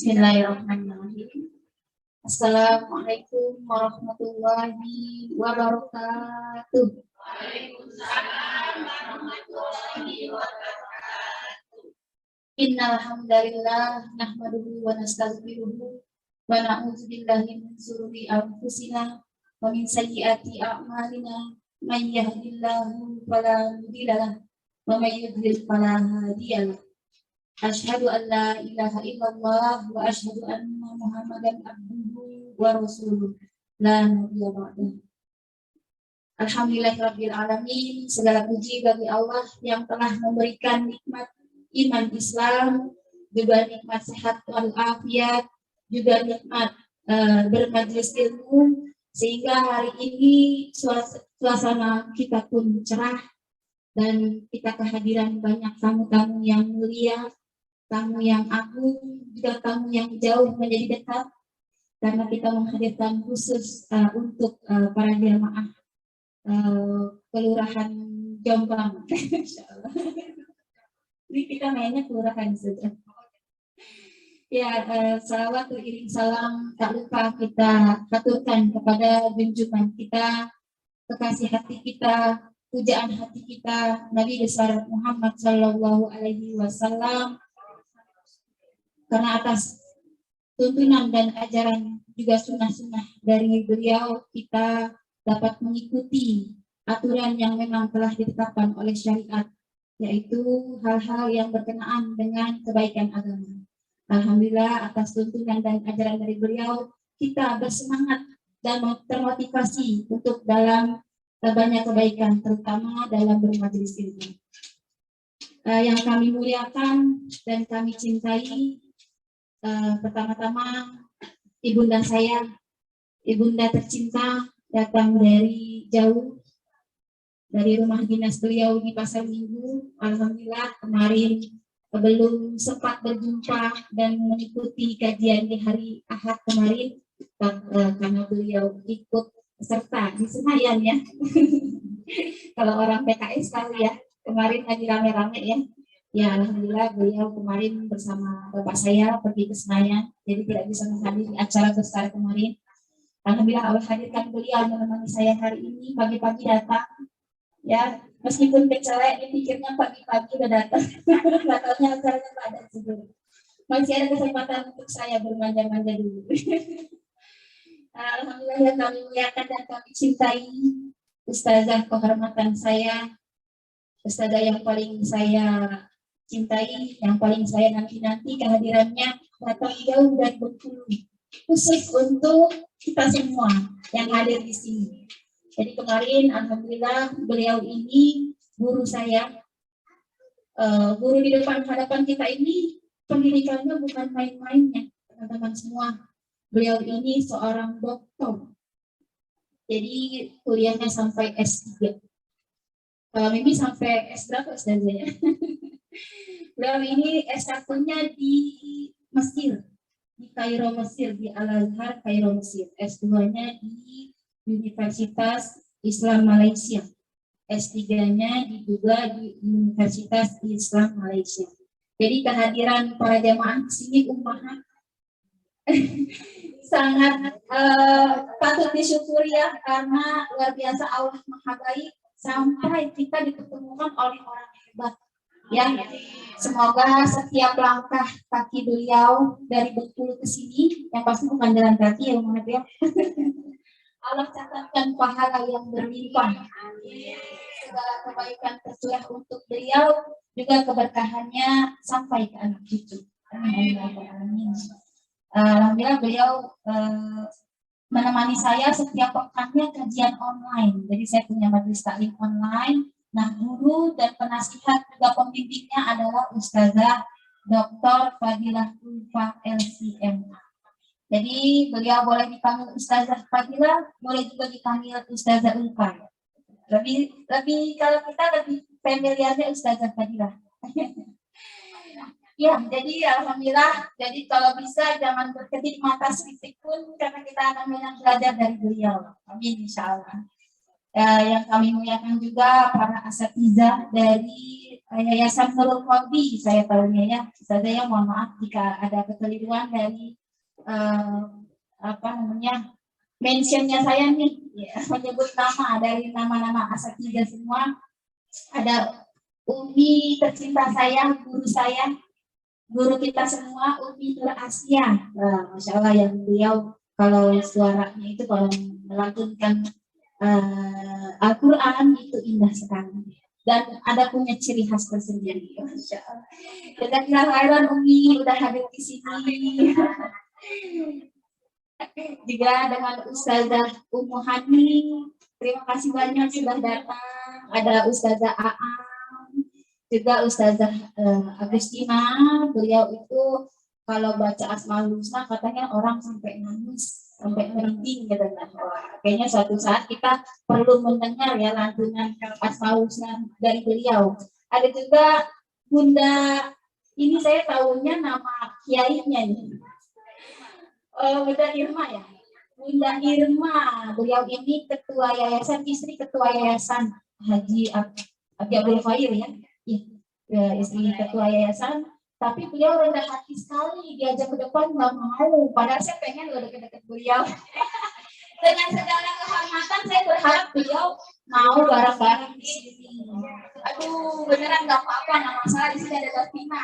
Bismillahirrahmanirrahim. Assalamualaikum warahmatullahi wabarakatuh. Waalaikumsalam warahmatullahi wabarakatuh. Innal hamdalillah nahmaduhu wa nastaghfiruhu wa na'udzu billahi min shururi anfusina wa min sayyiati a'malina. May yahdihillahu fala mudilla lahu wa may yudlil fala hadiya lahu. Asyhadu an la ilaha illallah wa asyhadu anna Muhammadan abduhu wa rasuluh la nabiyya ba'dahu. Alhamdulillahirabbil alamin, segala puji bagi Allah yang telah memberikan nikmat iman Islam, juga nikmat sehat wal afiat, juga nikmat bermajelis ilmu, sehingga hari ini suasana kita pun cerah dan kita kehadiran banyak tamu-tamu yang mulia, tamu yang agung, juga tamu yang jauh menjadi dekat, karena kita menghadirkan khusus untuk para jamaah Kelurahan Jombang. Insyaallah. Ini kita mainnya kelurahan saja. Ya, salawat beriring salam tak lupa kita aturkan kepada junjungan kita, kekasih hati kita, pujaan hati kita, Nabi besar Muhammad Sallallahu Alaihi Wasallam. Karena atas tuntunan dan ajaran juga sunnah-sunnah dari beliau, kita dapat mengikuti aturan yang memang telah ditetapkan oleh syariat, yaitu hal-hal yang berkenaan dengan kebaikan agama. Alhamdulillah atas tuntunan dan ajaran dari beliau, kita bersemangat dan termotivasi untuk dalam banyak kebaikan, terutama dalam bermajelis ilmu. Yang kami muliakan dan kami cintai, pertama-tama ibunda saya, ibunda tercinta, datang dari jauh, dari rumah dinas beliau di Pasar Minggu. Alhamdulillah kemarin belum sempat berjumpa dan mengikuti kajian di hari Ahad kemarin, karena beliau ikut serta di Senayan ya. Kalau orang PKS tahu ya, kemarin lagi rame-rame ya. Ya, alhamdulillah beliau kemarin bersama bapak saya pergi ke Senayan, jadi tidak bisa menghadiri acara besar kemarin. Alhamdulillah Allah hadirkan beliau menemani saya hari ini, pagi-pagi datang. Ya, meskipun kecelek, dipikirnya pagi-pagi udah datang. Katanya acaranya padat sebelum. Masih ada kesempatan untuk saya bermanja-manja dulu. Alhamdulillah yang kami muliakan dan kami cintai, Ustazah kehormatan saya, Ustazah yang paling saya cintai, yang paling saya nanti-nanti kehadirannya datang jauh dari Bengkulu, khusus untuk kita semua yang hadir di sini. Jadi kemarin alhamdulillah beliau ini guru saya, guru di depan hadapan kita ini pendidikannya bukan main-mainnya teman-teman semua. Beliau ini seorang doktor, jadi kuliahnya sampai S3. Mimi sampai S berapa Ustazah? Beliau ini S1-nya di Mesir, di Kairo Mesir, di Al-Azhar Kairo Mesir. S2-nya di Universitas Islam Malaysia. S3-nya juga di Universitas Islam Malaysia. Jadi kehadiran para jamaah di sini ummahat sangat patut disyukuri ya, karena luar biasa Allah Maha Baik sampai kita dipertemukan oleh orang hebat. Ya, semoga setiap langkah kaki beliau dari Bengkulu ke sini, yang pasti bukan jalan kaki ya, Muhammad ya. Allah catatkan pahala yang berlimpah. Segala kebaikan tercurah untuk beliau, juga keberkahannya sampai ke anak cucu. Amin. Alhamdulillah beliau menemani saya setiap pekannya kajian online. Jadi saya punya majelis taklim online. Nah, guru dan penasihat juga pembimbingnya adalah Ustazah Dr. Fadilah Ulfa LCMA. Jadi beliau boleh dipanggil Ustazah Fadilah, boleh juga dipanggil Ustazah Ulfa. Lebih kalau kita lebih familiarnya Ustazah Fadilah. Ya, jadi alhamdulillah. Jadi kalau bisa jangan berkedip mata sedikit pun, karena kita akan banyak belajar dari beliau. Amin insyaallah. Yang kami muliakan juga para asatidzah dari Yayasan Nurul Qalbi, saya tahunya ya. Saya mohon maaf jika ada kekeliruan dari apa namanya mentionnya saya nih, ya, menyebut nama dari nama-nama asatidzah semua. Ada Umi tercinta saya, guru kita semua, Umi Nur Asia. Masya Allah, yang beliau kalau suaranya itu kalau melantunkan Al-Quran itu indah sekali dan ada punya ciri khas tersendiri. Masya Allah. Jazakallahu khairan Umi udah hadir di sini. Juga dengan Ustazah Ummu Hani, terima kasih banyak sudah datang. Ada Ustazah Aam, juga Ustazah Agustina. Beliau itu kalau baca Asmaul Husna katanya orang sampai nangis, sampai merinding gitu kan. Kayaknya suatu saat kita perlu mendengar ya lantunan Asmaul Husna dari beliau. Ada juga Bunda, ini saya tahunya nama kiainya nih. Bunda Irma ya. Bunda Irma, beliau ini ketua yayasan, istri ketua yayasan Haji Abdul Khair ya. Istri ketua yayasan, tapi beliau rendah hati sekali, diajak ke depan nggak mau, padahal saya pengen loh deket-deket beliau. Dengan segala kehormatan saya berharap beliau mau bareng-bareng di sini. Aduh, beneran nggak apa-apa, nama saya di sini ada Davina.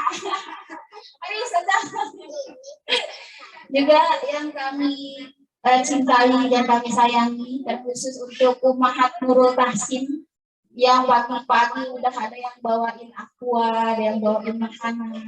Ayo sedang. Juga yang kami cintai dan kami sayangi, terkhusus untuk Ummahat Nurul Tahsin yang pagi-pagi udah ada yang bawain aqua, ada yang bawain makanan,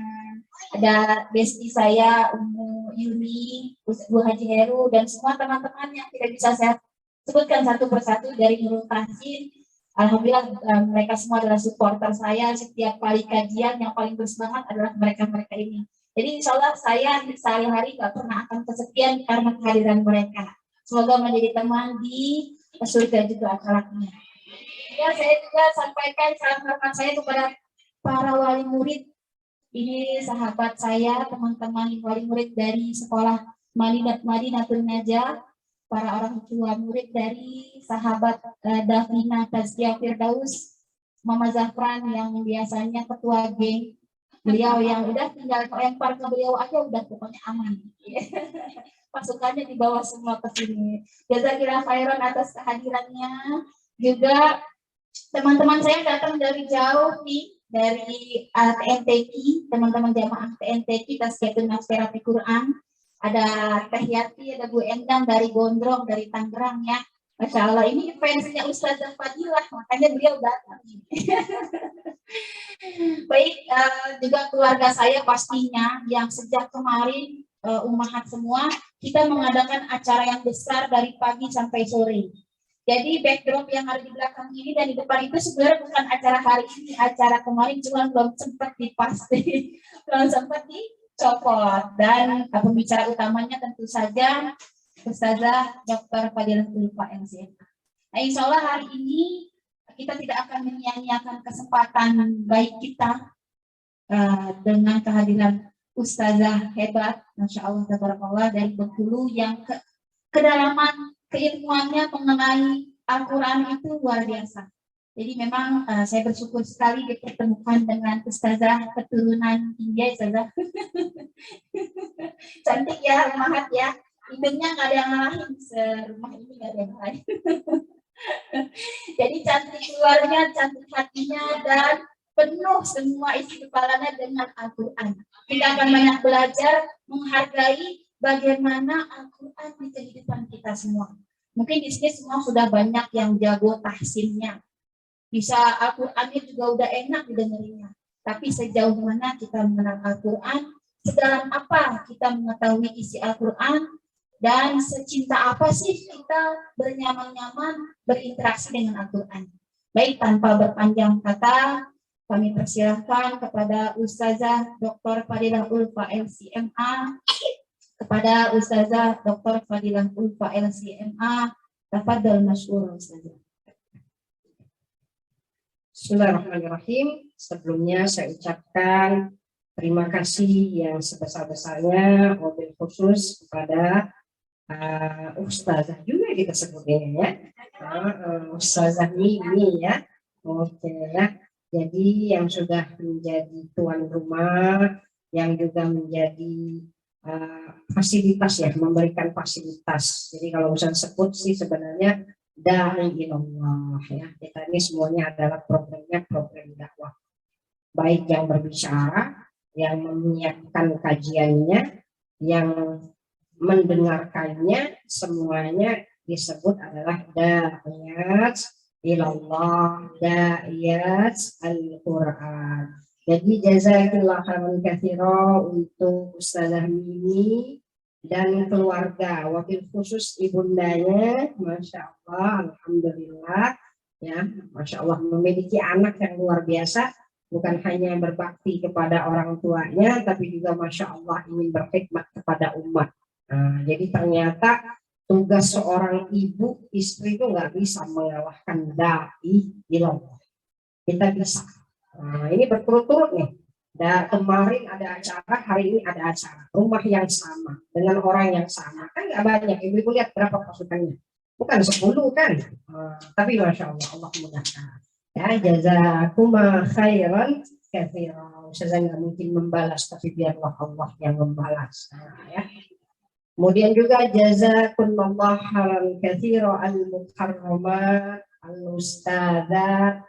ada besti saya Ummu Yuni, Bu Haji Heru, dan semua teman-teman yang tidak bisa saya sebutkan satu persatu dari Nurul Tahsin. Alhamdulillah mereka semua adalah supporter saya setiap kali kajian. Yang paling bersemangat adalah mereka-mereka ini. Jadi insya Allah saya sehari-hari gak pernah akan kesepian karena kehadiran mereka. Semoga menjadi teman di surga juga akhlaknya. Ya, saya juga sampaikan salam hormat saya kepada para wali murid. Ini sahabat saya, teman-teman wali murid dari sekolah Madinatul Najah, para orang tua murid dari sahabat Davina Tazkiyah Firdaus, Mama Zafran yang biasanya ketua geng. Beliau yang udah tinggal lempar ke beliau aja udah pokoknya aman. Pasukannya dibawa semua ke sini. Jazakallahu khairan atas kehadirannya. Juga teman-teman saya datang dari jauh nih, dari TNTQ, teman-teman jamaah TNTQ Tazkiyatun Nafs Terapi Quran. Ada Teh Yati, ada Bu Endang dari Gondrong, dari Tangerang ya. Masya Allah, ini fansnya Ustazah Fadilah, makanya beliau datang. Baik, juga keluarga saya pastinya yang sejak kemarin ummahat semua, kita mengadakan acara yang besar dari pagi sampai sore. Jadi backdrop yang ada di belakang ini dan di depan itu sebenarnya bukan acara hari ini, acara kemarin cuma belum sempat dipasti, belum sempat dicopot. Dan pembicara utamanya tentu saja Ustazah Dr. Fadilah Ulfa MCMA. Nah, insya Allah hari ini kita tidak akan menyia-nyiakan kesempatan baik kita dengan kehadiran Ustazah hebat, Masya Allah, Tabarakallah, dari Bengkulu yang kedalaman keilmuannya mengenai Al-Quran itu luar biasa. Jadi memang saya bersyukur sekali dipertemukan dengan Ustazah keturunan India, Ustazah. Cantik ya, Mahat ya. Hidungnya nggak ada yang lain, serumah ini nggak ada yang lain. Jadi cantik luarnya, cantik hatinya, dan penuh semua isi kepalanya dengan Al-Quran. Kita akan banyak belajar menghargai bagaimana Al-Quran di kehidupan kita semua. Mungkin di sini semua sudah banyak yang jago tahsinnya. Bisa Al-Qurannya juga udah enak didengerinya. Tapi sejauh mana kita mengenal Al-Quran, sedalam apa kita mengetahui isi Al-Quran, dan secinta apa sih kita bernyaman-nyaman berinteraksi dengan Al-Quran. Baik, tanpa berpanjang kata, kami persilahkan kepada Ustazah Dr. Fadilah Ulfa LCMA, kepada Ustazah Dr. Fadilah Ulfa LCMA, tafadhol masykur Ustazah. Bismillahirrahmanirrahim. Sebelumnya saya ucapkan terima kasih yang sebesar-besarnya, wabil khusus kepada ustazah juga kita sebutnya ya. Ustazah Mimi ya. Oke ya. Jadi yang sudah menjadi tuan rumah, yang juga menjadi fasilitas ya, memberikan fasilitas. Jadi kalau usah sebut sih sebenarnya dari ilallah ya. Kita ini semuanya adalah programnya program dakwah. Baik yang berbicara, yang menyiapkan kajiannya, yang mendengarkannya, semuanya disebut adalah da'iyat ilallah, da'iyat Al-Quran. Jadi jazakillah khairan katsira untuk Ustazah Mimi dan keluarga, wabil khusus ibundanya, masya Allah, alhamdulillah ya, masya Allah memiliki anak yang luar biasa, bukan hanya berbakti kepada orang tuanya, tapi juga masya Allah ingin berkhidmat kepada umat. Nah, jadi ternyata tugas seorang ibu istri itu nggak bisa mengalahkan dai ilallah. Kita bisa. Nah, ini berturut-turut nih. Kemarin ada acara, hari ini ada acara. Rumah yang sama, dengan orang yang sama. Kan nggak banyak. Ibu-ibu lihat berapa pasukannya. Bukan 10 kan. Tapi Masya Allah, Allah mudahkan. Ya, jazakumullah khairan katsiran. Saya nggak mungkin membalas, tapi biarlah Allah yang membalas. Nah, ya. Kemudian juga jazakumullah khairan katsiran al-mukarramat al-ustadzat.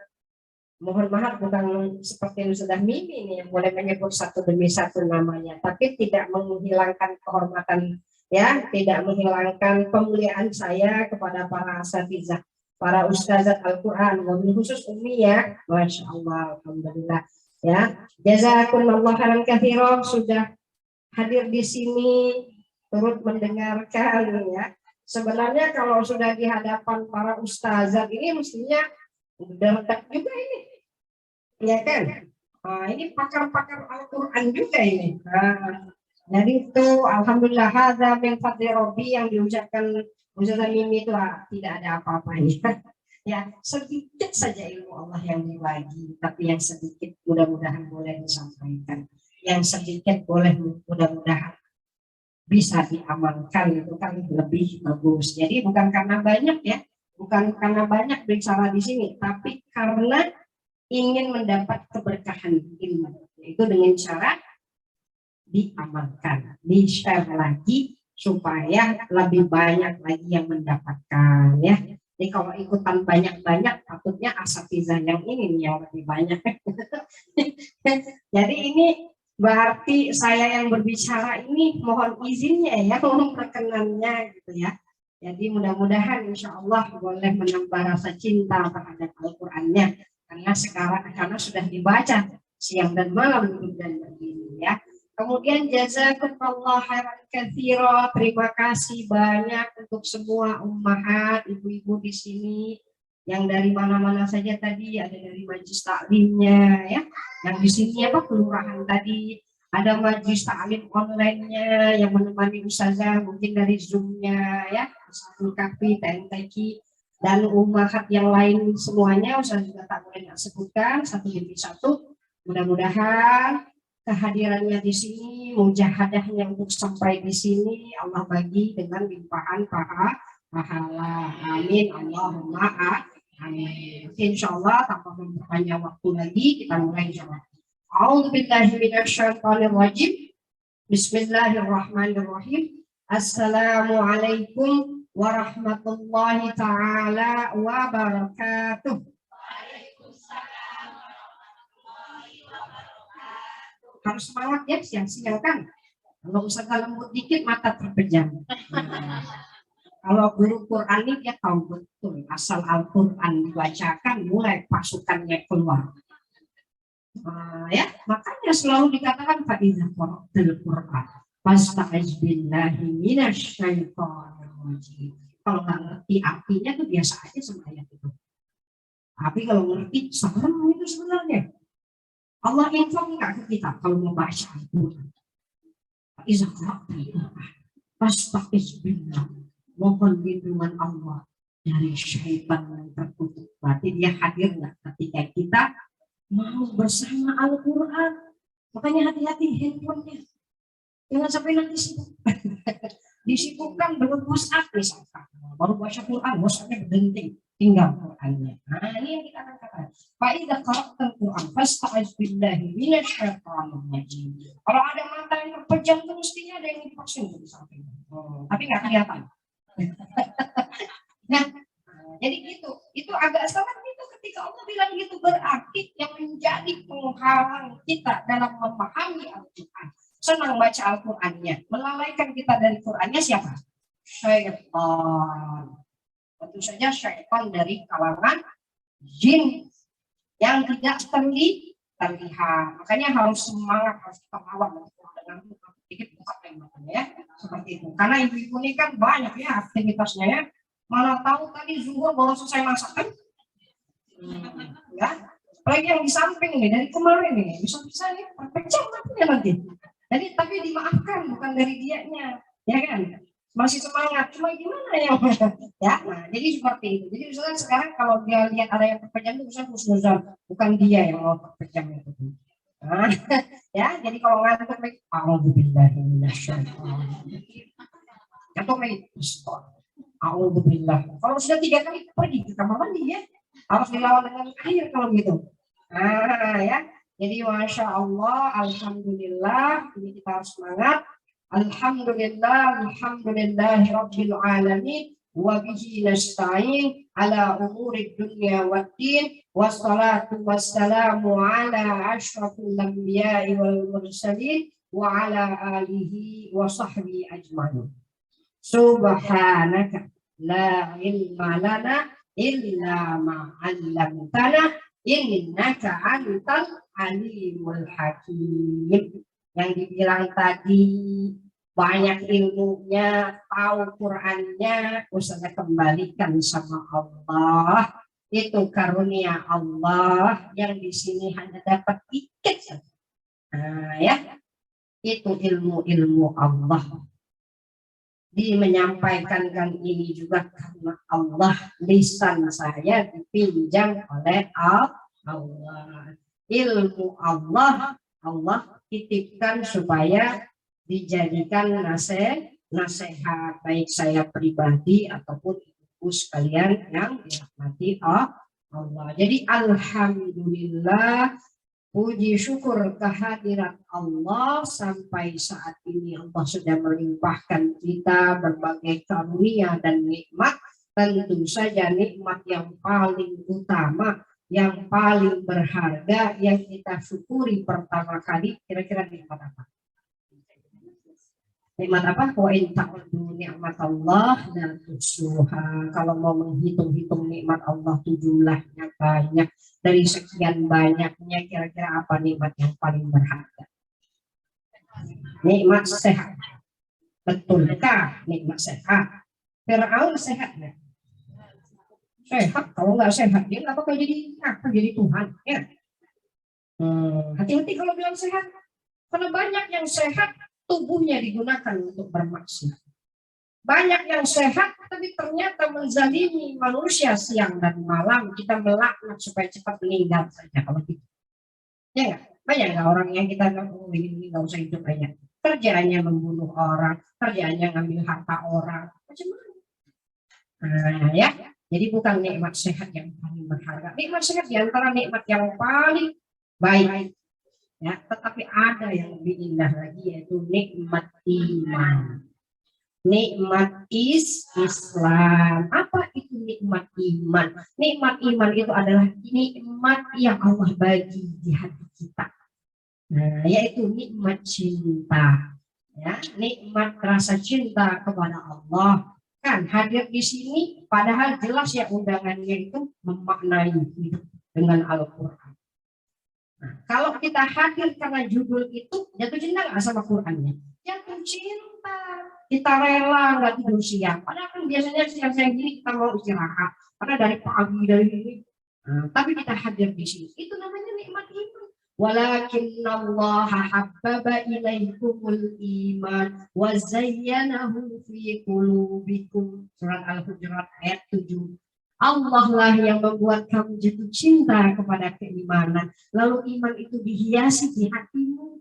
Mohon maaf bukan seperti yang sudah Mimi nih yang boleh menyebut satu demi satu namanya, tapi tidak menghilangkan kehormatan ya, tidak menghilangkan pemuliaan saya kepada para asatizah, para ustazat Al-Quran, wabil khusus Umi ya, masya Allah, alhamdulillah ya. Jazakumullah khairan katsiran sudah hadir di sini turut mendengarkan ya. Sebenarnya kalau sudah di hadapan para ustazat ini mestinya udah letak juga ini. Ya kan? Ini pakar-pakar Al-Quran juga ini. Jadi itu alhamdulillah hadza min fadli rabbi yang diucapkan Ustazah Mimi itu tidak ada apa-apanya. Ya, sedikit saja ilmu Allah yang dibagi, tapi yang sedikit mudah-mudahan boleh disampaikan. Yang sedikit boleh mudah-mudahan bisa diamalkan, itu kan lebih bagus. Jadi bukan karena banyak ya, bukan karena banyak bicara di sini, tapi karena ingin mendapat keberkahan ilmu, yaitu dengan cara diamalkan, di-share lagi supaya lebih banyak lagi yang mendapatkan ya. Jadi kalau ikutan banyak-banyak, takutnya asatizah yang ini yang lebih banyak. Jadi ini berarti saya yang berbicara ini mohon izinnya ya, mohon perkenannya gitu ya. Jadi mudah-mudahan insya Allah boleh menambah rasa cinta terhadap Al-Qurannya. Karena sudah dibaca siang dan malam dan begini ya. Kemudian jazakumullah khairan katsira, terima kasih banyak untuk semua ummahat, ibu-ibu di sini yang dari mana-mana saja tadi, ada dari majelis taklimnya ya. Yang di sini apa kelurahan tadi, ada majelis taklim online-nya yang menemani ustazah mungkin dari Zoom-nya ya, Satu Kafi, TNTQ dan ummahat yang lain semuanya, Ustaz juga tak boleh sebutkan satu demi satu. Mudah-mudahan kehadirannya di sini, mujahadahnya untuk sampai di sini Allah bagi dengan limpahan pahala. Amin. Allahumma amin. Insyaallah tanpa memperpanjang waktu lagi kita mulai insyaallah. A'udzubillahi minasyaitonirrajim. Bismillahirrahmanirrahim. Assalamualaikum warahmatullahi ta'ala wabarakatuh. Harus semangat ya, siang-siang kan. Kalau usaha lembut dikit mata terpejam. Kalau guru Quran ini dia tahu betul asal Al-Quran dibacakan mulai pasukannya keluar. Ya, makanya selalu dikatakan fa'idza qara'tal Quran fasta'iz billahi minasyaitonir rajim. Kalau nggak ngerti artinya tuh biasa aja sama ayat itu. Tapi kalau ngerti serem itu sebenarnya. Allah info nggak ke kita kalau membaca Al-Quran. Fa'idza qara'tal Quran fasta'iz billahi, mohon lindungan Allah dari syaitan yang terkutuk. Berarti dia hadir nggak ketika kita mau bersama Al-Quran. Makanya hati-hati handphonenya. Jangan sampai nanti sibuk. disibukkan dengan WhatsApp misalkan, baru baca Quran, WhatsAppnya berhenti, tinggal Qurannya. Nah, ini yang kita akan katakan. Fa'idza qara'tal Quran fasta'iz billahi minasyaitonir rajim. Kalau ada mata yang terpejam itu mestinya ada yang dipaksin di samping. Tapi nggak kelihatan. Nah, jadi itu agak salah itu ketika Allah bilang gitu, berarti yang menjadi penghalang kita dalam memahami Al-Quran, senang baca Al-Qurannya, melalaikan kita dari Qurannya siapa? Syaitan. Tentu saja syaitan dari kalangan jin yang tidak terlihat. Makanya harus semangat, harus kita lawan dengan sedikit buka matanya ya, seperti itu. Karena ibu-ibu ini kan banyak ya aktivitasnya ya. Mana tahu tadi zuhur baru selesai masak kan? Ya, apalagi yang di samping nih dari kemarin nih bisa-bisa nih pecah matinya nanti. Jadi tapi dimaafkan bukan dari dianya, ya kan? Masih semangat, cuma gimana ya? Ya, nah jadi seperti itu. Jadi misalnya sekarang kalau dia lihat ada yang terpejam itu misalnya husnuzon, bukan dia yang mau terpejam itu. Nah, ya, jadi kalau ngantuk lagi, a'udzubillahi minasyaitonir. Ngantuk lagi, a'udzubillah. Kalau sudah 3 kali pergi ke kamar mandi ya, harus dilawan dengan air kalau gitu. Nah ya, jadi masya Allah, alhamdulillah, ini kita harus semangat. Alhamdulillah, alhamdulillahirabbil alamin, wa bihi nasta'in ala umurid dunya waddin, wassalatu wassalamu ala asyrafil anbiya'i wal mursalin wa ala alihi wa sahbihi ajma'in. Subhanaka la ilma lana illa ma 'allamtana innaka antal alimul hakim. Yang dibilang tadi banyak ilmunya, tahu Qur'annya, usahanya kembalikan sama Allah. Itu karunia Allah yang di sini hanya dapat dikit. Nah, ya, itu ilmu-ilmu Allah. Menyampaikan kan ini juga karena Allah, lisan saya dipinjam oleh Allah. Ilmu Allah titipkan supaya dijadikan nasihat baik saya pribadi ataupun ibu sekalian yang dirahmati Allah. Jadi alhamdulillah, puji syukur kehadirat Allah, sampai saat ini Allah sudah melimpahkan kita berbagai karunia dan nikmat. Tentu saja nikmat yang paling utama, yang paling berharga, yang kita syukuri pertama kali, kira-kira nikmat apa? Nikmat apa? Wa in ta'uddu ni'matallah la tuhsuha. Kalau mau menghitung-hitung nikmat Allah itu jumlahnya banyak. Dari sekian banyaknya, kira-kira apa nikmat yang paling berharga? Nikmat sehat. Betulkah nikmat sehat? Fir'aun sehat nggak? Sehat. Kalau nggak sehat, dia nggak bakal jadi Tuhan. Ya. Hati-hati kalau bilang sehat. Karena banyak yang sehat, tubuhnya digunakan untuk bermaksiat. Banyak yang sehat, tapi ternyata menzalimi manusia siang dan malam. Kita melaknat supaya cepat meninggal saja kalau gitu. Ya nggak? Banyak nggak orang yang kita ini nggak usah hidup banyak. Kerjaannya membunuh orang, kerjaannya ngambil harta orang, macam-macam. Nah, ya. Jadi bukan nikmat sehat yang paling berharga. Nikmat sehat diantara nikmat yang paling baik. Ya, tetapi ada yang lebih indah lagi, yaitu nikmat iman. Nikmat Islam. Apa itu nikmat iman? Nikmat iman itu adalah nikmat yang Allah bagi di hati kita. Nah, yaitu nikmat cinta. Ya, nikmat rasa cinta kepada Allah. Kan hadir di sini, padahal jelas ya undangannya itu memaknai hidup dengan Al-Quran. Nah, kalau kita hadir karena judul itu, jatuh cinta nggak sama Qurannya? Jatuh cinta. Kita rela nggak tidur siang. Padahal kan biasanya siang-siang gini kita mau istirahat. Karena dari pagi dari ini. Nah, tapi kita hadir di sini. Itu namanya nikmat iman. Walakinnallaha habbaba ilaikumul iman wa zayyanahu fi qulubikum. Surat Al-Hujurat ayat 7. Allah lah yang membuat kamu jatuh cinta kepada keimanan. Lalu iman itu dihiasi di hatimu.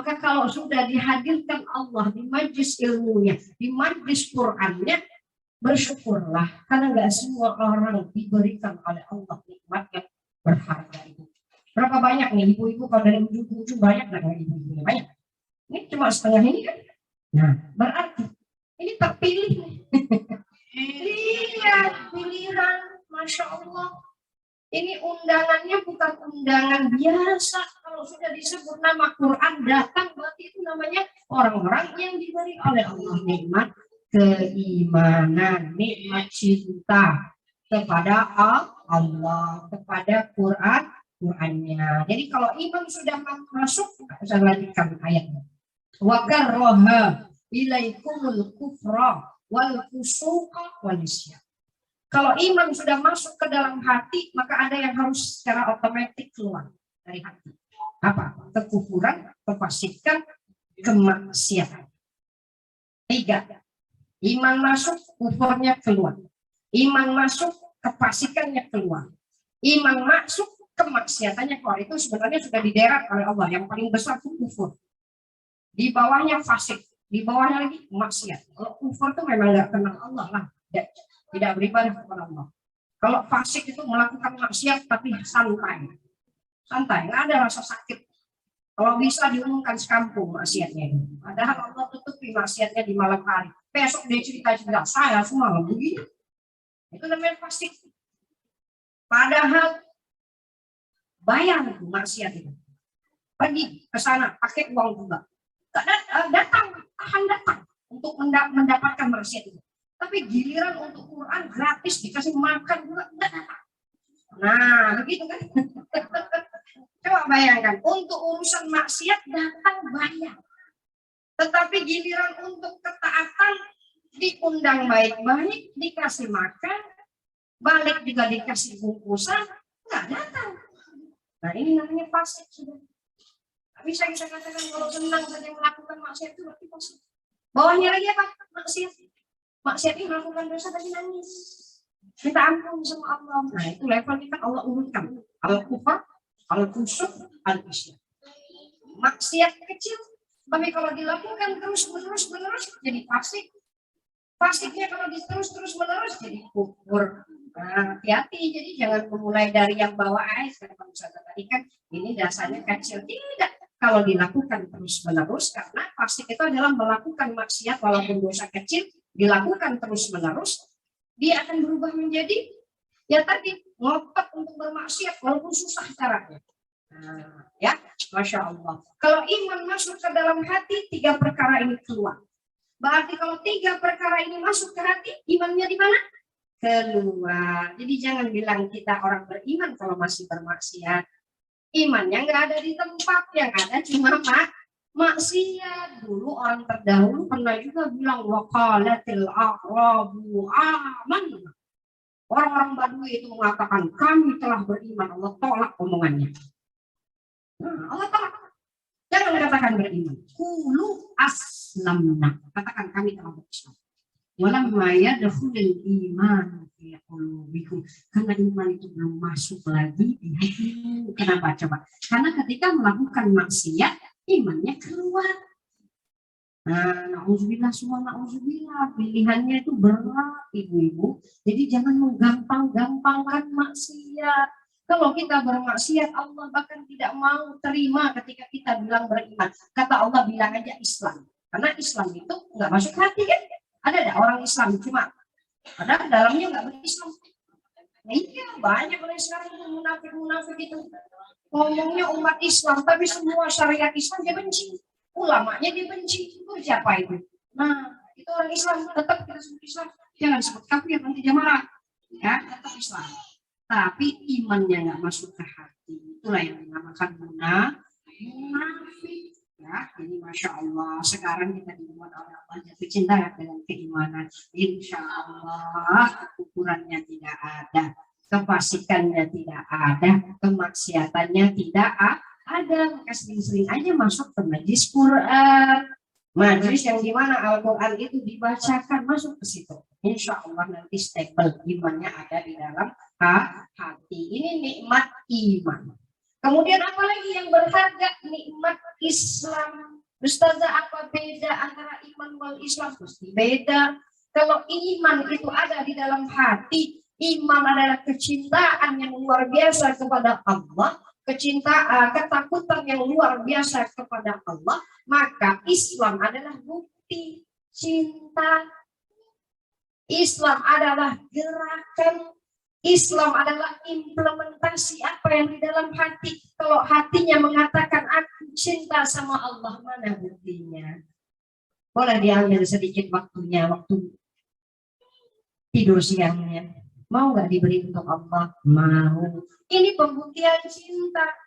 Maka kalau sudah dihadirkan Allah di majlis ilmunya, di majlis Qur'annya, bersyukurlah. Karena nggak semua orang diberikan oleh Allah nikmat yang berharga itu. Berapa banyak nih ibu-ibu, kalau dari ujung-ujung banyak nggak ibu-ibu? Banyak. Ini cuma setengah ini kan? Nah, berarti ini terpilih. Lihat pilihan, Masya Allah. Ini undangannya bukan undangan biasa. Kalau sudah disebut nama Quran datang, berarti itu namanya orang-orang yang diberi oleh Allah nikmat keimanan, nikmat cinta kepada Allah, kepada Qurannya. Jadi kalau iman sudah masuk, saya lanjutkan ayatnya. Wa karraha ilaikumul kufra wal fusuqa wal isyan. Kalau iman sudah masuk ke dalam hati, maka ada yang harus secara otomatis keluar dari hati. Apa? Kekufuran, kefasikan, kemaksiatan. 3. Iman masuk, kufurnya keluar. Iman masuk, kefasikannya keluar. Iman masuk, kemaksiatannya keluar. Itu sebenarnya sudah dideret oleh Allah. Yang paling besar itu kufur. Di bawahnya fasik. Di bawahnya lagi maksiat. Kalau kufur itu memang nggak kenal Allah lah. Tidak beribadah kepada Allah. Kalau fasik itu melakukan maksiat tapi santai, nggak ada rasa sakit. Kalau bisa diumumkan sekampung maksiatnya itu. Padahal Allah tutupi maksiatnya di malam hari. Besok dia cerita saya semalam begini. Itu namanya fasik. Padahal bayar itu maksiat itu. Pergi ke sana pakai uang juga. Datang untuk mendapatkan maksiat itu. Tapi giliran untuk Quran gratis dikasih makan juga enggak datang. Nah, begitu kan? Coba bayangkan, untuk urusan maksiat datang bayar. Tetapi giliran untuk ketaatan diundang baik-baik, dikasih makan, balik juga dikasih bungkusan, enggak datang. Nah, ini namanya fasik sudah. Tapi saya bisa katakan kalau senang saja melakukan maksiat itu berarti fasik. Bawahnya lagi apa? Maksiat. Maksiat ini melakukan dosa tapi nangis, minta ampun sama Allah. Nah itu levelnya kan Allah urutkan. Al-kufar, al-fusuk, al-isyan. Maksiat kecil, tapi kalau dilakukan terus-menerus jadi fasik. Fasiknya kalau terus-menerus jadi kufur. Nah, hati-hati, jadi jangan memulai dari yang bawah aja. Kalau misalnya tadi kan ini dasarnya kecil, tidak. Kalau dilakukan terus-menerus, karena fasik itu adalah melakukan maksiat walaupun dosa kecil, dilakukan terus-menerus, dia akan berubah menjadi ya tadi ngotot untuk bermaksiat walaupun susah caranya. Nah, ya, Masya Allah. Kalau iman masuk ke dalam hati, 3 perkara ini keluar. Berarti kalau 3 perkara ini masuk ke hati, imannya di mana? Keluar. Jadi jangan bilang kita orang beriman kalau masih bermaksiat. Imannya nggak ada di tempat, yang ada cuma maksiat. Dulu orang terdahulu pernah juga bilang waqalatil a'rabu aman. Orang-orang Badui itu mengatakan kami telah beriman. Allah tolak omongannya. Nah, Allah tolak. Jangan katakan beriman. Qulu aslamna. Katakan kami telah berislam. Walamma yadkhulul iman fi qulubikum. Karena iman itu belum masuk lagi di hatimu. Kenapa coba? Karena ketika melakukan maksiat imannya keluar. Nah, na'udzubillah, semua na'udzubillah. Pilihannya itu berat, ibu-ibu. Jadi jangan menggampang-gampangkan maksiat. Kalau kita bermaksiat, Allah bahkan tidak mau terima ketika kita bilang beriman. Kata Allah, bilang aja Islam. Karena Islam itu nggak masuk hati kan? Ada orang Islam cuma ada dalamnya nggak berislam. Nah, iya banyak orang sekarang itu munafik itu. Ngomongnya umat Islam, tapi semua syariat Islam dia benci. Ulamanya dia benci. Itu siapa itu? Nah, itu orang Islam. Tetap kita sebut Islam. Jangan sebut kafir, nanti dia marah. Ya, tetap Islam. Tapi imannya nggak masuk ke hati. Itulah yang dinamakan munafik. Ya, ini Masya Allah. Sekarang kita dibuat oleh Allah jatuh cinta dengan keimanan. Insya Allah ukurannya tidak ada, kefasikannya tidak ada, kemaksiatannya tidak ada. Maka sering-sering aja masuk ke majlis Quran, majlis yang dimana Al-Quran itu dibacakan, masuk ke situ. Insya Allah nanti stable imannya ada di dalam hati. Ini nikmat iman. Kemudian apa lagi yang berharga? Nikmat Islam. Ustazah, apa beda antara iman wal Islam? Pasti beda. Kalau iman itu ada di dalam hati, iman adalah kecintaan yang luar biasa kepada Allah, ketakutan yang luar biasa kepada Allah, maka Islam adalah bukti cinta. Islam adalah gerakan, Islam adalah implementasi apa yang di dalam hati. Kalau hatinya mengatakan aku cinta sama Allah, mana buktinya? Boleh diambil sedikit waktunya, waktu tidur siangnya. Mau nggak diberi untuk Allah? Mau. Ini pembuktian cinta.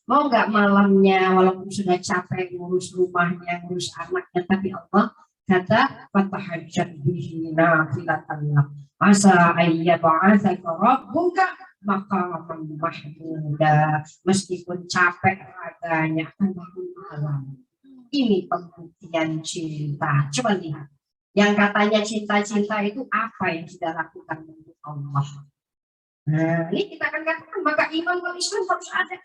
Mau nggak malamnya walaupun sudah capek ngurus rumahnya, ngurus anaknya, tapi Allah kata fatahajjat bihi nafilatan lak asa ayyab'atsaka rabbuka maqaman mahmuda. Meskipun capek raganya akan bangun malam. Ini pembuktian cinta. Coba lihat. Yang katanya cinta-cinta itu apa yang sudah lakukan untuk Allah. Nah, ini kita akan katakan maka iman wal Islam harus ada.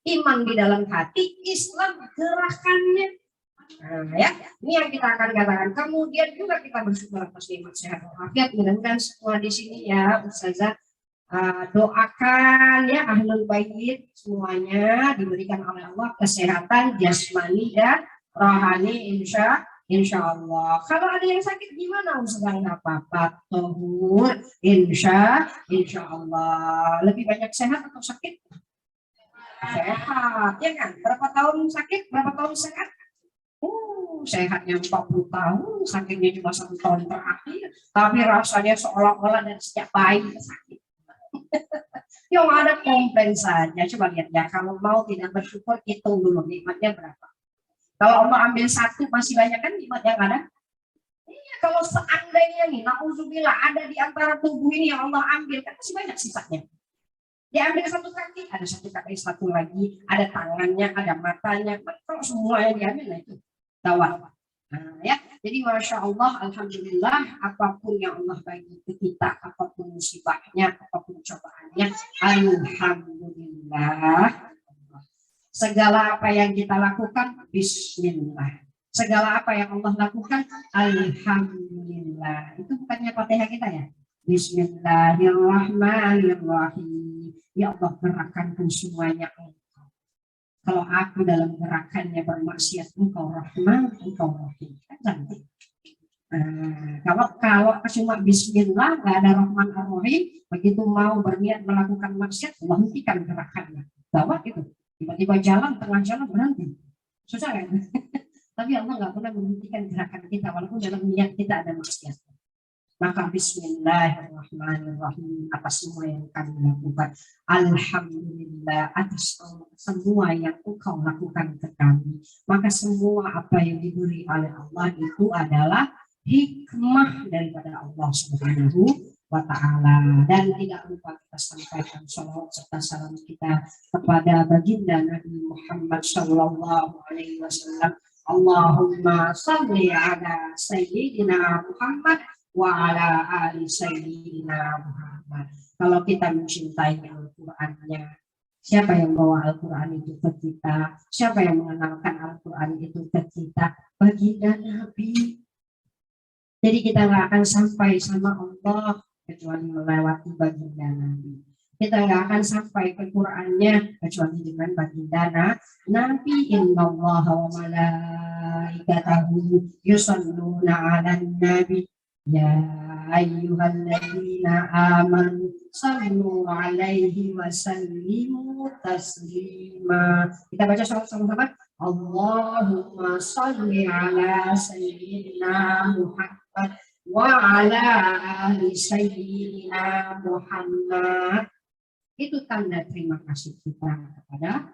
Iman di dalam hati, Islam gerakannya. Nah, ya, ini yang kita akan katakan. Kemudian juga kita bersyukur atas nikmat sehat walafiat. Mudah-mudahan semua di sini ya, Ustazah, doakan ya ahlul bait semuanya diberikan oleh Allah kesehatan jasmani dan rohani, insya Allah. Kalau ada yang sakit gimana? Ustazah, nggak apa-apa. Tohur, insya Allah. Lebih banyak sehat atau sakit? Sehat, ya kan? Berapa tahun sakit? Berapa tahun sehat? Sehatnya 40 tahun, sakitnya cuma 1 tahun terakhir, tapi rasanya seolah-olah dari sejak bayi sakit. Yang ada komplain saja. Coba lihat ya, kalau mau tidak bersyukur, hitung dulu nikmatnya berapa. Kalau Allah ambil 1, masih banyak kan nikmat yang ada? Iya, kalau seandainya nih, na'udzubillah, ada di antara tubuh ini yang Allah ambil, kan masih banyak sisanya. Diambil 1 kaki, ada 1 kaki, 1 lagi, ada tangannya, ada matanya. Kalau semua yang diambil, nah itu gawat. Nah, ya, jadi masya Allah, alhamdulillah, apapun yang Allah bagi ke kita, apapun musibahnya, apapun cobaannya, alhamdulillah. Segala apa yang kita lakukan, bismillah. Segala apa yang Allah lakukan, alhamdulillah. Itu bukannya Fatihah kita ya? Bismillahirrahmanirrahim. Ya Allah, gerakanku semuanya Engkau. Kalau aku dalam gerakannya bermaksiat, Engkau Rahman, Engkau Rahim. Kan cantik. Kalau cuma Bismillah, nggak ada Rahman Ar-Rahim, begitu mau berniat melakukan maksiat, Allah hentikan gerakannya. Gawat itu. Tiba-tiba jalan, tengah jalan berhenti. Susah kan? Tapi Allah nggak pernah menghentikan gerakan kita, walaupun dalam niat kita ada maksiat. Maka bismillahirrahmanirrahim atas semua yang kami lakukan. Alhamdulillah atas semua yang Engkau lakukan ke kami. Maka semua apa yang diberi oleh Allah itu adalah hikmah daripada Allah Subhanahu wa ta'ala. Dan tidak lupa kita sampaikan shalawat serta salam kita kepada baginda Nabi Muhammad sallallahu alaihi wasallam. Allahumma salli ala sayyidina Muhammad wa ala ali sayyidina Muhammad. Kalau kita mencintai Al-Qur'annya, siapa yang bawa Al-Quran itu ke kita? Siapa yang mengenalkan Al-Quran itu ke kita? Baginda Nabi. Jadi kita nggak akan sampai sama Allah kecuali melewati baginda Nabi. Kita nggak akan sampai ke Qurannya kecuali dengan baginda Nabi. Innallaha wa malaikatahu yusholluna 'alan nabi. Ya ayyuhalladzina amanu sallu alaihi wa sallimu taslima. Kita baca sama-sama. Allahumma salli ala sayyidina Muhammad wa ala ali sayyidina Muhammad. Itu tanda terima kasih kita kepada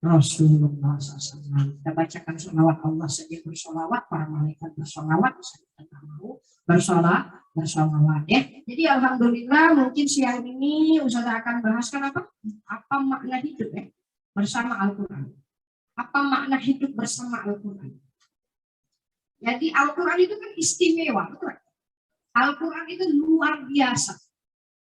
Rasulullah SAW. Kita bacakan sholawat, Allah saja bersolawat, para malaikat bersolawat, kita mau bersolawat ya. Jadi alhamdulillah mungkin siang ini Ustazah akan bahaskan apa makna hidup ya bersama Al-Quran. Apa makna hidup bersama Al-Quran? Jadi Al-Quran itu kan istimewa, betul? Al-Quran itu luar biasa.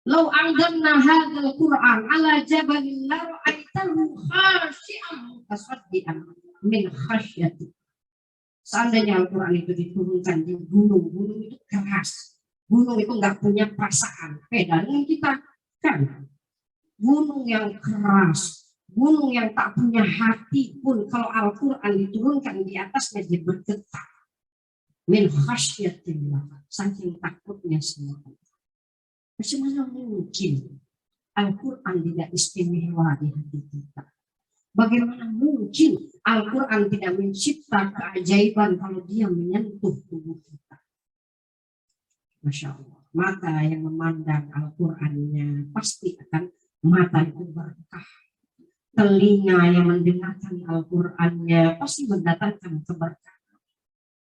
Lau anzalna hadzal Qur'an ala jabalin la ra'aitahu khashi'an mutasaddian min khasyati. Seandainya Al-Quran itu diturunkan di gunung, gunung itu keras, gunung itu nggak punya perasaan. Beda dengan kita kan, gunung yang keras, gunung yang tak punya hati pun kalau Al-Quran diturunkan di atasnya dia bergetar. Min khasyatillah, saking takutnya semua. Bagaimana mungkin Al-Quran tidak istimewa di hati kita? Bagaimana mungkin Al-Quran tidak mencipta keajaiban kalau dia menyentuh tubuh kita? Masya Allah. Mata yang memandang Al-Qurannya pasti akan mata itu berkah. Telinga yang mendengarkan Al-Qurannya pasti mendatangkan keberkahan.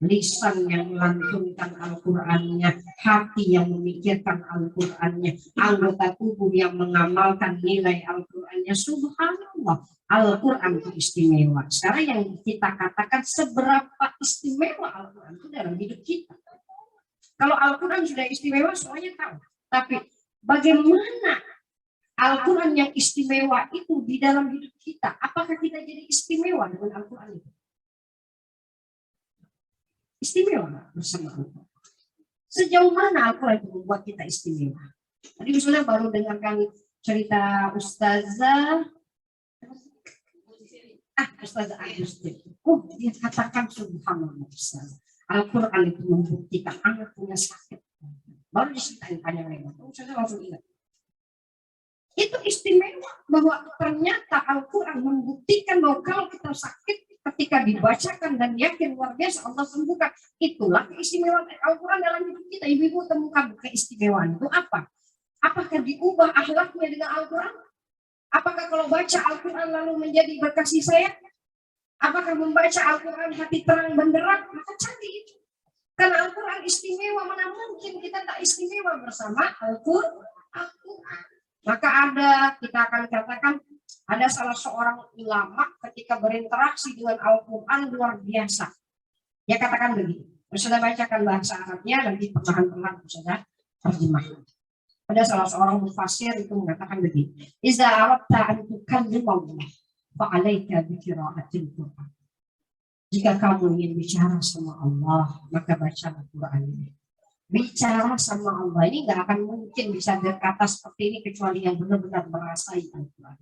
Lisan yang melantunkan Al-Qurannya, hati yang memikirkan Al-Qurannya, anggota tubuh yang mengamalkan nilai Al-Qurannya. Subhanallah, Al-Quran itu istimewa. Sekarang yang kita katakan seberapa istimewa Al-Quran itu dalam hidup kita. Kalau Al-Quran sudah istimewa, semuanya tahu. Tapi bagaimana Al-Quran yang istimewa itu di dalam hidup kita? Apakah kita jadi istimewa dengan Al-Quran itu? Istimewa bersama Allah. Sejauh mana Al-Quran itu membuat kita istimewa? Tadi misalnya baru dengarkan cerita Ustazah Agustin. Oh, dia katakan subhanallah Ustazah. Al-Quran itu membuktikan anak punya sakit. Baru diceritain panjang lebar. Ustazah langsung ingat. Itu istimewa bahwa ternyata Al-Quran membuktikan bahwa kalau kita sakit, ketika dibacakan dan yakin luar biasa Allah sembuhkan. Itulah keistimewaan Al-Quran dalam hidup kita. Ibu-ibu temukan keistimewaan itu apa? Apakah diubah akhlaknya dengan Al-Quran? Apakah kalau baca Al-Quran lalu menjadi berkasih sayang? Apakah membaca Al-Quran hati terang benderang? Maka cari itu. Karena Al-Quran istimewa, mana mungkin kita tak istimewa bersama Al-Quran. Maka kita akan katakan, ada salah seorang ulama ketika berinteraksi dengan Al-Quran luar biasa. Dia katakan begini, sudah bacakan bahasa Arabnya, nanti perlahan-lahan sudah terjemahkan. Ada salah seorang mufasir itu mengatakan begini, Iza aradta an tukallimallah fa'alaika biqira'atil Qur'an. Jika kamu ingin bicara sama Allah, maka baca Al-Quran ini. Bicara sama Allah ini nggak akan mungkin bisa berkata seperti ini kecuali yang benar-benar merasai Al-Quran.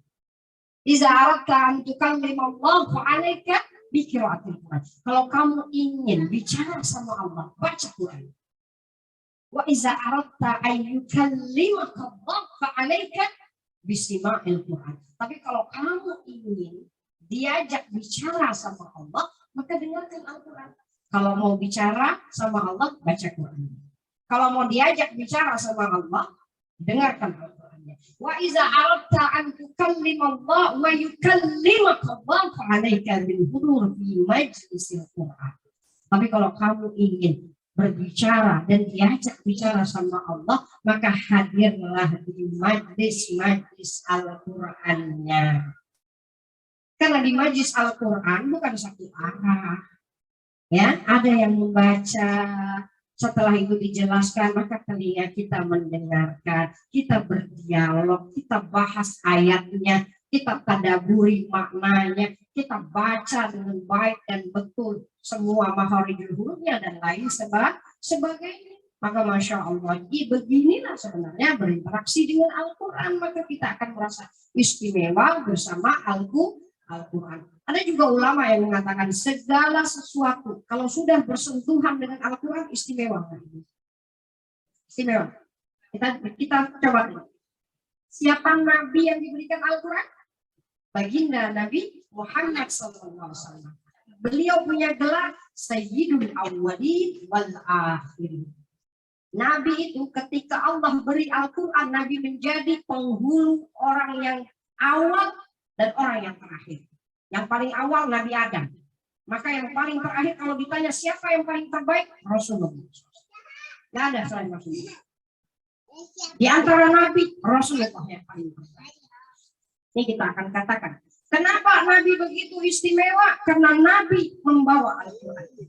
Iza aradta an tukallimallah fa'alaika biqira'atil Qur'an. Kalau kamu ingin bicara sama Allah, baca Quran. Wa iza aradta an yukallimaka Allah fa'alaika bisima'il Qur'an. Tapi kalau kamu ingin diajak bicara sama Allah, maka dengarkan Al-Quran. Kalau mau bicara sama Allah, baca Quran. Kalau mau diajak bicara sama Allah, dengarkan Al-Quran. Wa iza aradta an tukallimallah wa yukallimaka Allah fa'alaika bil hudur fi majlisil Qur'an. Tapi kalau kamu ingin berbicara dan diajak bicara sama Allah, maka hadirlah di majlis Al-Qur'annya. Karena di majlis Al-Quran bukan satu arah. Ya, ada yang membaca, setelah itu dijelaskan, maka telinga kita mendengarkan, kita berdialog, kita bahas ayatnya, kita tadaburi maknanya, kita baca dengan baik dan betul semua makharijul hurufnya dan lain sebagainya. Maka Masya Allah, beginilah sebenarnya berinteraksi dengan Al-Quran, maka kita akan merasa istimewa bersama Al-Quran. Ada juga ulama yang mengatakan segala sesuatu kalau sudah bersentuhan dengan Al-Quran istimewa. Istimewa. Kita coba dulu. Siapa nabi yang diberikan Al-Quran? Baginda Nabi Muhammad SAW. Beliau punya gelar Sayyidul Awwalin wal Akhirin. Nabi itu ketika Allah beri Al-Quran, Nabi menjadi penghulu orang yang awal dan orang yang terakhir. Yang paling awal Nabi Adam. Maka yang paling terakhir kalau ditanya siapa yang paling terbaik? Rasulullah. Tidak ada selain Rasulullah. Di antara Nabi, Rasulullah yang paling terbaik. Ini kita akan katakan. Kenapa Nabi begitu istimewa? Karena Nabi membawa Al-Quran.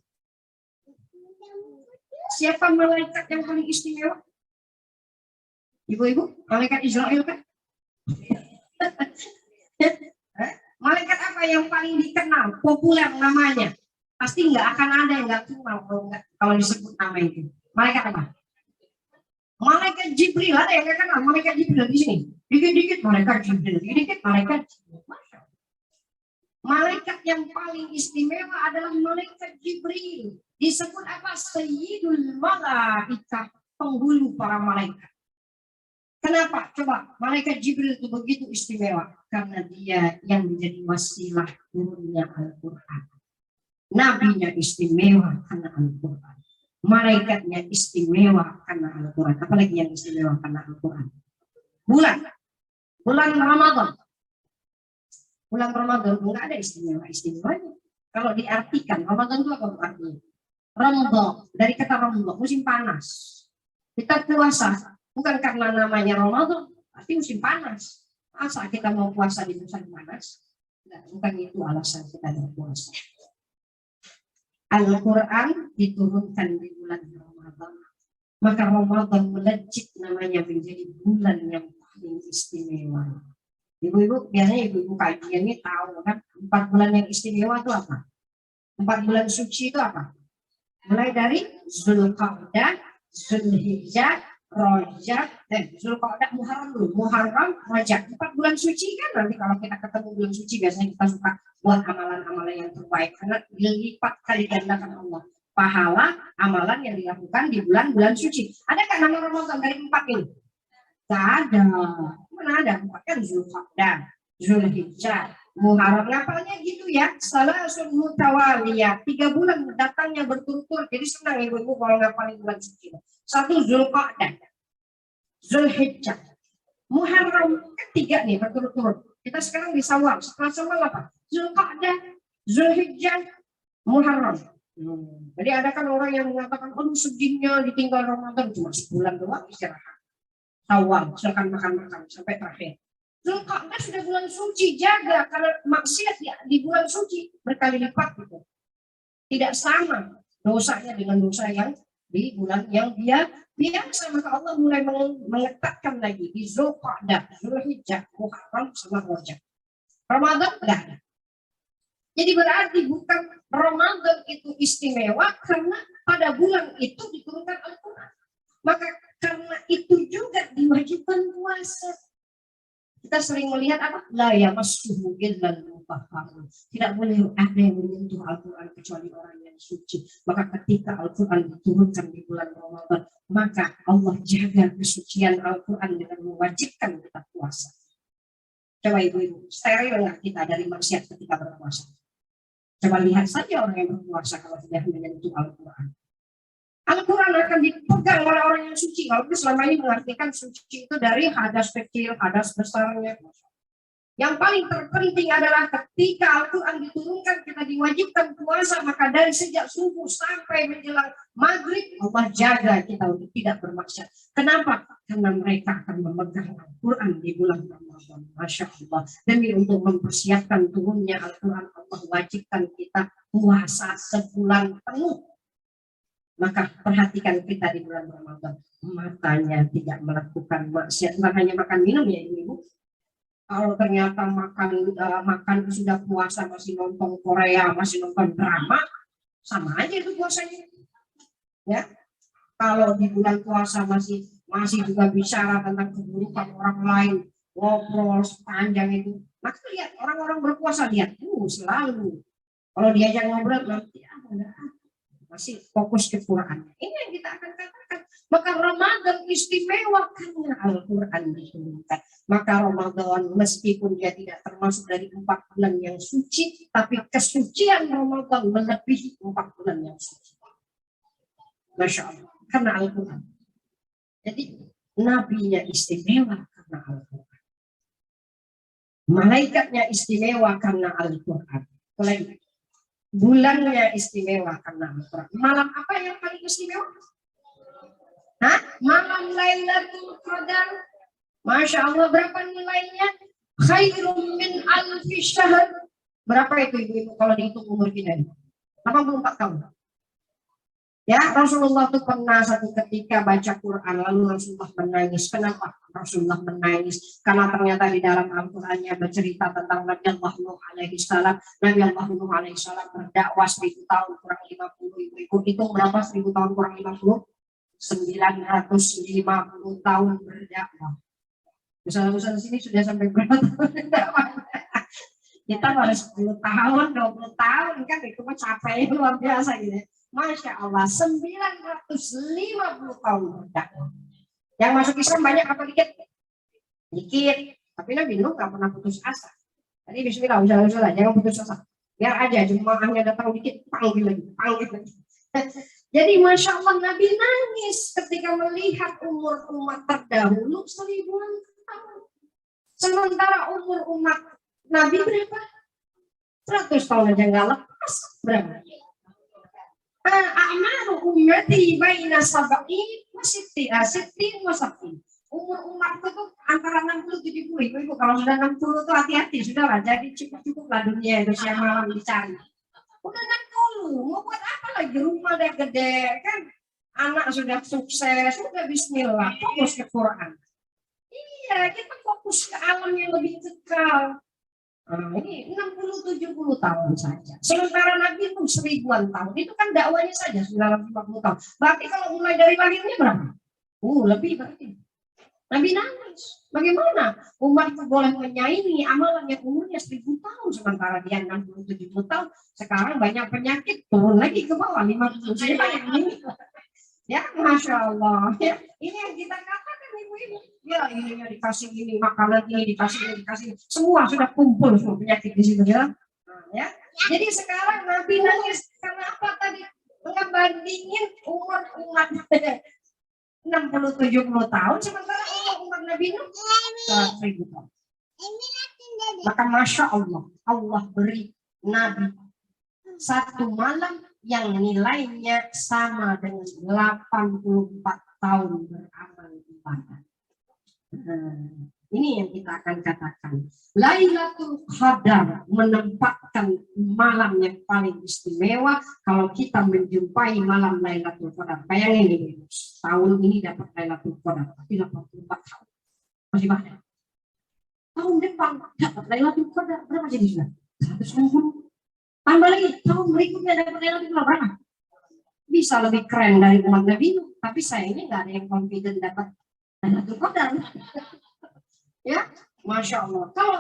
Siapa malaikat yang paling istimewa? Ibu-ibu, malaikat Israel kan? Malaikat apa yang paling dikenal, populer namanya? Pasti nggak akan ada yang nggak kenal kalau disebut nama itu. Malaikat apa? Malaikat Jibril. Ada yang nggak kenal malaikat Jibril di sini? Dikit-dikit malaikat Jibril, dikit-dikit malaikat Jibril. Malaikat yang paling istimewa adalah malaikat Jibril. Disebut apa? Sayyidul Malaikah, penghulu para malaikat. Kenapa? Coba, malaikat Jibril itu begitu istimewa karena dia yang menjadi wasilah turunnya Al-Quran. Nabinya istimewa karena Al-Quran. Malaikatnya istimewa karena Al-Quran. Apalagi yang istimewa karena Al-Quran? Bulan Ramadan. Bulan Ramadan enggak ada istimewanya. Kalau diartikan, Ramadan itu apa artinya? Ramadan, dari kata Ramadan, musim panas. Kita puasa, bukan karena namanya Ramadan, pasti musim panas. Masa kita mau puasa di musim panas? Nah, bukan itu alasan kita berpuasa. Al-Quran diturunkan di bulan Ramadan. Maka Ramadan melejit namanya menjadi bulan yang paling istimewa. Ibu-ibu, biasanya ibu-ibu kajian ini tahu kan 4 bulan yang istimewa itu apa? 4 bulan suci itu apa? Mulai dari Zulqa'dah, Zulhijjah, Rajab, Zulqa'dah, Muharram, Rajab. 4 bulan suci kan nanti kalau kita ketemu bulan suci biasanya kita suka buat amalan-amalan yang terbaik karena dilipat kali gandakan Allah. Pahala amalan yang dilakukan di bulan-bulan suci. Adakah nama Ramadan dari 4 ini? Tidak ada. Mana ada? Kan Zulqa'dah, Zulhijjah, Muharram. Ngapalnya gitu ya. Salasun mutawaliyah. 3 bulan datangnya berturut-turut. Jadi senang ibu-ibu kalau ngapalin bulan suci. 1 Zulqa'dah, Zulhijjah, Muharram. Ketiga nih berturut-turut. Kita sekarang di Syawal. Setelah Syawal apa? Zulqa'dah, Zulhijjah, Muharram. Jadi ada kan orang yang mengatakan, oh sedihnya ditinggal Ramadan cuma sebulan doang istirahat. Awal, silakan makan-makan sampai terakhir. Zulqa'dah sudah bulan suci, jaga karena maksiat di bulan suci berkali lipat gitu. Tidak sama dosanya dengan dosa yang di bulan yang dia biasa. Maka Allah mulai mengetatkan lagi di Zulqa'dah, Zulhijjah, Muharram sama Rajab. Ramadan enggak ada. Jadi berarti bukan Ramadan itu istimewa karena pada bulan itu diturunkan Al-Quran. Maka karena itu juga diwajibkan puasa. Kita sering melihat apa? La yamassuhu illal mutahharun. Tidak boleh ada yang menyentuh Al-Quran kecuali orang yang suci. Maka ketika Al-Quran diturunkan di bulan Ramadan, maka Allah jaga kesucian Al-Quran dengan mewajibkan kita puasa. Coba ibu-ibu, steril nggak kita dari maksiat ketika berpuasa? Coba lihat saja orang yang berpuasa kalau tidak menyentuh Al-Quran. Al-Quran akan dipegang oleh orang yang suci. Kalau selama ini mengartikan suci itu dari hadas kecil, hadas besarnya. Yang paling terpenting adalah ketika Al-Quran diturunkan, kita diwajibkan puasa, maka dari sejak subuh sampai menjelang maghrib, Allah jaga kita untuk tidak bermaksiat. Kenapa? Karena mereka akan memegang Al-Quran di bulan Ramadan. Masya Allah. Demi untuk mempersiapkan turunnya Al-Quran, Allah wajibkan kita puasa sebulan penuh. Maka perhatikan kita di bulan Ramadan, matanya tidak melakukan maksiat, makanya makan minum ya ibu. Kalau ternyata makan sudah puasa masih nonton Korea, masih nonton drama, sama aja itu puasanya. Ya, kalau di bulan puasa masih juga bicara tentang keburukan orang lain, ngobrol sepanjang itu, maka lihat orang-orang berpuasa lihat, selalu kalau diajak ngobrol nanti masih fokus ke Quran. Ini yang kita akan katakan. Maka Ramadan istimewa karena Al-Quran diturunkan. Maka Ramadan meskipun dia tidak termasuk dari 4 bulan yang suci, tapi kesucian Ramadan melebihi 4 bulan yang suci. Masya Allah. Karena Al-Quran. Jadi nabinya istimewa karena Al-Quran. Malaikatnya istimewa karena Al-Quran. Lagi. Bulannya istimewa karena Al-Quran. Malam apa yang paling istimewa? Malam Lailatul Qadar. Masya Allah, berapa nilainya? Khairum min alfi syahr. Berapa itu ibu-ibu kalau dihitung umur kita? 84 tahun. Ya, Rasulullah tuh pernah satu ketika baca Quran, lalu Rasulullah menangis. Kenapa Rasulullah menangis? Karena ternyata di dalam Al-Qurannya bercerita tentang Nabi Allah Nuh alaihi salam. Nabi Allah Nuh alaihi salam berdakwah 1000 tahun kurang 50. Ibu itu berapa 1000 tahun kurang 50? 950 tahun berdakwah. Usaha-usaha di sini sudah sampai berapa tahun berdakwah? Kita baru 10 tahun, 20 tahun kan itu mah capeknya luar biasa gitu ya. Masya Allah, 950 tahun berdakwah. Yang masuk Islam banyak apa dikit? Dikit. Tapi Nabi Nuh nggak pernah putus asa. Jadi bismillah, usaha-usaha, jangan putus asa. Biar aja jemaahnya datang dikit, panggil lagi, panggil lagi. Jadi Masya Allah, Nabi nangis ketika melihat umur umat terdahulu 1000 tahun. Sementara umur umat Nabi berapa? 100 tahun aja nggak lepas. Berapa? A'maru ummati baina sab'in wa sittin wa sab'in. Umur umatku tuh antara 60 70. Ibu kalau sudah 60 tuh hati-hati sudah lah. Jadi cukup lah dunia itu siang malam dicari. Udah 60, mau buat apa lagi? Rumah udah gede kan? Anak sudah sukses, sudah bismillah, fokus ke Quran. Iya, kita fokus ke alam yang lebih kekal. Ini 60-70 tahun saja. Sementara Nabi itu 1000-an tahun. Itu kan dakwanya saja 950 tahun. Berarti kalau mulai dari lahirnya berapa? Lebih berarti. Nabi nangis. Bagaimana umat itu boleh menyaingi amalan yang umurnya 1000 tahun sementara dia 60-70 tahun. Sekarang banyak penyakit turun lagi ke bawah 50 tahun. Ya, Masya Allah. Ya, ini yang kita katakan ibu-ibu. Ya, ininya dikasih ini, makanan ini dikasih ini, dikasih ini. Semua sudah kumpul semua penyakit di situ ya. Ya. Jadi sekarang Nabi nangis karena apa tadi? Ngebandingin umur umat 60-70 tahun sementara umur umat Nabi Nuh 1000 tahun. Maka Masya Allah, Allah beri Nabi satu malam yang nilainya sama dengan 84 tahun beramal ibadah. Ini yang kita akan katakan. Lailatul Qadar menempatkan malam yang paling istimewa kalau kita menjumpai malam Lailatul Qadar. Bayangin ini, tahun ini dapat Lailatul Qadar, tapi 84 tahun. Masih banyak. Tahun depan dapat Lailatul Qadar, berapa jadi sudah? 160. Tambah lagi, tahun berikutnya dapat Lailatul Qadar berapa? Bisa lebih keren dari umat Nabi Nuh, tapi sayangnya nggak ada yang confident dapat Lailatul Qadar. Ya, Masya Allah. Kalau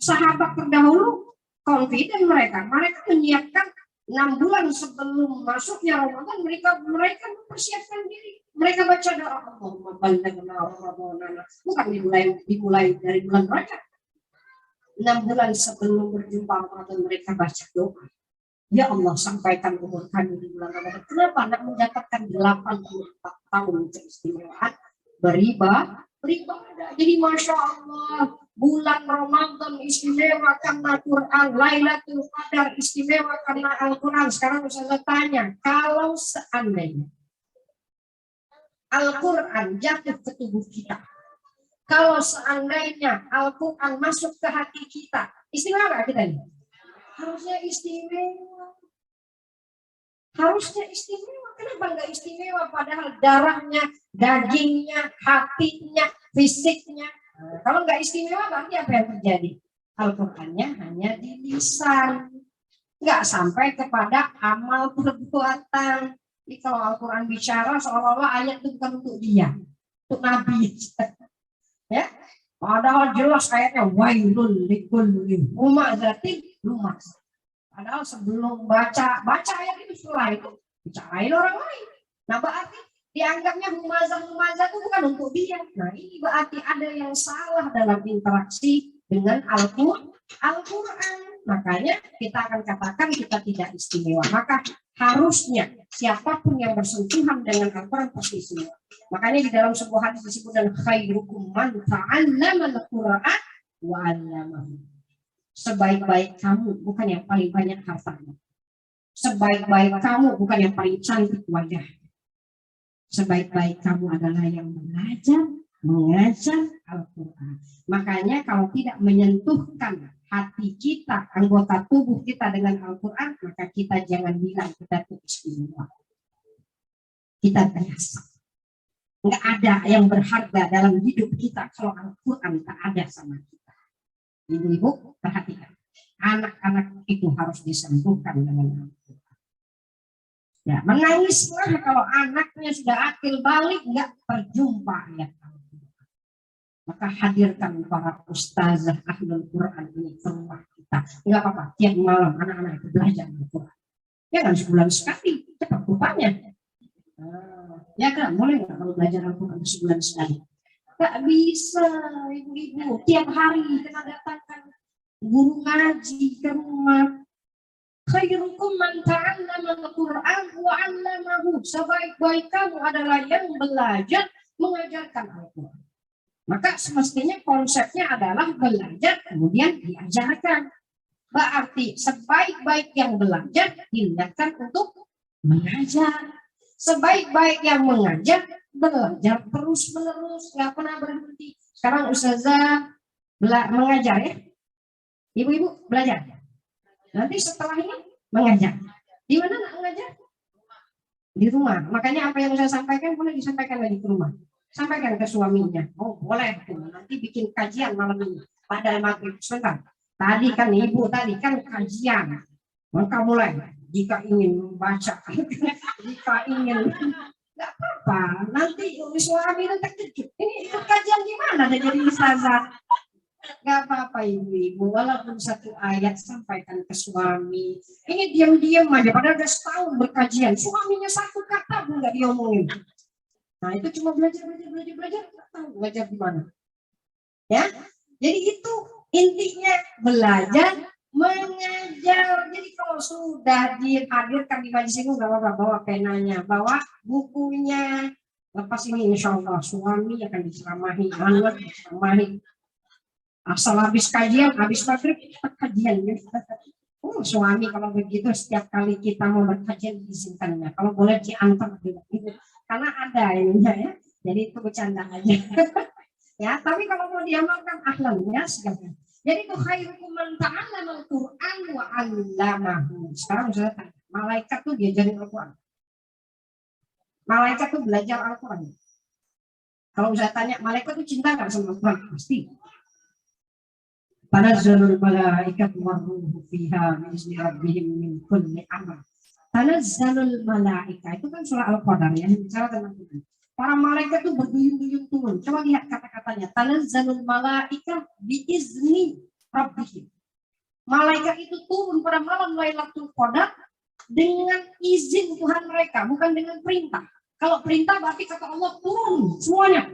sahabat terdahulu confident mereka menyiapkan 6 bulan sebelum masuknya Ramadan, mereka mempersiapkan diri. Mereka baca doa Allahumma ballighna Ramadan. Bukan dimulai dari bulan Rajab. 6 bulan sebelum berjumpa Ramadan mereka baca doa. Ya Allah, sampaikan umur kami di bulan Ramadan. Kenapa? Nak mendapatkan 84 tahun keistimewaan beribadah. Jadi Masya Allah, bulan Ramadan istimewa karena Quran, Lailatul Qadar istimewa karena Al-Quran. Sekarang saya tanya, kalau seandainya Al-Quran jatuh ke tubuh kita, kalau seandainya Al-Quran masuk ke hati kita, istimewa nggak kita ini? Harusnya istimewa. Harusnya istimewa. Kenapa nggak istimewa? Padahal darahnya, dagingnya, hatinya, fisiknya. Kalau nggak istimewa berarti apa yang terjadi? Al-Qur'annya hanya di lisan. Nggak sampai kepada amal perbuatan. Jadi kalau Al-Quran bicara seolah-olah ayat itu bukan untuk dia. Untuk Nabi. Ya. Padahal jelas ayatnya wailul likulli humazatin lumazah. Padahal sebelum baca ayat itu setelah itu bicarain orang lain. Nah berarti dianggapnya humazah itu bukan untuk dia. Nah ini berarti ada yang salah dalam interaksi dengan Al-Quran. Makanya kita akan katakan kita tidak istimewa. Maka harusnya siapapun yang bersentuhan dengan Al-Quran pasti istimewa. Makanya di dalam sebuah hadis disebutkan khairukum man ta'allama al-Qur'an wa 'allamahu. Sebaik-baik kamu bukan yang paling banyak hartanya. Sebaik-baik kamu bukan yang paling cantik wajah. Sebaik-baik kamu adalah yang belajar, mengajar Al-Quran. Makanya kalau tidak menyentuhkan hati kita, anggota tubuh kita dengan Al-Quran, maka kita jangan bilang kita itu istimewa. kita biasa. Nggak ada yang berharga dalam hidup kita kalau Al-Quran tak ada sama kita. Ibu-ibu perhatikan, anak-anak itu harus disembuhkan dengan Al-Quran. Ya, menangislah kalau anaknya sudah akil balik nggak berjumpa ayat Al-Quran. Maka hadirkan para ustazah ahlul Quran ini ke rumah kita. Nggak apa-apa, tiap malam anak-anak itu belajar Al-Quran. Ya kan sebulan sekali, cepat rupanya. Ya kan, boleh nggak kalau belajar Al-Quran sebulan sekali? Nggak bisa, ibu-ibu. Tiap hari kita datangkan guru ngaji ke rumah. Khairukum man ta'allama al-Quran wa 'allamahu. Sebaik-baik kamu adalah yang belajar mengajarkan Al-Quran. Maka semestinya konsepnya adalah belajar kemudian diajarkan. Berarti sebaik-baik yang belajar diingatkan untuk mengajar. Sebaik-baik yang mengajar, belajar terus-menerus, nggak pernah berhenti. Sekarang Ustazah mengajar ya. Ibu-ibu belajar. Nanti setelah ini mengajar. Di mana nak mengajar? Di rumah. Makanya apa yang saya sampaikan boleh disampaikan lagi ke rumah. Sampaikan ke suaminya. Oh boleh. Nanti bikin kajian malam ini. Pada maghrib sebentar. Tadi kan ibu, tadi kan kajian. Maka mulai. Jika ingin membaca, jika ingin, nggak apa-apa. Nanti suami itu terkejut. Ini ikut kajian gimana? Dan jadi ustazah. Nggak apa-apa ibu-ibu. Walaupun satu ayat sampaikan ke suami. Ini diam-diam aja. Padahal udah setahun berkajian. Suaminya satu kata pun nggak diomongin. Nah itu cuma belajar. Nggak tahu belajar di mana. Ya. Jadi itu intinya belajar. Mengajar. Jadi kalau sudah dihadirkan di majelis ini nggak apa-apa, bawa penanya, bawa bukunya. Lepas ini insya Allah suami akan diceramahi, anak diceramahi. Asal habis kajian, habis maghrib kita kajian. Oh suami kalau begitu setiap kali kita mau berkajian diizinkannya. Kalau boleh diantar gitu. Karena ada ininya ya. Jadi itu bercanda aja. Ya, tapi kalau mau diamalkan ahlan ya silakan. Jadi itu khairukum man ta'allama al-Quran wa 'allamahu. Sekarang saya tanya, malaikat tuh diajarin Al-Quran. Malaikat tuh belajar Al-Quran. Kalau saya tanya, malaikat tuh cinta nggak sama Al-Quran? Pasti. Tanazzalul malaikat warruhu fiha min izni rabbihim min kulli amr. Tanazzalul malaikat itu kan surah Al-Qadar ya, bicara tentang Quran. Para malaikat itu berduyun-duyun turun. Coba lihat kata-katanya. Tanazzalul malaika biizni rabbihim. Malaikat itu turun pada malam Lailatul Qadar dengan izin Tuhan mereka, bukan dengan perintah. Kalau perintah berarti kata Allah turun semuanya.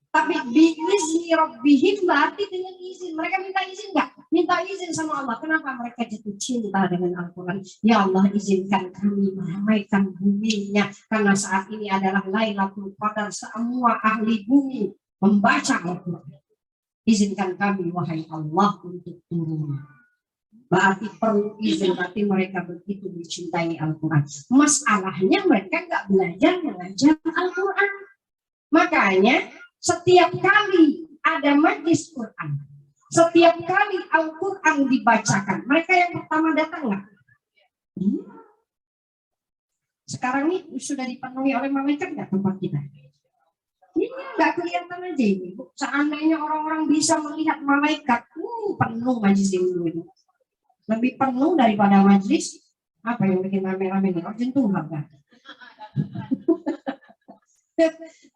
Tapi biizni rabbihim berarti dengan izin. Mereka minta izin enggak? Minta izin sama Allah. Kenapa mereka jatuh cinta dengan Al-Quran? Ya Allah izinkan kami meramaikan buminya. Karena saat ini adalah Lailatul Qadar. Semua ahli bumi membaca Al-Quran. Izinkan kami wahai Allah untuk turun. Berarti perlu izin. Berarti mereka begitu mencintai Al-Quran. Masalahnya mereka enggak belajar mengajar Al-Quran. Makanya setiap kali ada majlis Quran, setiap kali Al-Quran dibacakan, mereka yang pertama datang nggak? Sekarang ini sudah dipenuhi oleh malaikat nggak tempat kita? Ini nggak kelihatan aja ini. Seandainya orang-orang bisa melihat malaikat, penuh majlis ini. Lebih penuh daripada majlis apa yang bikin rame-rame ini? Orjen Tuhan kan?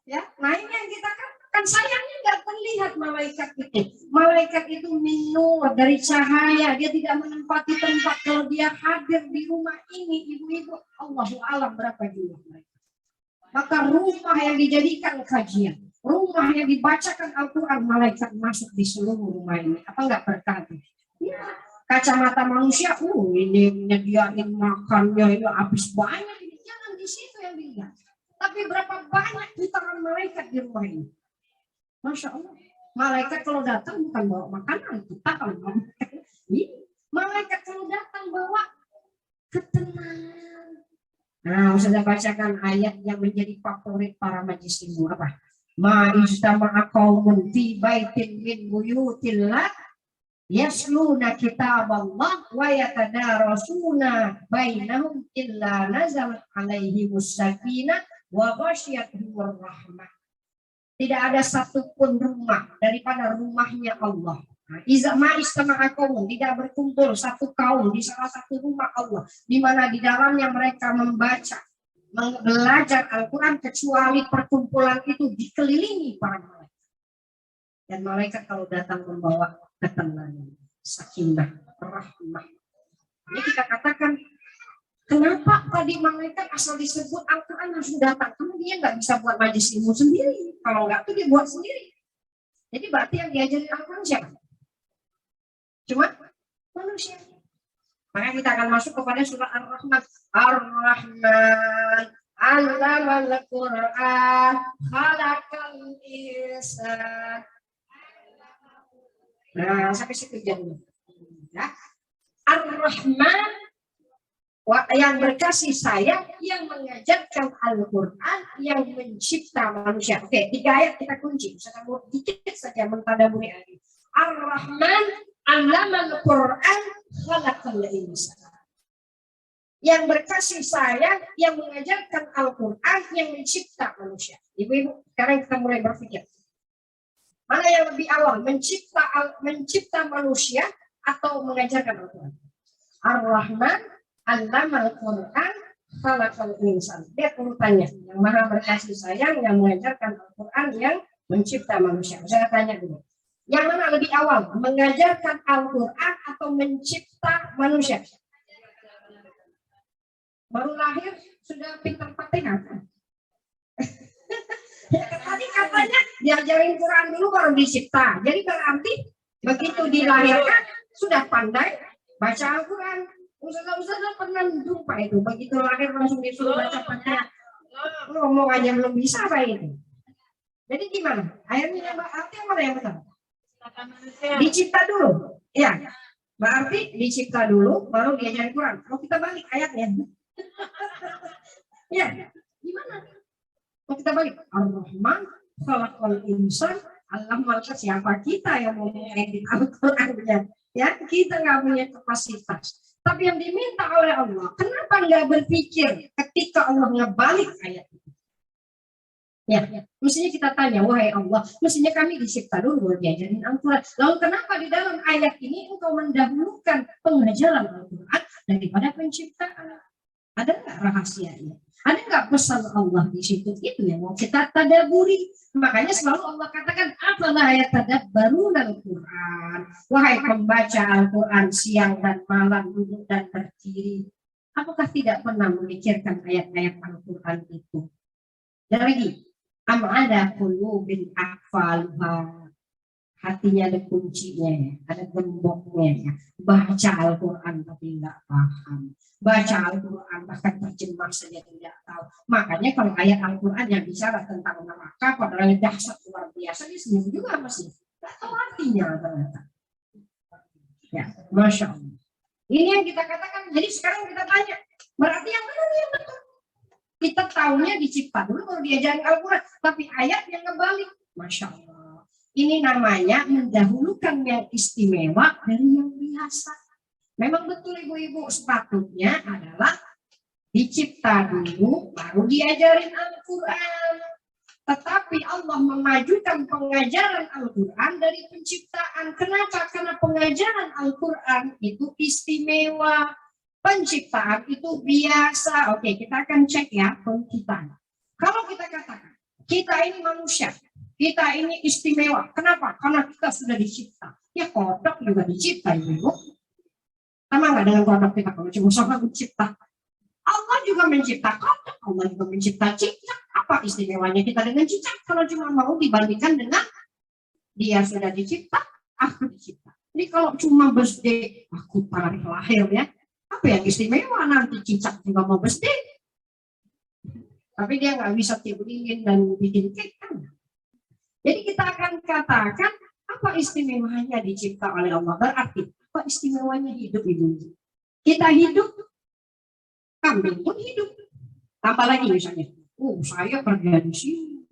Ya, nah ini yang kita kan sayangnya nggak terlihat malaikat itu. Malaikat itu minur dari cahaya, dia tidak menempati tempat. Kalau dia hadir di rumah ini, ibu-ibu, Allahu alam berapa jumlah mereka. Maka rumah yang dijadikan kajian, rumah yang dibacakan Al-Quran, malaikat masuk di seluruh rumah ini. Apa enggak berkah? Ya, kacamata manusia, ini nyediain makannya, ini habis banyak, jangan di situ yang dilihat. Tapi berapa banyak jutaan malaikat di rumah ini. Masya Allah. Malaikat kalau datang bukan bawa makanan. Kita kalau bawa makanan. Malaikat kalau datang bawa ketenangan. Nah, sudah bacakan ayat yang menjadi favorit para majlis ilmu apa? Ma ijtama'a qaumun fi baitin min buyutillah yasluna kitaballah wa yatadarasuna bainahum illa nazalat alaihimus sakinah wa ghasyiyatuhumur rahmah. Tidak ada satupun rumah daripada rumahnya Allah. Iza ma'istama'akum, tidak berkumpul satu kaum di salah satu rumah Allah, di mana di dalamnya mereka membaca, belajar Al-Quran, kecuali perkumpulan itu dikelilingi para malaikat. Dan malaikat kalau datang membawa ketenangan, sakinah, rahmah. Ini kita katakan, kenapa tadi malaikat asal disebut Al-Quran langsung datang? Karena dia nggak bisa buat majelis ilmu sendiri. Kalau nggak tuh dia buat sendiri. Jadi berarti yang diajarin Al-Quran siapa? Cuma manusia. Maka kita akan masuk kepada surah Ar-Rahman. Ar-Rahman, 'allamal Qur'an, khalaqal insan. Nah, sampai situ jadinya. Ya. Ar-Rahman, yang berkasih sayang, yang mengajarkan Al-Quran, yang mencipta manusia. Oke, 3 ayat kita kunci. Saya mau dikit saja mentadaburi ayat. Ar-Rahman, 'allamal Qur'an, khalaqal insan. Yang berkasih sayang, yang mengajarkan Al-Quran, yang mencipta manusia. Ibu-ibu, sekarang kita mulai berpikir. Mana yang lebih awal, mencipta manusia atau mengajarkan Al-Quran? Ar-Rahman, 'allamal Qur'an, khalaqal insan. Lihat urutannya. Yang maha berkasih sayang, yang mengajarkan Al-Quran, yang mencipta manusia. Saya tanya dulu. Yang mana lebih awal, mengajarkan Al-Quran atau mencipta manusia? Baru lahir sudah pintar Fatihah. Tadi katanya diajarin Quran dulu baru dicipta. Jadi berarti begitu dilahirkan sudah pandai baca Al-Quran. Ustaz-ustaz pernah jumpa itu. Begitu lahir langsung disuruh baca Fatihah. Ngomong aja belum bisa apa itu. Jadi gimana? Akhirnya berarti yang mana yang benar? Dicipta dulu. Ya. Berarti dicipta dulu baru diajarin Quran. Kalau kita balik ayatnya. Ya, gimana? Kalau kita balik, Ar-Rahman, khalaqal insan, Allah siapa kita yang mau mengedit Al-Qurannya? Ya, kita nggak punya kapasitas. Tapi yang diminta oleh Allah, kenapa nggak berpikir ketika Allah ngebalik ayat itu? Ya, mestinya kita tanya, wahai Allah, mestinya kami dicipta dulu baru diajarin Al-Quran. Lalu kenapa di dalam ayat ini engkau mendahulukan pengajaran Al-Quran daripada penciptaan? Ada nggak rahasianya? Ada nggak pesan Allah di situ? Itu yang mau kita tadaburi. Makanya selalu Allah katakan, apalah ayat tadabbarun Al-Quran. Wahai pembaca Al-Quran siang dan malam, duduk dan berdiri. Apakah tidak pernah memikirkan ayat-ayat Al-Quran itu? Dan lagi, am ada qulubin aqfaluha. Hatinya ada kuncinya, ada gemboknya. Baca Al-Quran tapi nggak paham. Baca Al-Quran bahkan terjemah saja tidak tahu. Makanya kalau ayat Al-Quran yang bicara tentang neraka, padahal dahsyat luar biasa, dia sendiri juga masih nggak tahu artinya ternyata. Ya, Masya Allah. Ini yang kita katakan. Jadi sekarang kita tanya, berarti yang mana yang betul? Kita tahunya dicipta dulu baru diajarin Al-Quran, tapi ayat yang kebalik. Masya Allah. Ini namanya mendahulukan yang istimewa dari yang biasa. Memang betul ibu-ibu, sepatutnya adalah dicipta dulu baru diajarin Al-Quran. Tetapi Allah memajukan pengajaran Al-Quran dari penciptaan. Kenapa? Karena pengajaran Al-Quran itu istimewa. Penciptaan itu biasa. Oke, kita akan cek ya penciptaan. Kalau kita katakan, kita ini manusia. Kita ini istimewa. Kenapa? Karena kita sudah dicipta. Ya kodok juga dicipta, ibu. Sama nggak dengan kodok kita kalau cuma sama mencipta? Allah juga mencipta kodok. Allah juga mencipta cicak. Apa istimewanya kita dengan cicak? Kalau cuma mau dibandingkan dengan dia sudah dicipta, aku dicipta. Ini kalau cuma birthday, aku tarikh lahir ya. Apa yang istimewa nanti cicak juga mau birthday? Tapi dia nggak bisa tiup-tiup dan bikin cake kan? Jadi kita akan katakan apa istimewanya dicipta oleh Allah. Berarti apa istimewanya hidup itu? Kita hidup, kambing pun hidup. Tambah lagi misalnya, saya kerja di sini,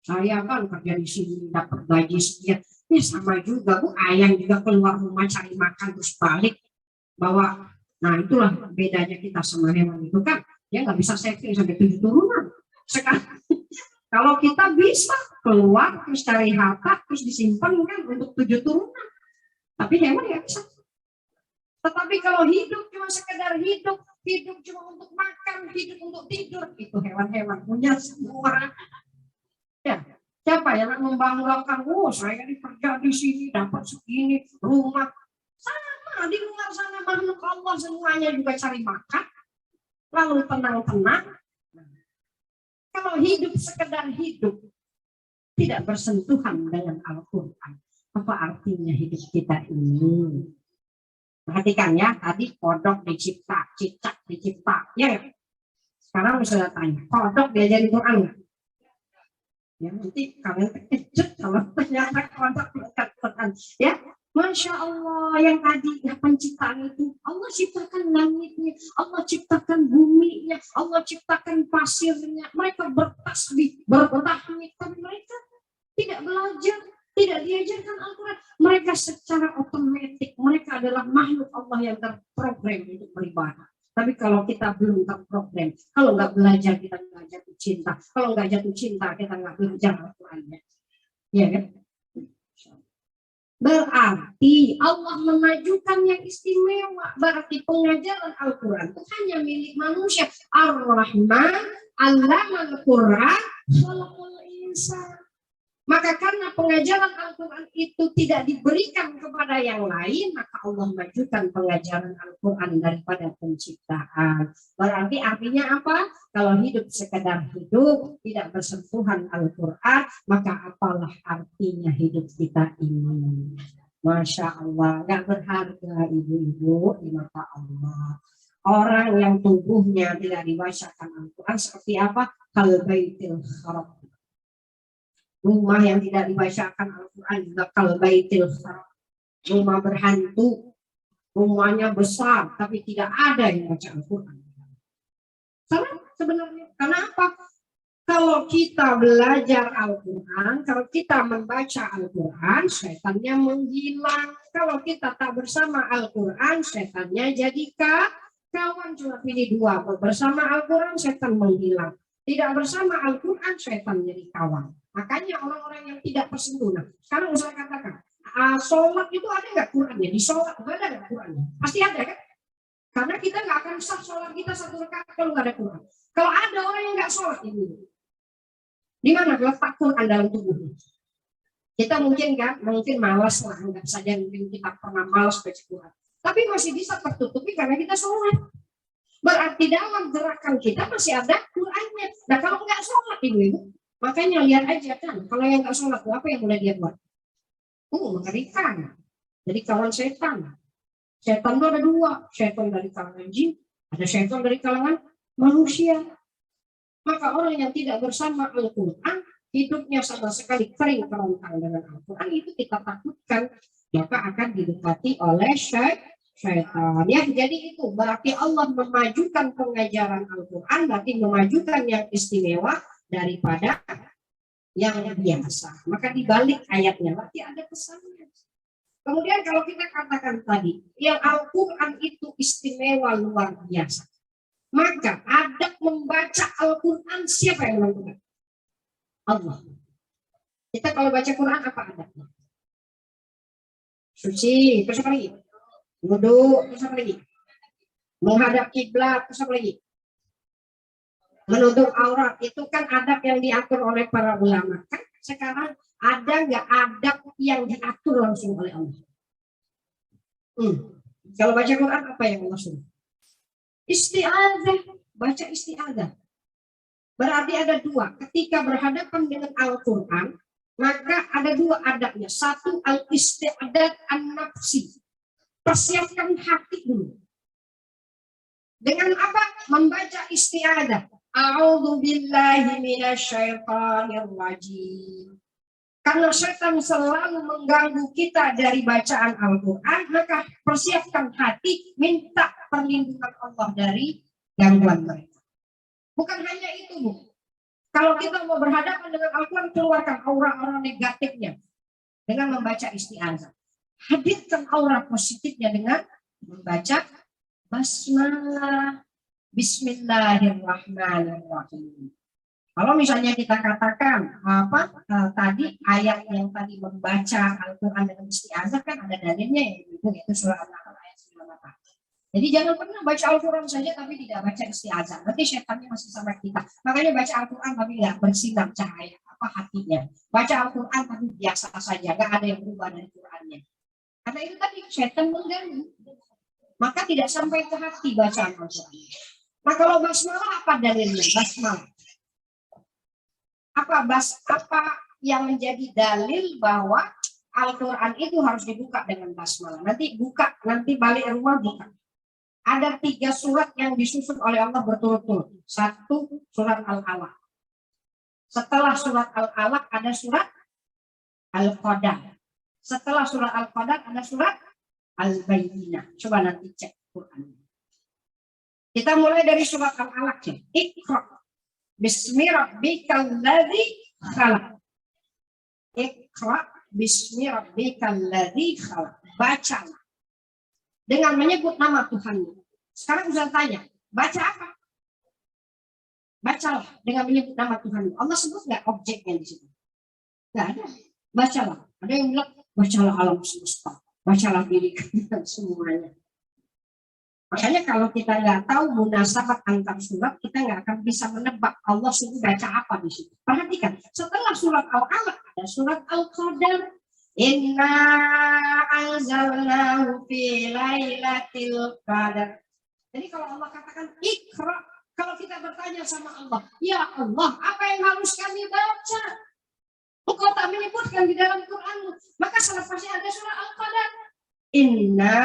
saya kan kerja di sini dapat gaji sekian. Ya sama juga Bu, ayam juga keluar rumah cari makan terus balik bawa. Nah itulah bedanya kita sama hewan itu kan, dia nggak bisa saving sampai 7 turunan. Sekarang kalau kita bisa keluar terus cari harta terus disimpan kan untuk 7 turunan, tapi hewan nggak bisa. Tetapi kalau hidup cuma sekedar hidup, hidup cuma untuk makan, hidup untuk tidur, itu hewan-hewan punya semua. Ya, siapa yang membanggakan, oh saya kerja di sini dapat segini, rumah. Sama, di luar sana makhluk Allah semuanya juga cari makan, lalu tenang-tenang. Kalau hidup sekedar hidup, tidak bersentuhan dengan Al-Quran, apa artinya hidup kita ini? Perhatikan ya, tadi kodok dicipta, cicak dicipta, ya. Sekarang saya tanya, kodok diajarin Quran nggak? Ya nanti kalian terkejut kalau ternyata kodok diajarin Quran, ya. Masya Allah, yang tadi ya penciptaan itu, Allah ciptakan langitnya, Allah ciptakan buminya, Allah ciptakan pasirnya. Mereka bertasbih, bertahmid, tapi mereka tidak belajar, tidak diajarkan Al-Quran. Mereka secara otomatis, mereka adalah makhluk Allah yang terprogram untuk beribadah. Tapi kalau kita belum terprogram, kalau nggak belajar kita nggak jatuh cinta. Kalau nggak jatuh cinta kita nggak belajar Al-Qurannya. Ya kan? Berarti Allah memajukan yang istimewa. Berarti pengajaran Al-Quran itu hanya milik manusia. Ar-Rahman, Allamal Quran, khalaqal insan. Maka karena pengajaran Al-Quran itu tidak diberikan kepada yang lain, maka Allah majukan pengajaran Al-Quran daripada penciptaan. Berarti artinya apa? Kalau hidup sekedar hidup, tidak bersentuhan Al-Quran, maka apalah artinya hidup kita ini? Masya Allah, gak berharga ibu-ibu di mata Allah. Orang yang tubuhnya tidak dibacakan Al-Quran seperti apa? Kalbaitil kharab. Rumah yang tidak dibacakan Al-Quran juga kalbaitil kharab. Rumah berhantu, rumahnya besar tapi tidak ada yang baca Al-Quran. Sebenarnya, kenapa? Kalau kita belajar Al-Quran, kalau kita membaca Al-Quran, setannya menghilang. Kalau kita tak bersama Al-Quran, setannya jadi kawan. Cuma pilih dua, bersama Al-Quran setan menghilang, tidak bersama Al-Quran setan jadi kawan. Makanya orang-orang yang tidak bersembunyi. Sekarang saya katakan, sholat itu ada nggak Qurannya? Di sholat ada nggak Qurannya? Pasti ada kan? Karena kita nggak akan sah sholat kita satu rakaat kalau nggak ada Quran. Kalau ada orang yang nggak sholat ini, di mana letak Quran dalam tubuhnya? Kita mungkin malas lah, nggak saja mungkin kita pernah malas baca Quran. Tapi masih bisa tertutupi karena kita sholat. Berarti dalam gerakan kita masih ada Qurannya. Nah kalau nggak sholat ibu, makanya lihat aja kan, kalau yang nggak sholat apa yang boleh dia buat? Mengerikan. Jadi kawan setan. Setan itu ada dua, setan dari kalangan jin, ada setan dari kalangan manusia. Maka orang yang tidak bersama Al-Quran, hidupnya sama sekali kering kerontang dengan Al-Quran, itu kita takutkan, maka akan didekati oleh syaitan. Ya, jadi itu berarti Allah memajukan pengajaran Al-Quran, berarti memajukan yang istimewa daripada yang biasa. Maka dibalik ayatnya, berarti ada pesannya. Kemudian kalau kita katakan tadi, yang Al-Quran itu istimewa luar biasa, maka adab membaca Al-Quran siapa yang menentukan? Allah. Kita kalau baca Quran apa adabnya? Suci, terus apa lagi? Wudhu, terus apa lagi? Menghadap kiblat, terus apa lagi? Menutup aurat, itu kan adab yang diatur oleh para ulama. Kan sekarang ada nggak adab yang diatur langsung oleh Allah? Kalau baca Quran apa yang Allah suruh? Isti'adzah, baca isti'adzah. Berarti ada dua. Ketika berhadapan dengan Al-Quran, maka ada dua adabnya. Satu, al-isti'adzah an-nafsi. Persiapkan hati dulu. Dengan apa? Membaca isti'adzah. A'udzubillahi minasyaitonirrajim. Karena setan selalu mengganggu kita dari bacaan Al-Quran, maka persiapkan hati, minta perlindungan Allah dari gangguan mereka. Bukan hanya itu, Bu. Kalau kita mau berhadapan dengan Al-Quran, keluarkan aura-aura negatifnya. dengan membaca isti'adzah. Hadirkan aura positifnya dengan membaca basmalah, bismillahirrahmanirrahim. Kalau misalnya kita katakan tadi ayat yang tadi membaca Al-Quran dengan isti'adzah kan ada dalilnya yaitu surah An-Nahl ayat 98. Jadi jangan pernah baca Al-Quran saja tapi tidak baca isti'adzah. Nanti setannya masih sama kita. Makanya baca Al-Quran tapi nggak bersinar cahaya hatinya. Baca Al-Quran tapi biasa saja, nggak ada yang berubah dari Qurannya. Karena itu tadi setan mengganggu. Maka tidak sampai ke hati bacaan Al-Quran. Nah kalau basmalah apa dalilnya? Basmalah. Apa yang menjadi dalil bahwa Al-Quran itu harus dibuka dengan basmalah? Nanti balik rumah buka. Ada 3 surat yang disusun oleh Allah berturut-turut. 1 surat Al-Alaq. Setelah surat Al-Alaq ada surat Al-Qadar. Setelah surat Al-Qadar ada surat Al-Bayyinah. Coba nanti cek Quran. Kita mulai dari surat Al-Alaq. Iqra bismi rabbikal ladzi khalaq. Iqra bismi rabbikal ladzi khalaq. Bacalah dengan menyebut nama Tuhanmu. Sekarang bisa tanya, baca apa? Bacalah dengan menyebut nama Tuhanmu. Allah sebut nggak objeknya di situ? Nggak ada. Bacalah. Ada yang bilang, bacalah alam semesta. Bacalah diri kita semuanya. Makanya kalau kita nggak tahu munasabat antar surat, kita nggak akan bisa menebak Allah suruh baca apa di situ. Perhatikan, setelah surat Al-Alaq ada surat Al-Qadar. Inna anzalnahu fi lailatul qadar. Jadi kalau Allah katakan Iqra, kalau kita bertanya sama Allah, ya Allah, apa yang harus kami baca? Engkau tak menyebutkan di dalam Quran, maka selepasnya ada surah Al-Qadar. Inna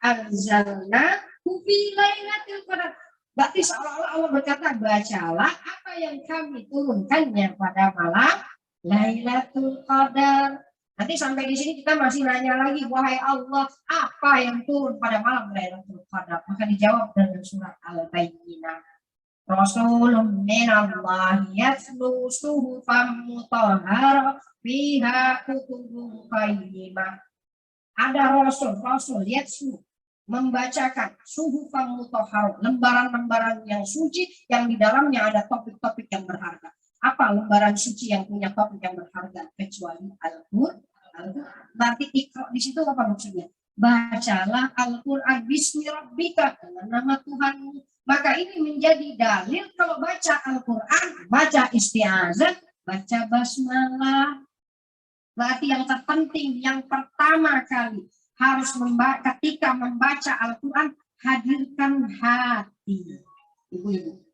anzalnahu fi lailatul qadar. Berarti seolah-olah Allah berkata, bacalah apa yang kami turunkannya pada malam Lailatul Qadar. Nanti sampai di sini kita masih nanya lagi, wahai Allah, apa yang turun pada malam Lailatul Qadar? Maka dijawab dengan surat Al-Bayyinah. Rasulun minallahi yatlu suhufan mutahharah fiha kutubun qayyimah. Ada rasul yatlu membacakan suhufan mutahharah, lembaran-lembaran yang suci yang di dalamnya ada topik-topik yang berharga. Apa lembaran suci yang punya topik yang berharga kecuali Al-Quran? Berarti Iqra di situ apa maksudnya? Bacalah Al-Quran bismi rabbika, dengan nama Tuhanmu. Maka ini menjadi dalil kalau baca Al-Quran, baca isti'adzah, baca basmalah. Berarti yang terpenting, yang pertama kali harus ketika membaca Al-Quran, hadirkan hati. Ibu-ibu.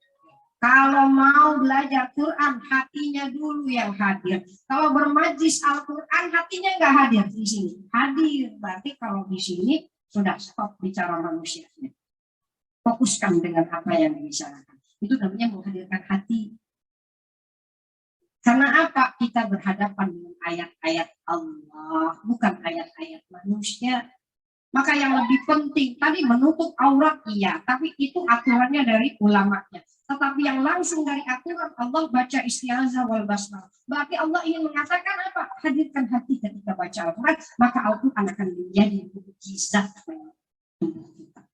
Kalau mau belajar Quran, hatinya dulu yang hadir. Kalau bermajlis Al-Quran, hatinya nggak hadir di sini. Hadir, berarti kalau di sini sudah stop bicara manusianya. Fokuskan dengan apa yang dibicarakan. Itu namanya menghadirkan hati. Karena apa? Kita berhadapan dengan ayat-ayat Allah, bukan ayat-ayat manusia. Maka yang lebih penting, tadi menutup aurat iya, tapi itu aturannya dari ulamanya. Tetapi yang langsung dari aturan Allah baca isti'adzah wal basmalah. Berarti Allah ingin mengatakan apa? Hadirkan hati ketika baca Al-Quran, maka Al-Quran akan menjadi mukjizat bagi tubuh kita.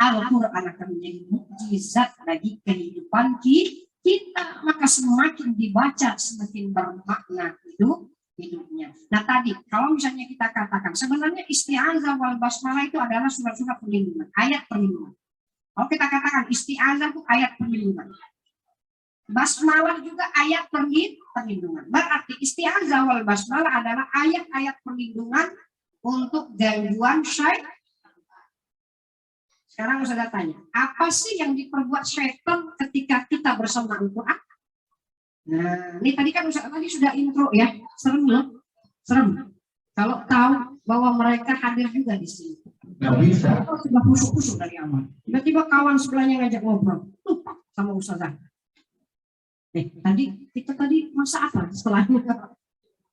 Al-Quran akan menjadi mukjizat bagi kehidupan kita. Maka semakin dibaca, semakin bermakna hidupnya. Nah tadi, kalau misalnya kita katakan, sebenarnya isti'adzah wal basmalah itu adalah surat-surat perlindungan, ayat perlindungan. Kalau kita katakan isti'adzah itu ayat perlindungan. Basmalah juga ayat perlindungan. Berarti isti'adzah wal basmalah adalah ayat-ayat perlindungan untuk gangguan syaitan. Sekarang saya tanya, apa sih yang diperbuat syaitan ketika kita bersama Al-Quran? Nah, ini tadi kan tadi sudah intro ya, serem loh, serem. Kalau tahu bahwa mereka hadir juga di sini. Nggak bisa. Sudah kusuk-kusuk dari awal. Tiba-tiba kawan sebelahnya ngajak ngobrol, lupa sama ustazah. Tadi kita masa apa setelahnya?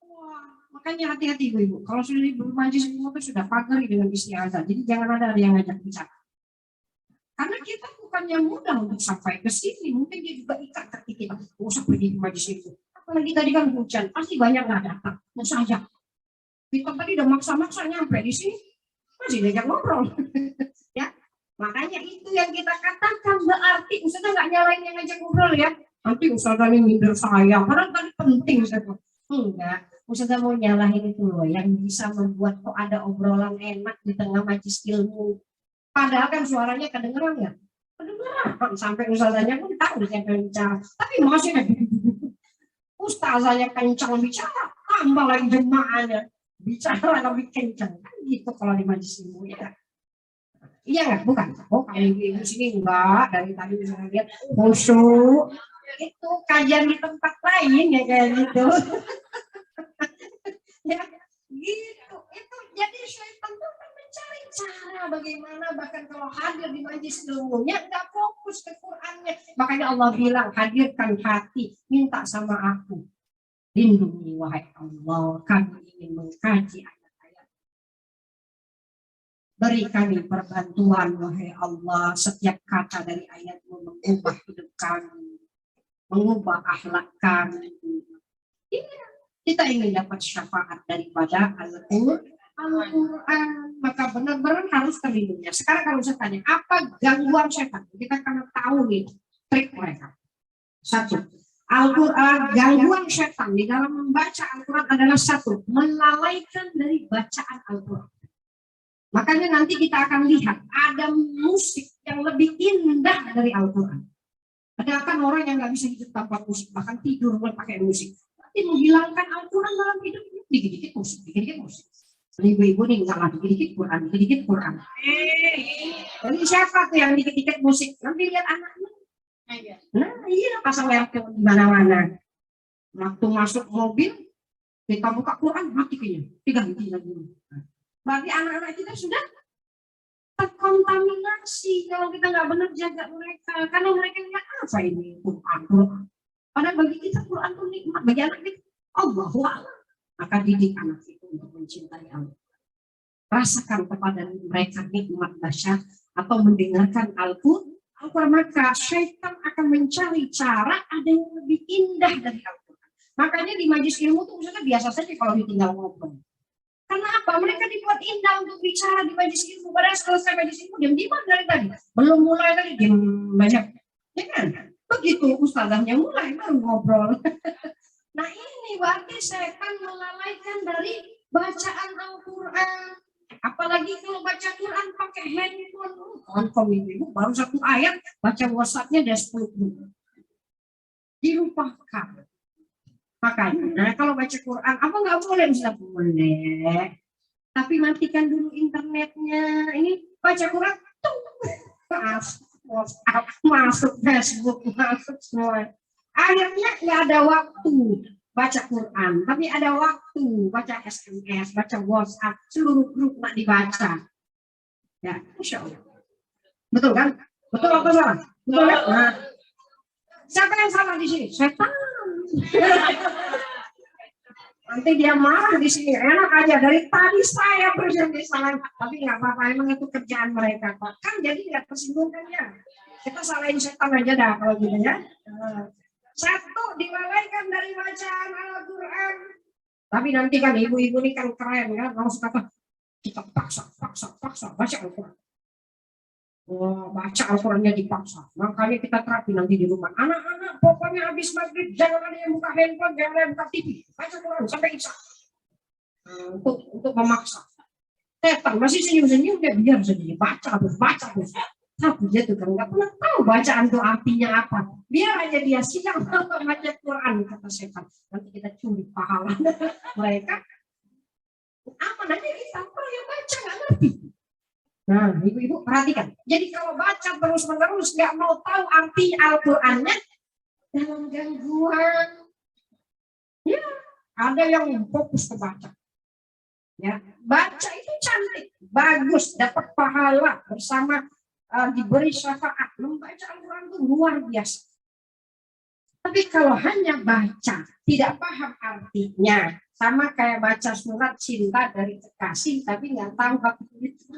Wah, makanya hati-hati ibu-ibu. Kalau sudah di bermajlis semua itu sudah pagari dengan isti'adzah. Jadi jangan ada yang ngajak bicara. Karena kita bukannya mudah untuk sampai ke sini. Mungkin dia juga ikat kaki kita. Nggak usah pergi ke majlis itu. Apalagi tadi kan hujan, pasti banyak nggak datang. Mau saja. Kita tadi udah maksa-maksa nyampe di sini, masih diajak ngobrol. Ya, makanya itu yang kita katakan berarti Ustazah nggak nyalain yang ngajak ngobrol ya. Nanti Ustazah ini minder saya, padahal tadi penting Ustazah. Enggak, Ustazah mau nyalahin itu loh, yang bisa membuat kok ada obrolan enak di tengah majelis ilmu. Padahal kan suaranya kedengeran ya. Kedengeran sampai Ustazahnya pun tahu siapa yang bicara. Tapi masih ada Ustazahnya kencang bicara, tambah lagi jemaahnya bicara lebih kencang. Kan gitu kalau di majelis ilmu ya. Iya nggak? Bukan. Oh, kalau ibu sini enggak. Dari tadi misalnya lihat khusyuk. Itu kajian di tempat lain ya kayak gitu. Ya, gitu. Itu jadi syaitan tuh kan mencari cara bagaimana bahkan kalau hadir di majelis ilmunya nggak fokus ke Qur'annya. Makanya Allah bilang hadirkan hati, minta sama aku. Lindungi wahai Allah, kami ingin mengkaji ayat-ayat. Beri kami perbantuan wahai Allah, setiap kata dari ayat-Mu mengubah hidup kami, mengubah akhlak kami. Kita ingin dapat syafaat daripada Al-Quran, maka benar-benar harus terlindungi. Sekarang kalau saya tanya, apa gangguan setan? Kita akan tahu nih trik mereka. Satu, Al-Quran, gangguan setan di dalam membaca Al-Quran adalah satu, melalaikan dari bacaan Al-Quran. Makanya nanti kita akan lihat ada musik yang lebih indah dari Al-Quran. Ada kan orang yang nggak bisa hidup tanpa musik, bahkan tidur pakai musik. Tapi menghilangkan Al-Quran dalam hidup, dikit-dikit musik, dikit-dikit musik. Ibu-ibu nih salah, dikit-dikit Quran, dikit-dikit Quran. Jadi siapa tuh yang dikit-dikit musik? Nanti lihat anaknya. Nah iya pasang lereng di mana-mana. Waktu masuk mobil kita buka Quran mati kayaknya 3 menit lagi. Berarti anak-anak kita sudah terkontaminasi kalau kita nggak benar jaga mereka. Karena mereka nggak apa ini Quran. Padahal bagi kita Quran itu nikmat, bagi anak kita Allahu Akbar. Maka didik anak itu untuk mencintai Allah. Rasakan kepada mereka nikmat baca atau mendengarkan Al-Quran. Maka syaitan akan mencari cara ada yang lebih indah dari Al-Quran. Makanya di majelis ilmu itu misalnya biasa saja kalau ditinggal ngobrol. Karena apa? Mereka dibuat indah untuk bicara di majelis ilmu. Padahal selesai majelis ilmu diam dari tadi. Belum mulai tadi diam banyak. Ya kan? Begitu ustazahnya mulai baru ngobrol. Nah ini berarti syaitan melalaikan dari bacaan Al-Quran. Apalagi kalau baca Quran pakai handphone, confirm ibu baru 1 ayat, baca WhatsApp-nya ada 10 grup. Dilupakan. Makanya kalau baca Quran, apa nggak boleh? Bisa boleh. Tapi matikan dulu internetnya. Ini baca Quran, WhatsApp, masuk Facebook, masuk semua. Akhirnya nggak ada waktu baca Quran, tapi ada waktu baca SMS, baca WhatsApp, seluruh grup nak dibaca. Ya, Insya Allah. Betul kan? Betul atau salah? Betul kan? Nah, siapa yang salah di sini? Setan. Nanti dia marah di sini. Enak aja dari tadi saya yang disalahin, tapi nggak apa-apa. Emang itu kerjaan mereka, Pak. Kan jadi nggak tersinggung kan ya. Kita salahin setan aja dah kalau gitu ya. Satu, dilalaikan dari bacaan Al-Quran. Tapi nanti kan ibu-ibu ini kan keren kan, harus kata kita paksa baca Al-Quran. Oh, baca Al-Qurannya dipaksa. Makanya kita terapi nanti di rumah. Anak-anak pokoknya habis maghrib jangan ada yang buka handphone, jangan ada yang buka TV. Baca Quran sampai isya. Untuk memaksa. Setan masih senyum-senyum dia biar sendiri baca terus. Tapi dia tuh kan nggak pernah tahu bacaan itu artinya apa. Biar aja dia siang baca Quran kata setan. Nanti kita curi pahala mereka. Aman aja kita, kalau yang baca nggak ngerti. Nah, ibu-ibu perhatikan. Jadi kalau baca terus-menerus nggak mau tahu arti Al-Qurannya dalam gangguan. Ya, ada yang fokus ke baca. Ya, baca itu cantik, bagus, dapat pahala bersama. Diberi syafaat, membaca Al-Quran itu luar biasa. Tapi kalau hanya baca, tidak paham artinya, sama kayak baca surat cinta dari kekasih, tapi nggak tahu apa itu.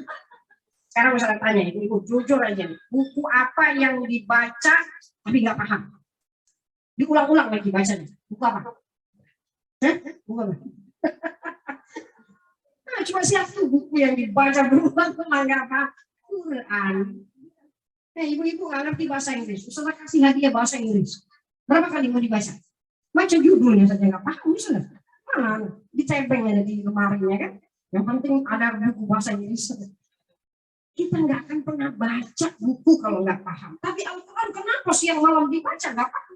Sekarang saya tanya, ibu jujur aja, buku apa yang dibaca tapi nggak paham? Diulang-ulang lagi bacanya. Buku apa? Buku apa? Nah, cuma satu buku yang dibaca berulang-ulang nggak apa Quran. Nah, ibu-ibu nggak ngerti bahasa Inggris, Ustaz kasih hadiah bahasa Inggris. Berapa kali mau dibaca? Baca judulnya saja nggak paham, Ustaz. Mana ditempel aja di lemarinya kan? Yang penting ada buku bahasa Inggris. Kita nggak akan pernah baca buku kalau nggak paham. Tapi Al-Quran kenapa siang malam dibaca nggak paham?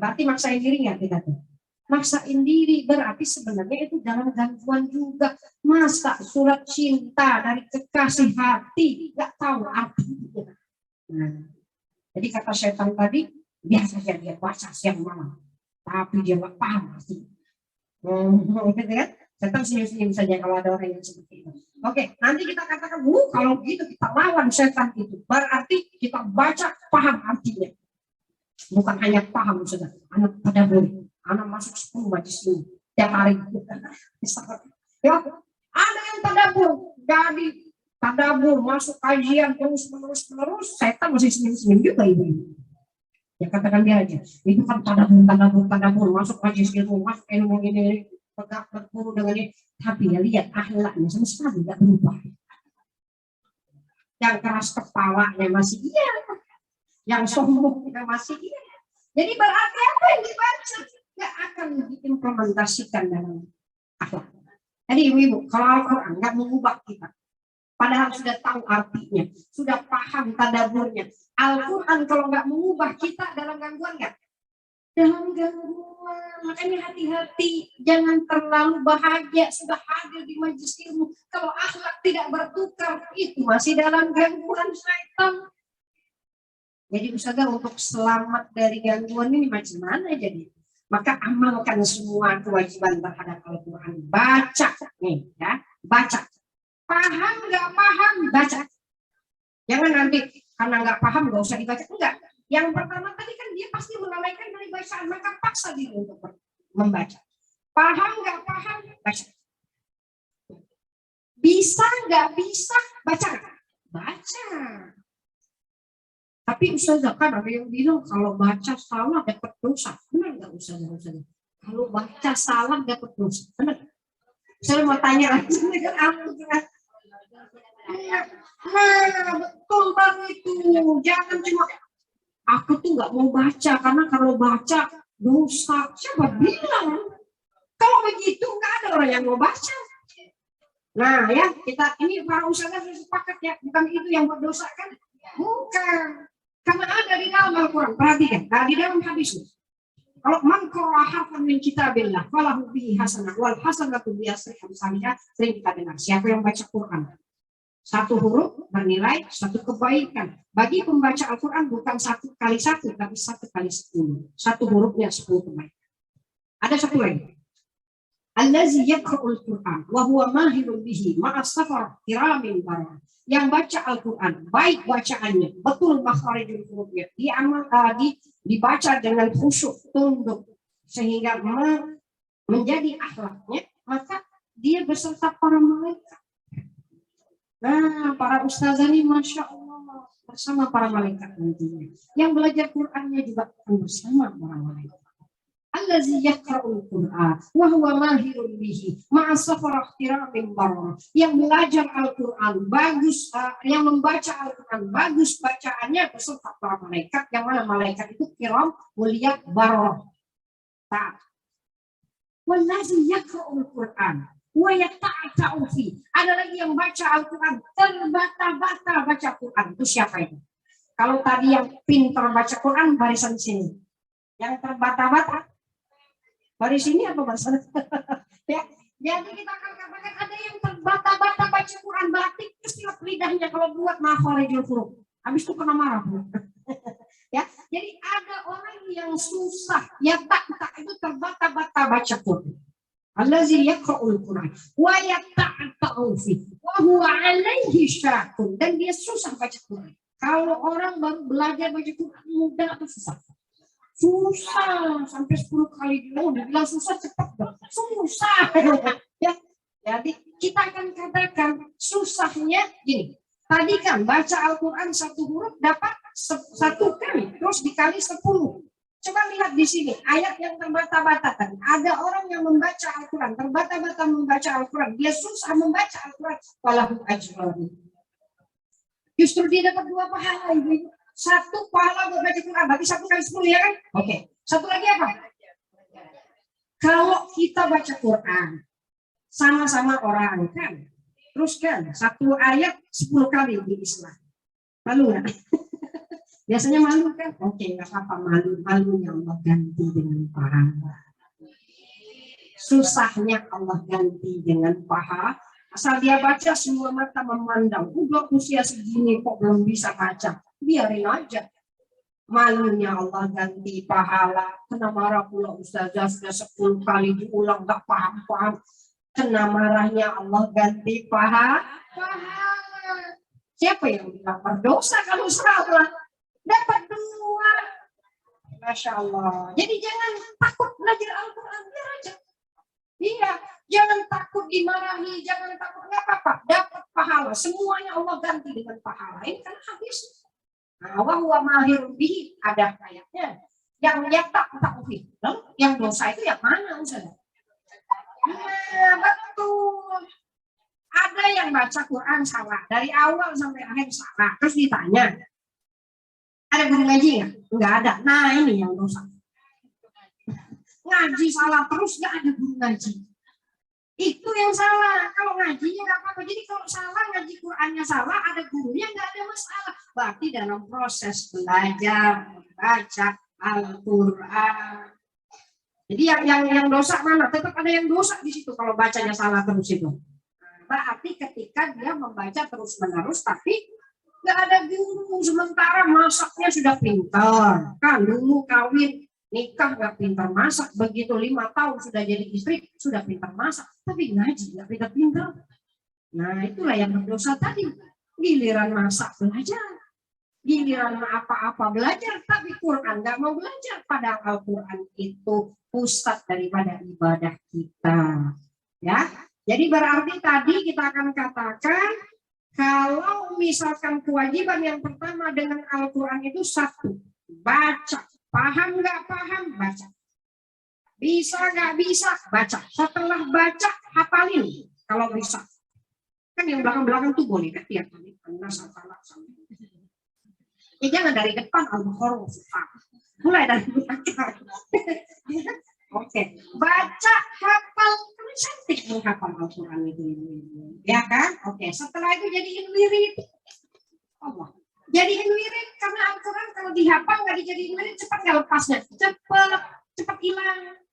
Berarti maksain diri nggak kita tuh? Maksain diri berarti sebenarnya itu dalam gangguan juga. Masa surat cinta dari kekasih hati nggak tahu artinya. Jadi kata setan tadi biasa saja dia baca siang malam, tapi dia nggak paham artinya. Gitu kan? Setan senyum-senyum saja kalau ada orang yang seperti itu. Oke, nanti kita katakan, kalau gitu kita lawan setan itu. Berarti kita baca paham artinya. Bukan hanya paham, sudah. Anak pada boleh. Anak masuk 10 majlis ini. Tiap hari. Ya, ada yang tadabur. Jadi tadabur, masuk kajian terus-menerus. Setan masih senyum-senyum juga ibu. Ya katakan dia aja. Itu kan tadabur. Masuk majlis ilmu, masuk ilmu ini. Pegang berguru dengan ini, tapi ya lihat akhlaknya sama sekali tidak berubah. Yang keras kepalanya masih iya, yang sombongnya masih iya. Jadi berarti apa yang dibaca nggak akan diimplementasikan dalam akhlak. Jadi ibu-ibu, kalau Al-Quran nggak mengubah kita, padahal sudah tahu artinya, sudah paham tadaburnya. Al-Quran kalau nggak mengubah kita dalam gangguan nggak? Dalam gangguan. Makanya hati-hati, jangan terlalu bahagia sudah hadir di majelis ilmu. Kalau akhlak tidak bertukar, itu masih dalam gangguan syaitan. Jadi Ustazah, untuk selamat dari gangguan ini macam mana jadi? Maka amalkan semua kewajiban terhadap Al-Quran. Baca nih, ya, baca. Paham nggak paham, baca. Jangan nanti karena nggak paham nggak usah dibaca, enggak. Yang pertama tadi kan dia pasti melalaikan dari bacaan, maka paksa diri untuk membaca. Paham nggak paham, baca. Bisa nggak bisa, baca. Baca. Tapi Ustazah, kan ada yang bilang kalau baca salah dapat dosa. Benar nggak Ustazah? Kalau baca salah dapat dosa. Benar? Saya mau tanya lagi dengan aku. Nah, betul banget itu. Jangan cuma aku tuh nggak mau baca karena kalau baca dosa. Siapa bilang? Kalau begitu nggak ada orang yang mau baca. Nah ya, kita ini para usaha sepakat ya, bukan itu yang berdosa kan? Bukan. Karena ada di dalam Al-Quran. Perhatikan, di dalam hadis. Kalau man qara'a harfan min kitabillah falahu bihi hasanah wal hasanatu bi asri amsalha, sering kita dengar. Siapa yang baca Quran? Satu huruf bernilai satu kebaikan. Bagi pembaca Al-Quran bukan 1 kali 1, tapi 1 kali 10. Satu hurufnya 10 kebaikan. Ada satu lagi. Allazi yaqra'ul Qur'an wa huwa mahirun bihi ma'as safar kiramin barah. Yang baca Al-Quran, baik bacaannya, betul makharijul hurufnya, dibaca dengan khusyuk, tunduk, sehingga menjadi akhlaknya, maka dia beserta para malaikat. Nah, para ustazah ini Masya Allah bersama para malaikat nantinya. Yang belajar Qurannya juga bersama para malaikat. Allazi yaqra'ul Qur'an wa huwa mahirun bihi ma'a safar ihtiramin barah. Yang belajar Al-Quran bagus, yang membaca Al-Quran bagus bacaannya beserta para malaikat, yang mana malaikat itu kiram, mulia, barah. Wallazi yaqra'ul Qur'an wa yata'ata'u fi. Ada lagi yang baca Al-Quran terbata-bata baca Quran. Itu siapa itu? Kalau tadi yang pintar baca Quran barisan sini. Yang terbata-bata baris sini apa barisan? Ya, jadi kita akan katakan ada yang terbata-bata baca Quran, berarti istilah lidahnya kalau buat makharijul huruf. Habis itu kena marah. Ya, jadi ada orang yang susah, ya tak itu terbata-bata baca Quran. Allazi yaqra'ul Quran wa yata'ata'u fi wa huwa 'alaihi syaqun, dan dia susah baca Quran. Kalau orang baru belajar baca Quran mudah atau susah? Susah sampai 10 kali dulu dibilang susah cepat dong. Susah. Ya. Jadi kita akan katakan susahnya gini. Tadi kan baca Al-Quran 1 huruf dapat 1 kali, terus dikali 10. Coba lihat di sini, ayat yang terbata-bata tadi. Ada orang yang membaca Al-Quran, terbata-bata membaca Al-Quran. Dia susah membaca Al-Quran. Walahu ajrun. Justru dia dapat 2 pahala. Ibu. 1 pahala buat baca Quran. Berarti 1 kali 10 ya kan? Oke. 1 lagi apa? Kalau kita baca Quran, sama-sama orang kan. Terus kan, 1 ayat 10 kali di Islam. Malu nggak? Biasanya malu kan? Oke, nggak apa-apa malu. Malunya Allah ganti dengan pahala. Susahnya Allah ganti dengan pahala. Asal dia baca semua mata memandang. Udah usia segini kok belum bisa baca. Biarin aja. Malunya Allah ganti pahala. Kena marah pula ustazah sudah 10 kali diulang nggak paham-paham. Kena marahnya Allah ganti pahala. Siapa yang bilang berdosa kalau salah? Dapat 2. Masya Allah. Jadi jangan takut belajar Al-Quran. Biar aja. Iya. Jangan takut dimarahi. Jangan takut. Nggak apa-apa. Dapat pahala. Semuanya Allah ganti dengan pahala. Ini kan habis. Nah, wa mahir bihi. Ada ayatnya. Yang tak ufi. Yang dosa itu yang mana? Nah, betul. Ada yang baca Quran salah. Dari awal sampai akhir salah. Terus ditanya. Ada guru ngaji nggak? Nggak ada. Nah ini yang dosa. Ngaji salah terus nggak ada guru ngaji. Itu yang salah. Kalau ngajinya nggak apa-apa. Jadi kalau salah ngaji Qurannya salah, ada gurunya nggak ada masalah. Berarti dalam proses belajar membaca Al-Quran. Jadi yang dosa mana? Tetap ada yang dosa di situ kalau bacanya salah terus itu. Berarti ketika dia membaca terus-menerus tapi nggak ada guru, sementara masaknya sudah pintar. Kan dulu kawin nikah nggak pintar masak, begitu 5 tahun sudah jadi istri sudah pintar masak, tapi ngaji nggak pintar-pintar. Nah itulah yang berdosa tadi. Giliran masak belajar, giliran apa-apa belajar, tapi Quran nggak mau belajar. Padahal Al-Quran itu pusat daripada ibadah kita. Ya, jadi berarti tadi kita akan katakan. Kalau misalkan kewajiban yang pertama dengan Al-Quran itu 1, baca. Paham nggak paham, baca. Bisa nggak bisa, baca. Setelah baca, hafalin kalau bisa. Kan yang belakang-belakang tuh boleh kan tiap kali. Jangan dari depan Al-Baqarah. Mulai dari belakang. Oke, baca, hafal, kan cantik menghafal Al-Quran itu, ya kan? Oke, setelah itu jadiin wirid. Allah, jadiin wirid karena Al-Quran kalau dihafal nggak dijadiin wirid cepat nggak lepasnya, cepat hilang.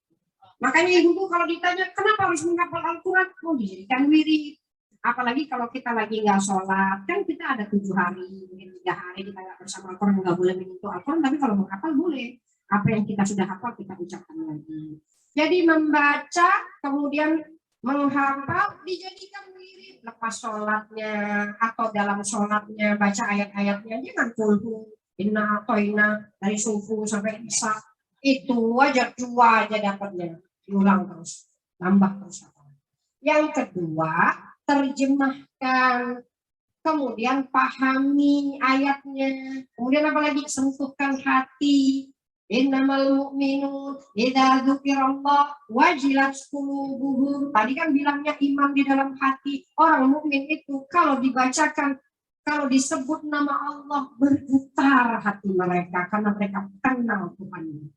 Makanya ibu kalau ditanya kenapa harus menghafal Al-Quran, mau dijadikan wirid. Apalagi kalau kita lagi nggak sholat, kan kita ada 7 hari, mungkin 3 hari kita nggak bersama Al-Quran, nggak boleh menyentuh Al-Quran, tapi kalau menghafal boleh. Apa yang kita sudah hafal kita ucapkan lagi. Jadi membaca kemudian menghafal dijadikan wirid lepas sholatnya atau dalam sholatnya baca ayat-ayatnya. Jangan kulhu inna atoina dari subuh sampai isya itu aja 2 aja dapatnya, diulang terus, tambah terus. Yang kedua terjemahkan, kemudian pahami ayatnya, kemudian apalagi sentuhkan hati. Innamal mu'minun idza dzukirallah wajilat qulubuhum. Tadi kan bilangnya iman di dalam hati. Orang mukmin itu kalau dibacakan, kalau disebut nama Allah bergetar hati mereka karena mereka kenal Tuhan.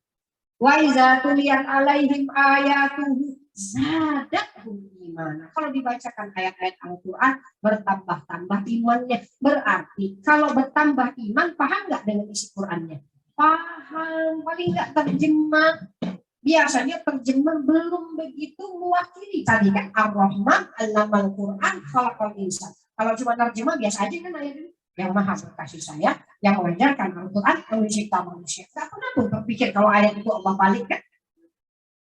Wa idza tuliyat alaihim ayatuhu zadatuhum imana. Kalau dibacakan ayat-ayat Al-Qur'an bertambah-tambah imannya. Berarti kalau bertambah iman, paham nggak dengan isi Qur'annya? Paham, paling nggak terjemah. Biasanya terjemah belum begitu mewakili. Tadi kan Ar-Rahman Allamal Quran khalaqal insan. Kalau cuma terjemah biasa aja kan ayat ini. Yang maha berkasih sayang, yang mengajarkan Al-Quran, yang mencipta manusia. Nggak pernah tuh berpikir kalau ayat itu Allah balik kan.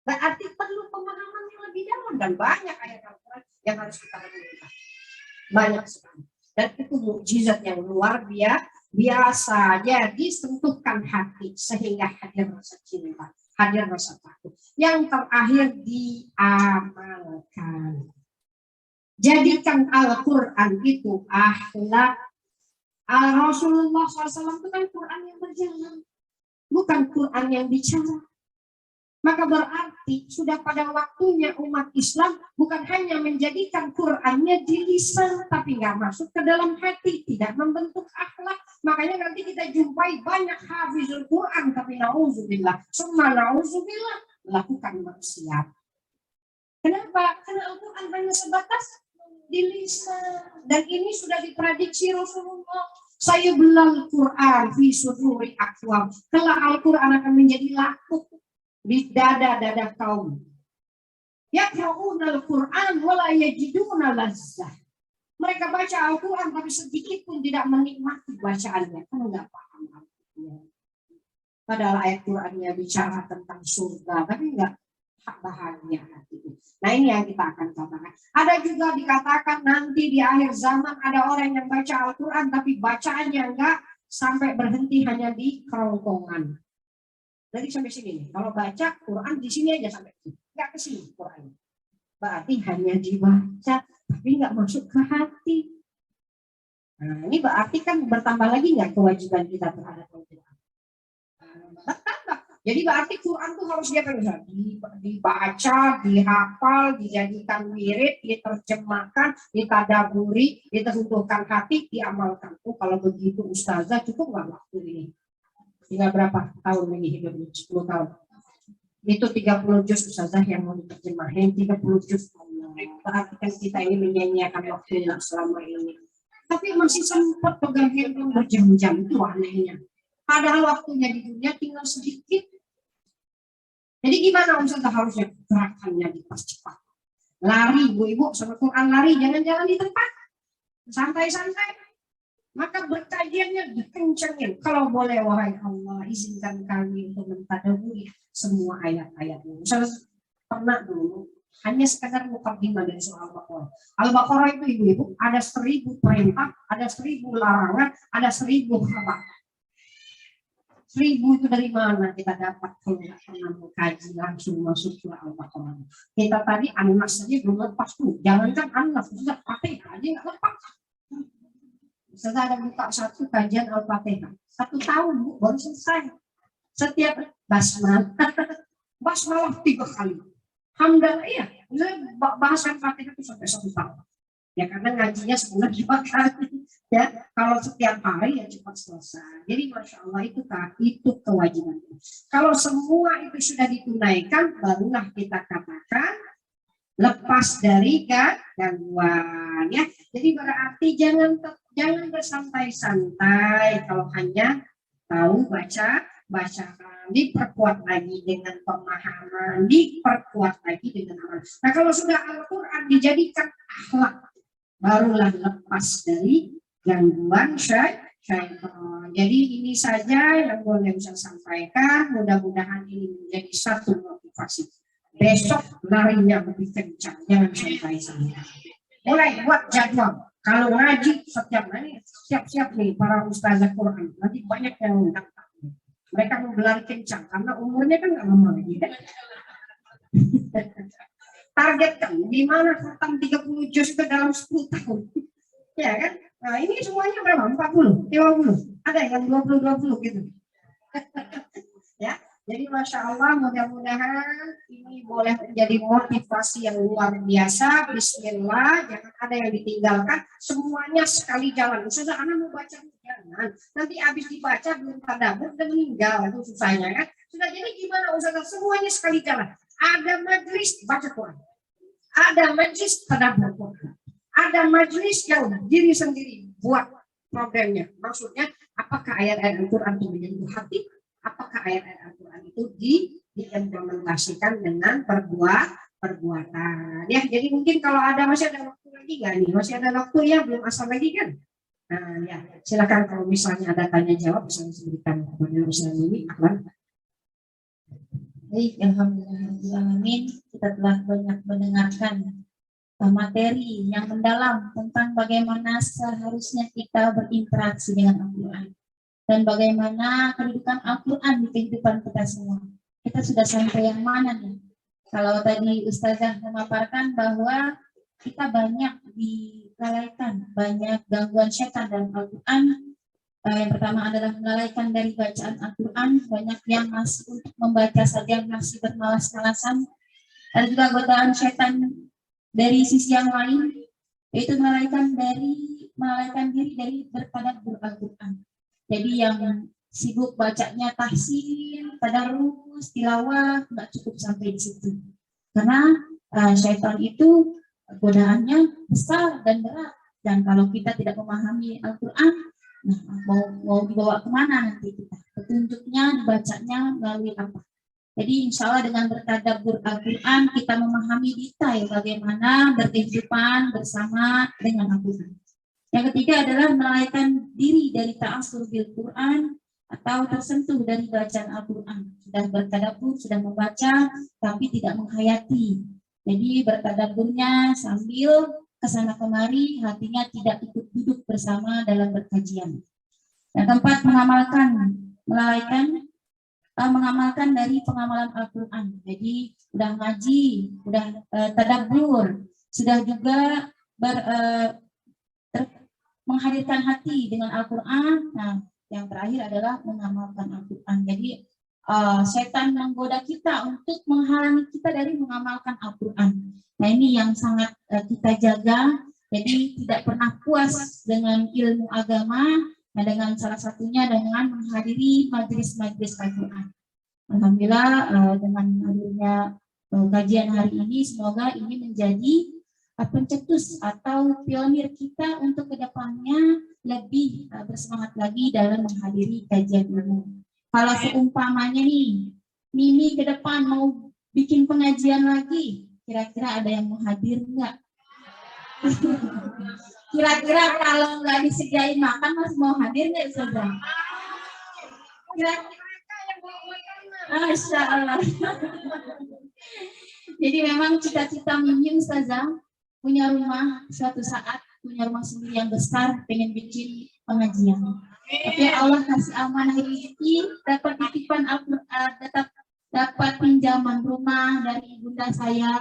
Berarti perlu pemahaman yang lebih dalam dan banyak ayat Al-Quran yang harus kita renungkan. Banyak sekali. Dan itu mukjizat yang luar biasa. Jadi sentuhkan hati sehingga hadir rasa cinta, hadir rasa takut. Yang terakhir diamalkan. Jadikan Al-Quran itu akhlak. Rasulullah SAW itu kan Quran yang berjalan, bukan Quran Al-Quran yang bicara. Maka berarti sudah pada waktunya umat Islam bukan hanya menjadikan Qurannya di lisan, tapi nggak masuk ke dalam hati, tidak membentuk akhlak. Makanya nanti kita jumpai banyak hafizul Quran, tapi na'udzubillah, semua na'udzubillah, melakukan maksiat. Kenapa? Karena Al-Quran hanya sebatas di lisan. Dan ini sudah diprediksi Rasulullah. Saya belal Quran fi suduri akwam. Kelak Al-Quran akan menjadi lapuk di dada-dada kaum. Yaqra'una al-Quran wala yajiduna lazzah. Mereka baca Al-Quran tapi sedikit pun tidak menikmati bacaannya. Kan enggak paham artinya. Padahal ayat Qurannya bicara tentang surga, tapi enggak bahagia hati. Nah, ini yang kita akan katakan. Ada juga dikatakan nanti di akhir zaman ada orang yang baca Al-Quran tapi bacaannya enggak sampai berhenti hanya di kerongkongan. Jadi sampai sini nih. Kalau baca Quran di sini aja sampai sini. Enggak ke sini Quran. Berarti hanya dibaca tapi enggak masuk ke hati. Nah, ini berarti kan bertambah lagi enggak kewajiban kita terhadap Al-Quran? Bertambah. Jadi berarti Quran itu harus dibaca, dihafal, dijadikan wirid, diterjemahkan, ditadaburi, ditentukan hati, diamalkan. Kalau begitu Ustazah cukup nggak waktu ini? Tinggal berapa tahun lagi hidup? 10 tahun. Itu 30 juz Ustazah yang mau diterjemahin, 30 juz. Berarti kan kita ini menyanyiakan waktu selama ini. Tapi masih sempat pegang handphone berjam-jam, itu anehnya. Padahal waktunya di dunia tinggal sedikit. Jadi gimana Ustazah harusnya gerakannya dipercepat? Lari, ibu-ibu sama Quran lari, jangan jalan di tempat. Santai-santai. Maka berkajiannya dikencengin. Kalau boleh wahai Allah, izinkan kami untuk mentadaburi semua ayat-ayatnya. Ustazah pernah dulu hanya sekadar mukadimah dari surah Al-Baqarah. Al-Baqarah itu ibu-ibu ada 1000 perintah, ada 1000 larangan, ada 1000 khabar. 1000 itu dari mana kita dapat kalau nggak pernah mengkaji langsung masuk surah Al-Baqarah. Kita tadi An-Nas saja belum lepas tuh. Jangankan An-Nas, sudah Fatihah aja nggak lepas. Setelah ada buka satu kajian Al-Fatihah, 1 tahun Bu, baru selesai. Setiap basmalah, basmalah 3 kali. Hamdalah iya, bahasan Fatihah itu sampai 1 tahun. Ya karena ngajinya sebulan 2 kali. Ya, kalau setiap hari ya cepat selesai. Jadi masya Allah itu kewajiban. Kalau semua itu sudah ditunaikan, barulah kita katakan lepas dari gangguan. Ya, jadi berarti jangan bersantai-santai kalau hanya tahu bacaan, diperkuat lagi dengan pemahaman, diperkuat lagi dengan amal. Nah, kalau sudah Al-Quran dijadikan akhlak, barulah lepas dari gangguan syaitan. Jadi ini saja yang boleh bisa sampaikan. Mudah-mudahan ini menjadi satu motivasi. Besok larinya lebih kencang, jangan santai-santai. Mulai buat jadwal. Kalau ngaji setiap hari, siap-siap nih para ustazah Quran. Nanti banyak yang mendaftar. Mereka mau berlari kencang karena umurnya kan nggak lama lagi kan. Targetkan di mana khatam 30 juz ke dalam 10 tahun. Ya kan? Nah, ini semuanya berapa? 40, 50. Ada yang 20 gitu. Ya. Jadi masya Allah, mudah-mudahan ini boleh menjadi motivasi yang luar biasa. Bismillah, jangan ada yang ditinggalkan. Semuanya sekali jalan. Sudah anak mau baca jangan. Nanti habis dibaca belum tadabur dan meninggal, itu susahnya kan. Sudah, jadi gimana Ustazah? Semuanya sekali jalan. Ada majlis baca Quran. Ada majlis tadabur Quran. Ada majlis yang diri sendiri buat programnya. Maksudnya, apakah ayat-ayat Al-Quran itu menyentuh hati? Apakah ayat-ayat Al-Quran itu diimplementasikan dengan perbuatan? Ya, jadi mungkin kalau masih ada waktu lagi nggak nih? Masih ada waktu ya, belum asal lagi kan? Nah, ya, silakan kalau misalnya ada tanya jawab bisa disebutkan kepada Ustaz Mimi. Baik, alhamdulillah, kita telah banyak mendengarkan materi yang mendalam tentang bagaimana seharusnya kita berinteraksi dengan Al-Quran dan bagaimana kedudukan Al-Quran di kehidupan kita semua. Kita sudah sampai yang mana nih? Kalau tadi Ustazah memaparkan bahwa kita banyak dilalaikan, banyak gangguan setan dan Al-Quran Yang pertama adalah melalaikan dari bacaan Al-Quran. Banyak yang masih untuk membaca saja masih bermalas-malasan. Ada juga godaan setan dari sisi yang lain, yaitu melalaikan diri dari bertadabbur Al-Quran. Jadi yang sibuk bacanya tahsin, tadarus, tilawah, nggak cukup sampai di situ. Karena syaitan itu godaannya besar dan berat. Dan kalau kita tidak memahami Al-Quran, nah mau dibawa kemana nanti kita? Petunjuknya dibacanya melalui apa? Jadi insya Allah dengan bertadabbur Al-Quran kita memahami detail bagaimana berkehidupan bersama dengan Al-Quran. Yang ketiga adalah melalaikan diri dari ta'assur bil Quran atau tersentuh dari bacaan Al-Quran. Sudah bertadabbur, sudah membaca, tapi tidak menghayati. Jadi bertadabburnya sambil kesana kemari, hatinya tidak ikut duduk bersama dalam berkajian. Yang keempat, mengamalkan dari pengamalan Al-Quran. Jadi udah ngaji, udah tadabbur, sudah juga menghadirkan hati dengan Al-Quran. Nah, yang terakhir adalah mengamalkan Al-Quran. Jadi setan menggoda kita untuk menghalangi kita dari mengamalkan Al-Quran. Nah, ini yang sangat kita jaga. Jadi tidak pernah puas dengan ilmu agama. Nah, dengan salah satunya dengan menghadiri majelis-majelis Al-Quran. Alhamdulillah dengan hadirnya kajian hari ini, semoga ini menjadi pencetus atau pionir kita untuk kedepannya lebih bersemangat lagi dalam menghadiri kajian ilmu. Kalau seumpamanya nih, Mimi ke depan mau bikin pengajian lagi, kira-kira ada yang mau hadir nggak? Kira-kira kalau nggak disediain makan, Mas mau hadir nggak, Ustazah? Kira-kira yang mau makan, Masya Allah. Jadi memang cita-cita Mimi, Ustazah, punya rumah suatu saat, punya rumah sendiri yang besar, pengen bikin pengajian. Tapi Allah kasih amanah rezeki, dapat titipan dapat pinjaman rumah dari ibunda saya,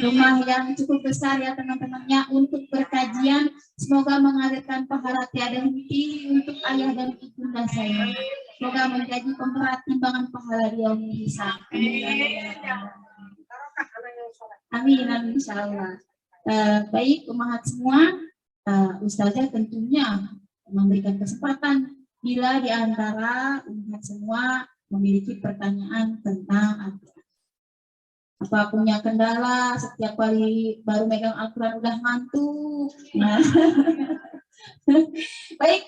rumah yang cukup besar ya teman-temannya untuk berkajian. Semoga mengalirkan pahala tiada henti untuk ayah dan ibunda saya. Semoga menjadi pemberat timbangan pahala di yaumul hisab. Amin, amin, insyaallah. Baik, umat semua, Ustazah tentunya memberikan kesempatan bila di antara umat semua memiliki pertanyaan tentang Al-Quran. Apa punya kendala setiap kali baru megang Al-Quran udah ngantuk? Nah. Baik,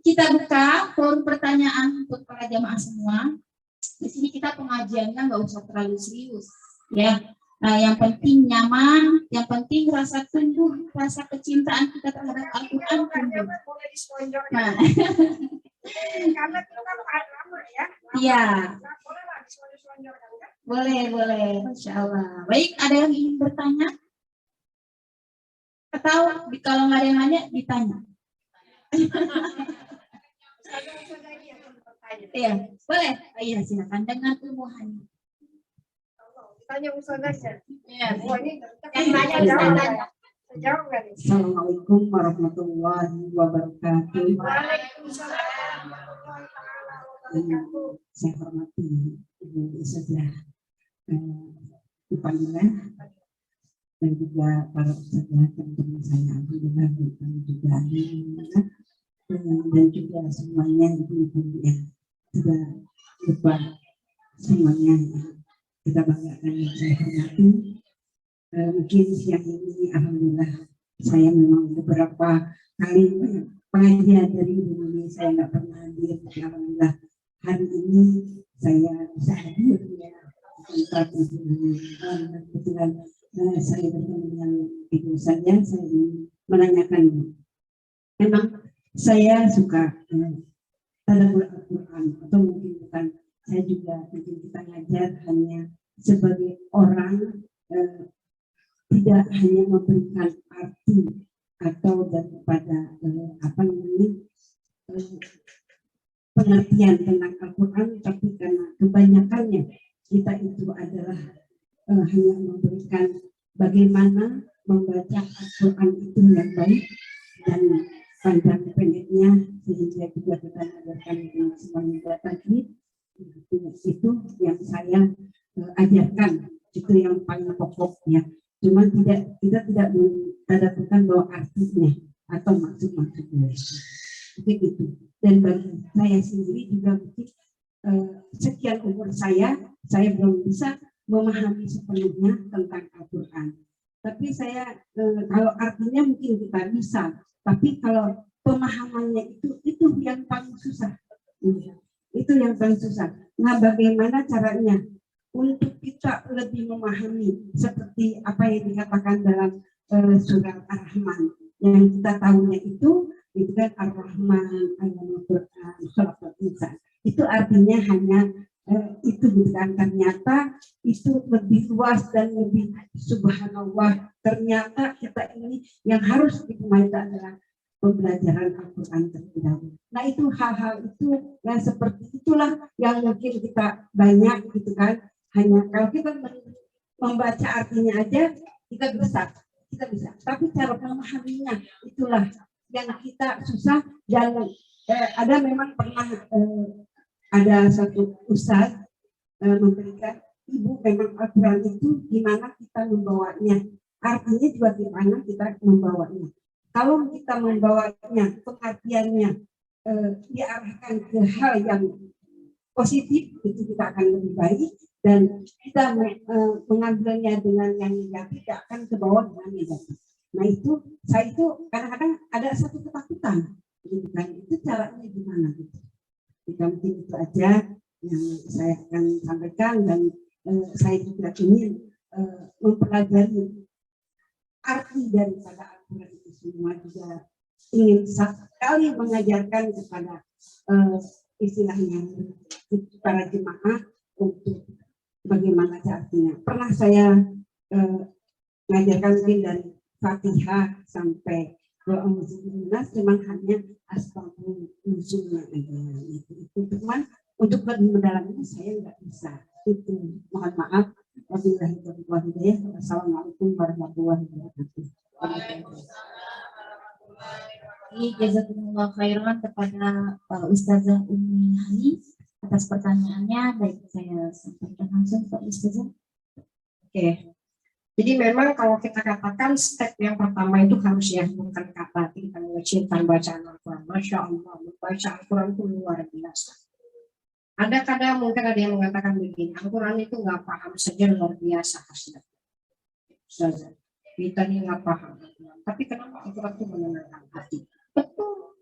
kita buka forum pertanyaan untuk para jamaah semua. Di sini kita pengajiannya nggak usah terlalu serius, ya. Nah, yang penting nyaman, yang penting rasa tumbuh, rasa kecintaan kita terhadap Al-Quran tumbuh. Nah, karena kita lama ya. Iya. Boleh, Masya Allah. Baik, ada yang ingin bertanya? Atau kalau nggak ada yang nanya, ditanya. Iya, boleh. Oh, iya, silakan dengan ilmuhannya. Tanya Ustazah. Ya. Assalamualaikum warahmatullahi wabarakatuh. Saya hormati Ibu Ustazah Ipanilah dan juga para ustazah teman-teman saya, alhamdulillah kami juga dan juga semuanya ibu-ibu yang sudah depan semuanya kita banggakan yang saya hormati. Mungkin siang ini alhamdulillah saya memang beberapa kali pengajian dari Ibu ini saya nggak pernah hadir, tapi alhamdulillah hari ini saya bisa hadir ya. Kebetulan saya bertemu dengan ibu saya ingin menanyakan, memang saya suka tadabbur Al-Quran, atau mungkin bukan, saya juga mungkin kita ngajar hanya sebagai orang, tidak hanya memberikan arti atau daripada pengertian tentang Al-Quran, tapi karena kebanyakannya kita itu adalah hanya memberikan bagaimana membaca Al-Quran itu yang baik, dan panjang pendeknya, sehingga juga kita mengajarkan dengan semuanya tadi. Itu yang saya ajarkan, itu yang paling pokok ya. Cuman kita tidak menandakan bahwa artinya atau maksud-maksudnya begitu. Dan bagi saya sendiri juga mungkin sekian umur saya belum bisa memahami sepenuhnya tentang Al-Quran. Tapi saya kalau artinya mungkin kita bisa, tapi kalau pemahamannya itu yang paling susah. Itu yang paling susah. Nah, bagaimana caranya untuk kita lebih memahami seperti apa yang dikatakan dalam surat Ar-Rahman, yang kita tahunya itu kan Ar-Rahman, Al-Quran, Khalaqal Insan. Itu artinya hanya itu bukan, ternyata itu lebih luas dan lebih subhanallah. Ternyata kita ini yang harus dikembalikan adalah pembelajaran Al-Quran terlebih dahulu. Nah, itu hal-hal itu yang seperti itulah yang mungkin kita banyak gitu kan. Hanya kalau kita membaca artinya aja kita bisa. Tapi cara memahaminya itulah yang kita susah. Dan ada memang pernah ada satu ustaz memberikan, ibu memang Al-Quran itu gimana kita membawanya, artinya juga gimana kita membawanya. Kalau kita membawanya, pengertiannya diarahkan ke hal yang positif, itu kita akan lebih baik. Dan kita mengambilnya dengan yang negatif, tidak akan ke bawah dengan negatif. Nah, saya itu kadang-kadang ada satu ketakutan, gitu kan. Itu caranya gimana gitu. Mungkin itu aja yang saya akan sampaikan, dan saya juga ingin mempelajari arti daripada Al-Quran itu semua, juga ingin sekali mengajarkan kepada istilahnya para jemaah untuk bagaimana artinya. Pernah saya mengajarkan mungkin dari Fatihah sampai doa muslimat, cuman hanya asbabun nuzulnya aja. Itu cuman untuk lebih mendalamnya saya nggak bisa. Itu mohon maaf. Wassalamualaikum warahmatullahi wabarakatuh. Jazakumullah khairan kepada Ustazah Umi Hani atas pertanyaannya. Baik, saya sampaikan langsung ke Ustazah. Oke. Jadi memang kalau kita katakan step yang pertama itu harus ya, bukan kata kita mencintai bacaan Al-Quran. Masya Allah, membaca Al-Quran itu luar biasa. Ada kadang mungkin ada yang mengatakan begini, Al-Quran itu nggak paham saja luar biasa hasilnya. Kita ini nggak paham, tapi kenapa Al-Quran itu menenangkan hati? Betul.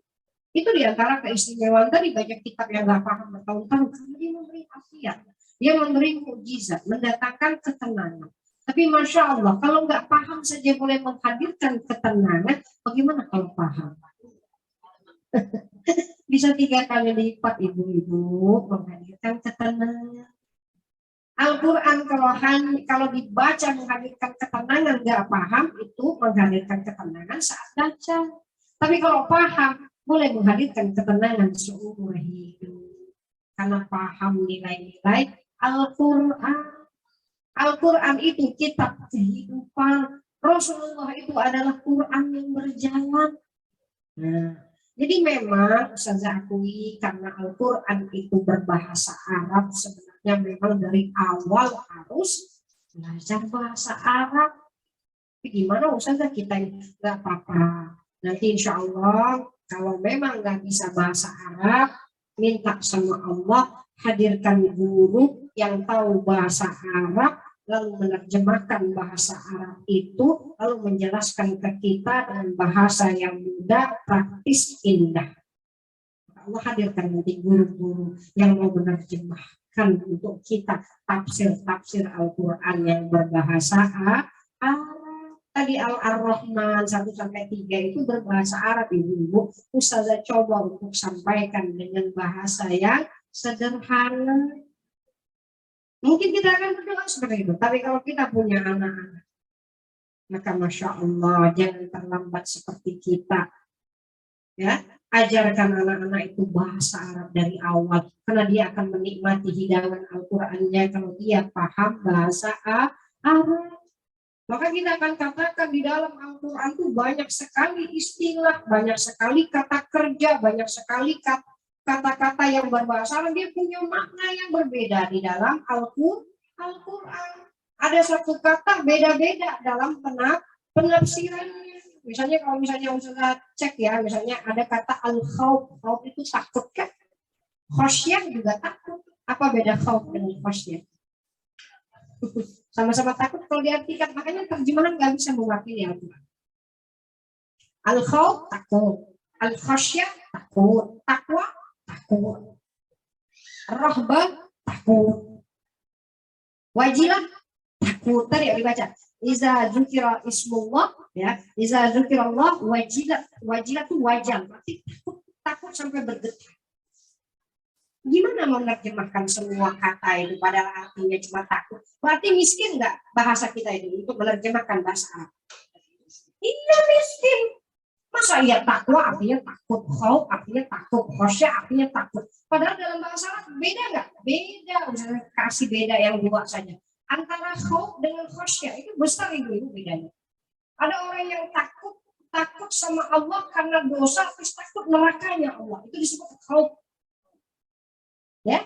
Itu diantara keistimewaan tadi, banyak kitab yang nggak paham bertahun-tahun karena dia memberi khasiat, dia memberi mukjizat, mendatangkan ketenangan. Tapi Masya Allah, kalau nggak paham saja boleh menghadirkan ketenangan, bagaimana kalau paham? Bisa 3 kali lipat ibu-ibu menghadirkan ketenangan. Al-Quran kalau dibaca menghadirkan ketenangan, nggak paham itu menghadirkan ketenangan saat baca. Tapi kalau paham boleh menghadirkan ketenangan seumur hidup karena paham nilai-nilai Al-Quran. Al-Quran itu kitab kehidupan. Rasulullah itu adalah Quran yang berjalan. Nah, jadi memang saya akui karena Al-Quran itu berbahasa Arab, sebenarnya memang dari awal harus belajar bahasa Arab. Tapi gimana Ustazah, kita nggak apa-apa. Nanti insya Allah kalau memang nggak bisa bahasa Arab, minta sama Allah hadirkan guru yang tahu bahasa Arab, lalu menerjemahkan bahasa Arab itu, lalu menjelaskan ke kita dengan bahasa yang mudah, praktis, indah. Allah hadirkan nanti guru-guru yang mau menerjemahkan untuk kita tafsir Al-Quran yang berbahasa Arab. Tadi Ar-Rahman 1-3 itu berbahasa Arab, ibu-ibu. Ustazah coba untuk sampaikan dengan bahasa yang sederhana. Mungkin kita akan berdoa seperti itu. Tapi kalau kita punya anak-anak, maka Masya Allah, jangan terlambat seperti kita. Ya, ajarkan anak-anak itu bahasa Arab dari awal. Karena dia akan menikmati hidangan Al-Qurannya kalau dia paham bahasa Arab. Maka kita akan katakan di dalam Al-Quran itu banyak sekali istilah, banyak sekali kata kerja, banyak sekali kata-kata yang berbahasa Arab, dia punya makna yang berbeda di dalam Al-Quran. Ada satu kata beda-beda dalam penafsirannya. Misalnya kalau misalnya Ustaz cek ya, misalnya ada kata al-khawf, khawf itu takut kan? Khosyah juga takut. Apa beda khawf dengan khosyah? Sama-sama takut kalau diartikan, makanya terjemahan nggak bisa mewakili Al-Quran. Al-khawf takut, al-khosyah takut, takwa takut, rahbah takut, wajilah takut. Tadi yang dibaca, iza dzukira ismullah, ya, iza dzukirallah wajilah tuh wajal, berarti takut sampai bergetar. Gimana mau menerjemahkan semua kata itu padahal artinya cuma takut? Berarti miskin nggak bahasa kita itu untuk menerjemahkan bahasa Arab? Iya miskin. Masa iya takwa artinya takut, khauf artinya takut, khosyah artinya takut. Padahal dalam bahasa Arab beda nggak? Beda. Misalnya kasih beda yang dua saja. Antara khauf dengan khosyah itu besar itu bedanya. Ada orang yang takut sama Allah karena dosa, terus takut nerakanya Allah. Itu disebut khauf. Ya,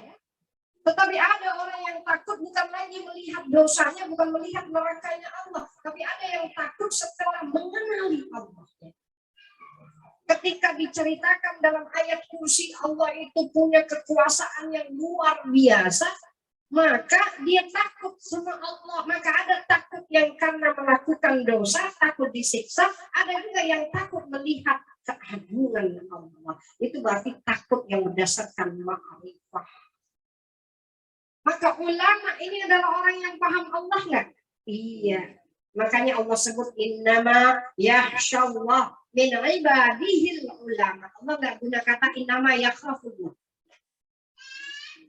tetapi ada orang yang takut bukan lagi melihat dosanya, bukan melihat nerakanya Allah, tapi ada yang takut setelah mengenali Allah. Ketika diceritakan dalam ayat kursi Allah itu punya kekuasaan yang luar biasa, maka dia takut sama Allah. Maka ada takut yang karena melakukan dosa, takut disiksa, ada juga yang takut melihat keagungan Allah. Itu berarti takut yang berdasarkan ma'rifah. Maka ulama ini adalah orang yang paham Allah nggak? Iya. Makanya Allah sebut innama yakhsyallah min ibadihil ulama. Allah nggak guna kata innama yakhafullah.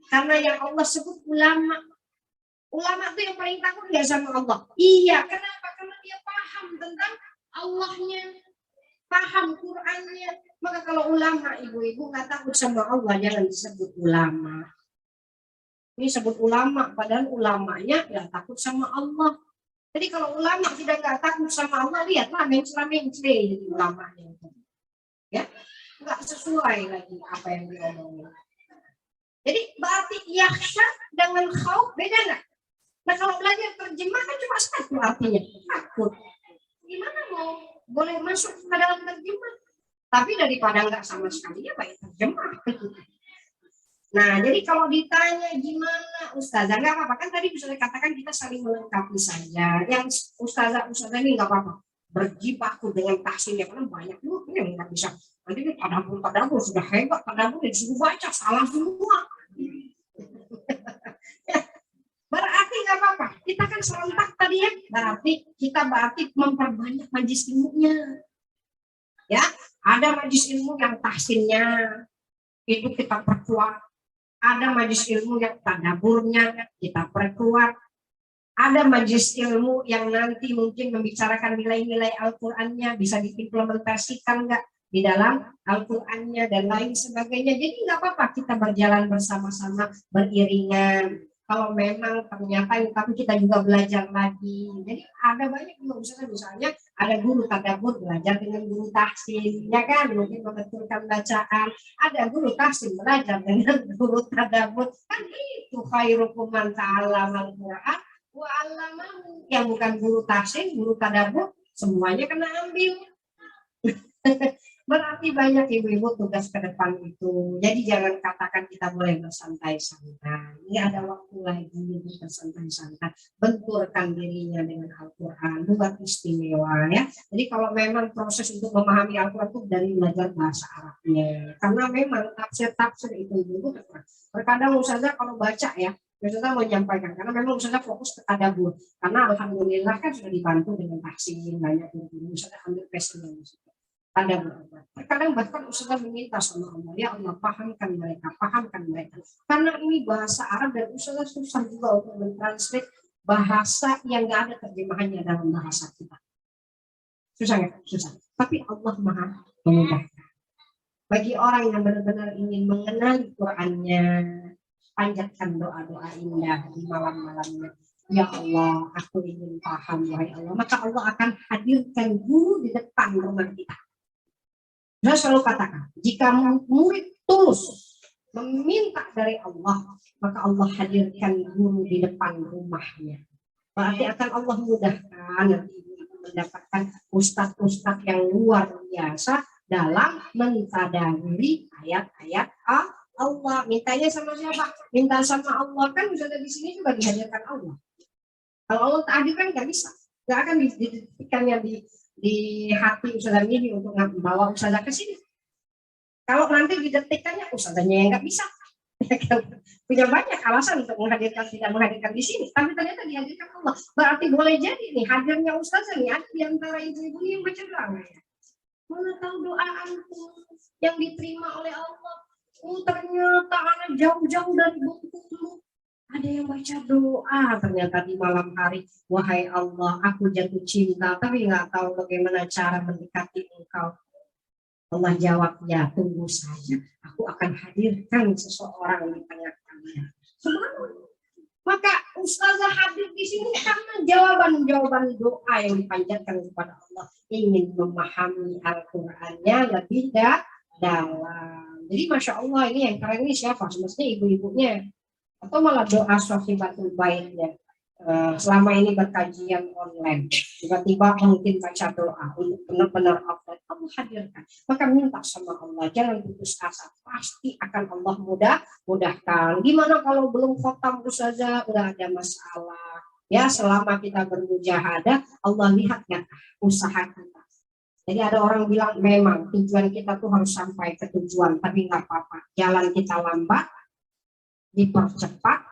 Karena yang Allah sebut ulama. Ulama itu yang paling takut nggak sama Allah? Iya. Kenapa? Karena dia paham tentang Allahnya, paham Qur'annya. Maka kalau ulama, ibu-ibu nggak takut sama Allah, jangan disebut ulama. Ini sebut ulama, padahal ulamanya nggak takut sama Allah. Jadi kalau ulama tidak nggak takut sama Allah, lihatlah mencela-mencela jadi ulamanya. Ya, nggak sesuai lagi apa yang diomongin. Jadi berarti yakhsha dengan khauf beda nggak? Nah kalau belajar terjemah kan cuma satu artinya, takut. Gimana mau boleh masuk ke dalam terjemah? Tapi daripada nggak sama sekali ya baik terjemah. Nah, jadi kalau ditanya gimana Ustazah, nggak apa-apa. Kan tadi bisa dikatakan kita saling melengkapi saja. Yang Ustazah ini nggak apa-apa. Berjibaku dengan tahsin yang banyak juga yang nggak bisa. Nanti tadabur sudah hebat, tadabur disuruh baca, salah semua. Berarti nggak apa-apa. Kita kan serentak tadi ya. Berarti memperbanyak majlis ilmunya. Ya, ada majlis ilmu yang tahsinnya itu kita perkuat. Ada majlis ilmu yang tadaburnya kita perkuat. Ada majlis ilmu yang nanti mungkin membicarakan nilai-nilai Al-Qur'annya bisa diimplementasikan nggak di dalam Al-Qur'annya dan lain sebagainya. Jadi nggak apa-apa kita berjalan bersama-sama beriringan. Kalau memang ternyata tapi kita juga belajar lagi. Jadi ada banyak misalnya ada guru tadabur belajar dengan guru tahsin, ya kan, mungkin membetulkan bacaan. Ada guru tahsin belajar dengan guru tadabur. Kan itu khairukum man ta'allama al-Qur'an wa 'allamahu. Yang bukan guru tahsin, guru tadabur, semuanya kena ambil. Berarti banyak ibu-ibu tugas ke depan itu. Jadi jangan katakan kita boleh bersantai-santai. Ini ada waktu lagi untuk bersantai-santai. Benturkan dirinya dengan Al-Quran. Buat istimewa ya. Jadi kalau memang proses untuk memahami Al-Quran itu dari belajar bahasa Arabnya. Karena memang tafsir-tafsir itu ibu-ibu terkadang Ustazah kalau baca ya. Ustazah mau menyampaikan. Karena memang Ustazah fokus ke tadabbur. Karena alhamdulillah kan sudah dibantu dengan tahsin. Banyak ibu-ibu Ustazah ambil presiden. Terkadang bahkan Ustazah meminta sama Allah, ya Allah pahamkan mereka. Karena ini bahasa Arab dan Ustazah susah juga untuk mentranslate bahasa yang nggak ada terjemahannya dalam bahasa kita. Susah nggak? Susah. Tapi Allah Maha memudahkan. Bagi orang yang benar-benar ingin mengenali Qur'annya, panjatkan doa-doa indah di malam-malamnya. ya Allah, aku ingin paham, wahai Allah, maka Allah akan hadirkan guru di depan rumah kita. Saya selalu katakan, jika murid tulus meminta dari Allah, maka Allah hadirkan guru di depan rumahnya. Berarti akan Allah mudahkan nanti ibu mendapatkan ustadz-ustadz yang luar biasa dalam mentadaburi ayat-ayat Allah. Mintanya sama siapa? Minta sama Allah, kan sudah di sini juga dihadirkan Allah. Kalau Allah tak hadir kan nggak bisa, nggak akan dititikkannya di hati Ustazah ini untuk membawa Ustazah ke sini. Kalau nanti didetikkannya Ustazahnya yang nggak bisa, punya banyak alasan untuk menghadirkan tidak menghadirkan di sini, tapi ternyata dihadirkan Allah. Berarti boleh jadi nih hadirnya Ustazah nih ada di antara ibu-ibu yang baca doa ya. Mana tahu doa antum yang diterima oleh Allah. Ternyata anak jauh-jauh dari Bengkulu ada yang baca doa ternyata di malam hari, wahai Allah, aku jatuh cinta tapi nggak tahu bagaimana cara mendekati Engkau. Allah jawab, ya tunggu saja, aku akan hadirkan seseorang di tengah kalian. Maka Ustazah hadir di sini karena jawaban-jawaban doa yang dipanjatkan kepada Allah, ingin memahami Al-Qur'annya lebih dalam. Jadi Masya Allah, ini yang keren ini siapa? Semestinya ibu-ibunya, atau malah doa sohibatul baitnya. Selama ini berkajian online, tiba-tiba mungkin baca doa untuk benar-benar offline, Allah hadirkan. Maka minta sama Allah, jangan putus asa, pasti akan Allah mudahkan. Gimana kalau belum khotam Ustazah, nggak ada masalah. Ya, selama kita bermujahadah, Allah lihat ya usaha kita. Jadi ada orang bilang memang tujuan kita tuh harus sampai ke tujuan, tapi nggak apa-apa. Jalan kita lambat, dipercepat,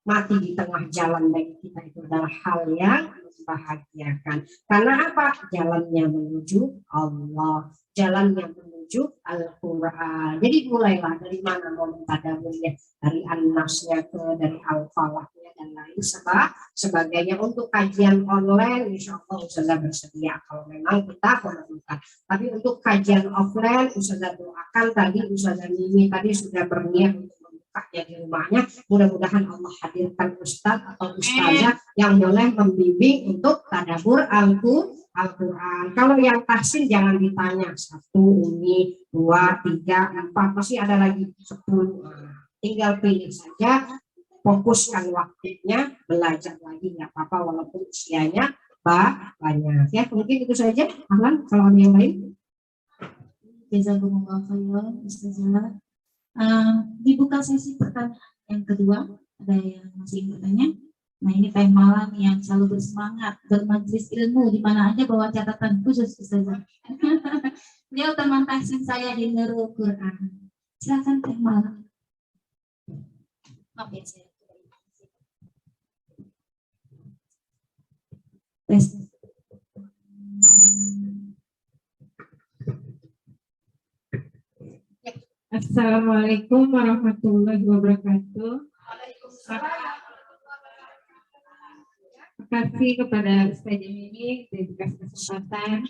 mati di tengah jalan bagi kita itu adalah hal yang membahagiakan. Karena apa? Jalannya menuju Allah, jalannya menuju Al-Quran. Jadi mulailah dari mana mau mentadaburnya, dari An-Nasnya dari Al-Falahnya dan lain sebagainya. Untuk kajian online, insya Allah Ustazah bersedia kalau memang kita memerlukan. Tapi untuk kajian offline, Ustazah doakan tadi, Ustazah Mimi tadi sudah berniat untuk ya di rumahnya, mudah-mudahan Allah hadirkan ustadz atau ustazah yang boleh membimbing untuk tadabbur Al-Quran. Kalau yang tahsin jangan ditanya 1, umi, 2, 3, 4, pasti ada lagi 10. Tinggal pilih saja, fokuskan waktunya, belajar lagi nggak apa-apa walaupun usianya banyak. Ya mungkin itu saja. Ahlan, kalau ada yang lain. Jazakumullah khairan Ustazah. Dibuka sesi pertanyaan yang kedua, ada yang masih ingin bertanya? Nah ini time malam yang selalu bersemangat bermajelis ilmu di mana aja bawa catatan khusus Ustazah. Dia teman tahsin saya di Nurul Quran. Silakan time malam. Maaf ya saya. Tes. Assalamualaikum warahmatullahi wabarakatuh. Terima kasih kepada Ustazah Mimi yang dikasih kesempatan.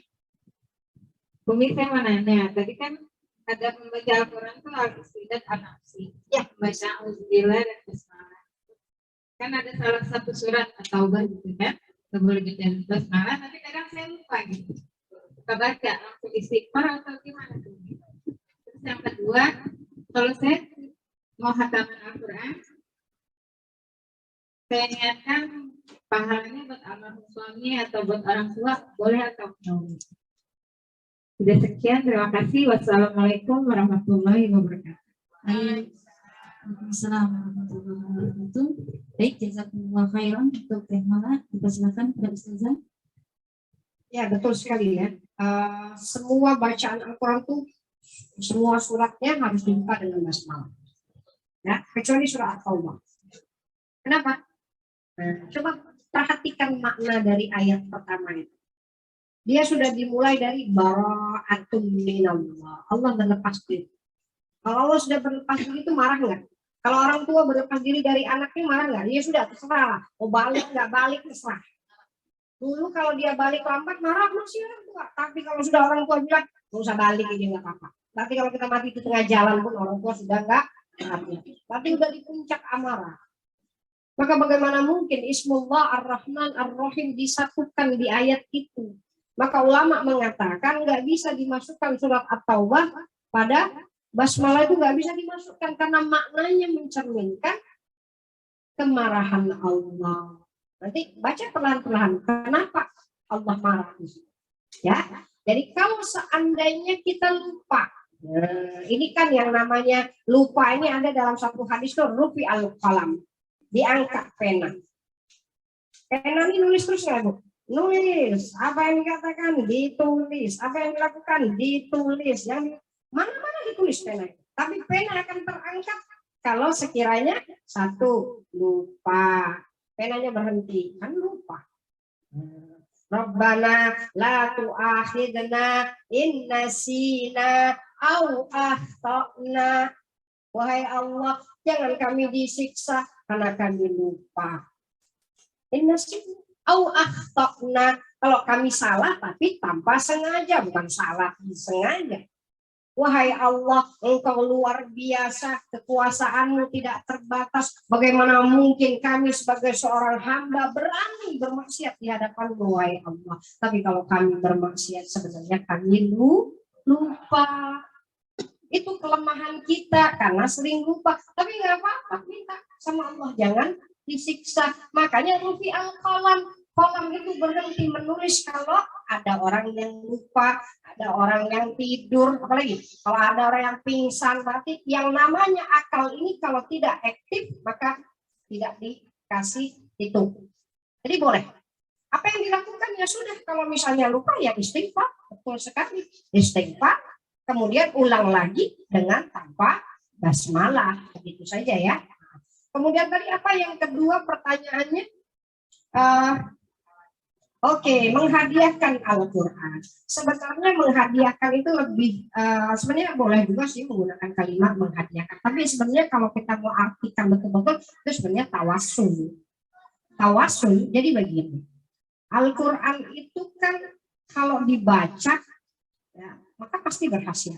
Bumi, saya mau nanya, tadi kan ada membaca Al-Quran itu al-istidat an-nafsi, ya membaca auzubillah dan basmalah. Kan ada salah satu surat at-taubah gitu kan, boleh baca basmalah, tapi kadang saya lupa gitu. Kita baca langsung istighfar atau gimana tuh? Yang kedua, kalau saya mau hataman Al-Quran, saya niatkan pahalanya buat almarhum suami atau buat orang tua, boleh atau enggak? Sudah sekian, terima kasih. Wassalamualaikum warahmatullahi wabarakatuh. Waalaikumsalam warahmatullahi wabarakatuh. Baik, jazakumullah khairan untuk tema. Kita silakan kepada Ustazah. Ya betul sekali ya. Semua bacaan Al-Quran itu semua suratnya harus dibuka dengan basmalah. Ya, kecuali surat At-Taubah. Kenapa? Nah, coba perhatikan makna dari ayat pertama itu. Dia sudah dimulai dari bara'atun minallah. Allah berlepas diri. Kalau Allah sudah berlepas diri itu marah nggak? Kalau orang tua berlepas diri dari anaknya marah nggak? Dia sudah terserah. Mau balik nggak balik terserah. Dulu kalau dia balik lambat marah masih orang tua. Tapi kalau sudah orang tua bilang nggak usah balik ini nggak apa-apa. Tapi kalau kita mati di tengah jalan pun orang tua sudah nggak. Tapi udah di puncak amarah. Maka bagaimana mungkin Ismullah Ar-Rahman Ar-Rahim disatukan di ayat itu? Maka ulama mengatakan nggak bisa dimasukkan surat At-Taubah pada basmalah, itu nggak bisa dimasukkan karena maknanya mencerminkan kemarahan Allah. Nanti baca perlahan-perlahan kenapa Allah marah. Ya, jadi kalau seandainya kita lupa, ini kan yang namanya lupa ini ada dalam satu hadis tuh, rufi al-qalam, diangkat pena. Pena ini nulis terus nggak Bu? Nulis, apa yang dikatakan ditulis, apa yang dilakukan ditulis, yang mana-mana ditulis pena. Tapi pena akan terangkat kalau sekiranya satu lupa, penanya berhenti, kan lupa. Rabbana la tu'akhidna in nasina au akhtana. Wahai Allah, jangan kami disiksa karena kami lupa. In nasina au akhtana, kalau kami salah tapi tanpa sengaja, bukan salah sengaja. Wahai Allah, Engkau luar biasa, kekuasaanmu tidak terbatas. Bagaimana mungkin kami sebagai seorang hamba berani bermaksiat di hadapan-Mu, wahai Allah. Tapi kalau kami bermaksiat sebenarnya kami lupa. Itu kelemahan kita karena sering lupa. Tapi nggak apa-apa, minta sama Allah jangan disiksa. Makanya rufi al-qalam, kolam itu berhenti menulis kalau ada orang yang lupa, ada orang yang tidur, apalagi kalau ada orang yang pingsan, berarti yang namanya akal ini kalau tidak aktif maka tidak dikasih itu. Jadi boleh. Apa yang dilakukan ya sudah, kalau misalnya lupa ya istighfar, betul sekali, istighfar, kemudian ulang lagi dengan tanpa basmalah, begitu saja ya. Kemudian tadi apa yang kedua pertanyaannya? Oke, menghadiahkan Al-Quran. Sebenarnya menghadiahkan itu lebih, sebenarnya boleh juga sih menggunakan kalimat menghadiahkan. Tapi sebenarnya kalau kita mau artikan betul-betul, itu sebenarnya tawasul. Tawasul, jadi begini. Al-Quran itu kan kalau dibaca, ya, maka pasti berhasil.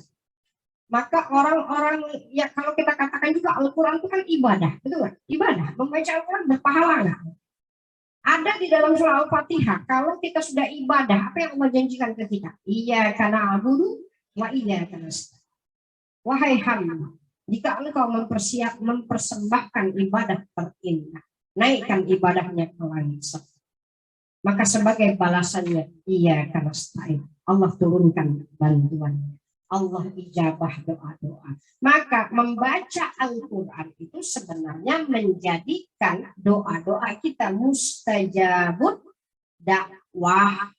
Maka orang-orang, ya kalau kita katakan juga Al-Quran itu kan ibadah, betul nggak? Ibadah, membaca Al-Quran berpahala nggak? Ada di dalam surah Al-Fatihah, kalau kita sudah ibadah, apa yang Allah janjikan ke kita? Iya karena abudu wa iya karena wahai hamba, jika engkau mempersembahkan ibadah terindah, naikkan ibadahnya ke langit, maka sebagai balasannya iya karena Allah turunkan bantuan. Allah ijabah doa-doa. Maka membaca Al-Quran itu sebenarnya menjadikan doa-doa kita mustajabut dakwah.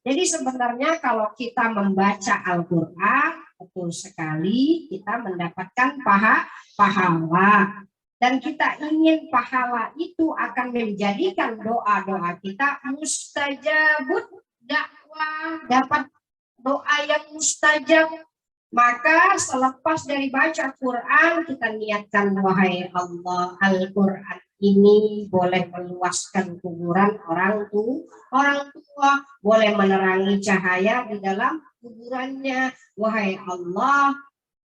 Jadi sebenarnya kalau kita membaca Al-Quran, betul sekali kita mendapatkan pahala. Dan kita ingin pahala itu akan menjadikan doa-doa kita mustajabut dakwah, dapat doa yang mustajab. Maka selepas dari baca Quran kita niatkan, wahai Allah, Al-Quran ini boleh meluaskan kuburan orang tua, boleh menerangi cahaya di dalam kuburannya. Wahai Allah,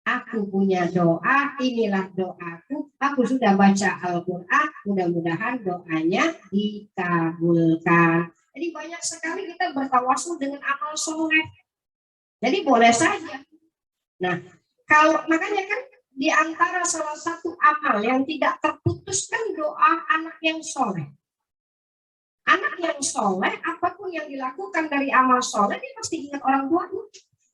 aku punya doa, inilah doaku, aku sudah baca Al-Quran, mudah-mudahan doanya dikabulkan. Jadi banyak sekali kita bertawasul dengan amal soleh. Jadi boleh saja. Nah, kalau makanya kan di antara salah satu amal yang tidak terputus kan doa anak yang soleh. Anak yang soleh, apapun yang dilakukan dari amal soleh, dia pasti ingat orang tuanya.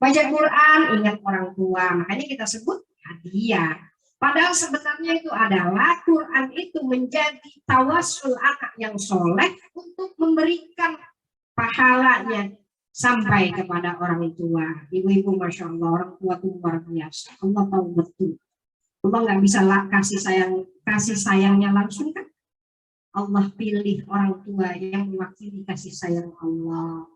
Baca Quran, ingat orang tua. Makanya kita sebut hadiah. Padahal sebenarnya itu adalah Quran itu menjadi tawasul anak yang soleh untuk memberikan pahalanya sampai kepada orang tua. Ibu-ibu, masya Allah, orang tua itu luar biasa. Allah tahu betul. Allah nggak bisa kasih sayangnya langsung kan. Allah pilih orang tua yang mewakili kasih sayang Allah.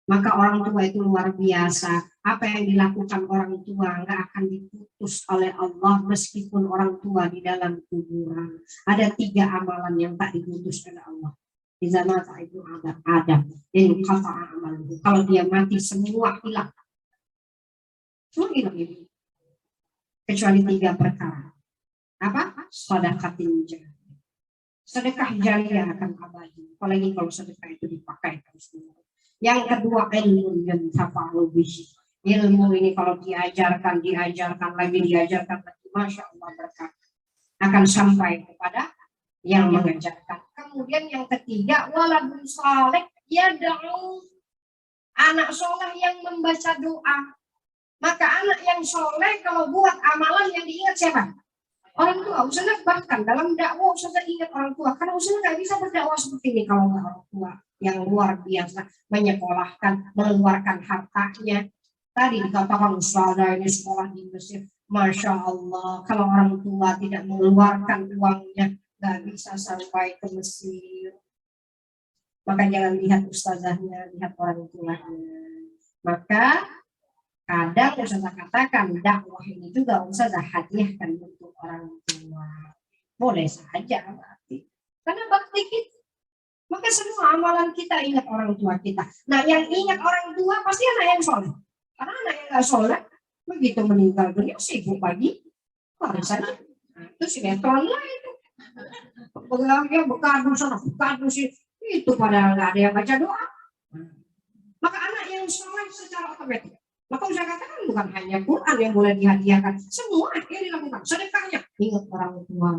Maka orang tua itu luar biasa. Apa yang dilakukan orang tua nggak akan diputus oleh Allah meskipun orang tua di dalam kuburan. Ada 3 amalan yang tak diputus oleh Allah. Di zaman itu ada ini kata amal. Kalau dia mati semua hilang, ini kecuali 3 perkara. Apa? Sedekatin jariyah. Sedekah jariah akan abadi, apalagi kalau sedekah itu dipakai terus. Yang kedua, ilmu yang tafa'ul bihi. Ilmu ini kalau diajarkan lagi, masya Allah berkah akan sampai kepada yang mengajarkan. Kemudian yang ketiga, waladun saleh yad'u, anak soleh yang membaca doa. Maka anak yang soleh kalau buat amalan yang diingat siapa? Orang tua. Ustazah bahkan dalam dakwah Ustazah ingat orang tua, karena Ustazah nggak bisa berdakwah seperti ini kalau nggak orang tua yang luar biasa menyekolahkan, mengeluarkan hartanya. Tadi dikatakan Ustazah ini sekolah di Mesir, masya Allah. Kalau orang tua tidak mengeluarkan uangnya, nggak bisa sampai ke Mesir. Maka jangan lihat ustazahnya, lihat orang tuanya. Maka kadang Ustazah katakan dakwah ini juga Ustazah hadiahkan untuk orang tua. Boleh saja berarti. Karena bakti kita. Maka semua amalan kita ingat orang tua kita. Nah yang ingat orang tua pasti anak yang soleh. Karena anak yang nggak soleh, begitu meninggal dunia sibuk pagi. Sana. Nah, itu sinetron lah itu. Dia bekadu sana, bekadu sih. Itu padahal nggak ada yang baca doa. Maka anak yang soleh secara otomatis. Maka saya katakan bukan hanya Quran yang boleh dihadiahkan, semua yang dilakukan. Sedekahnya ingat orang tua,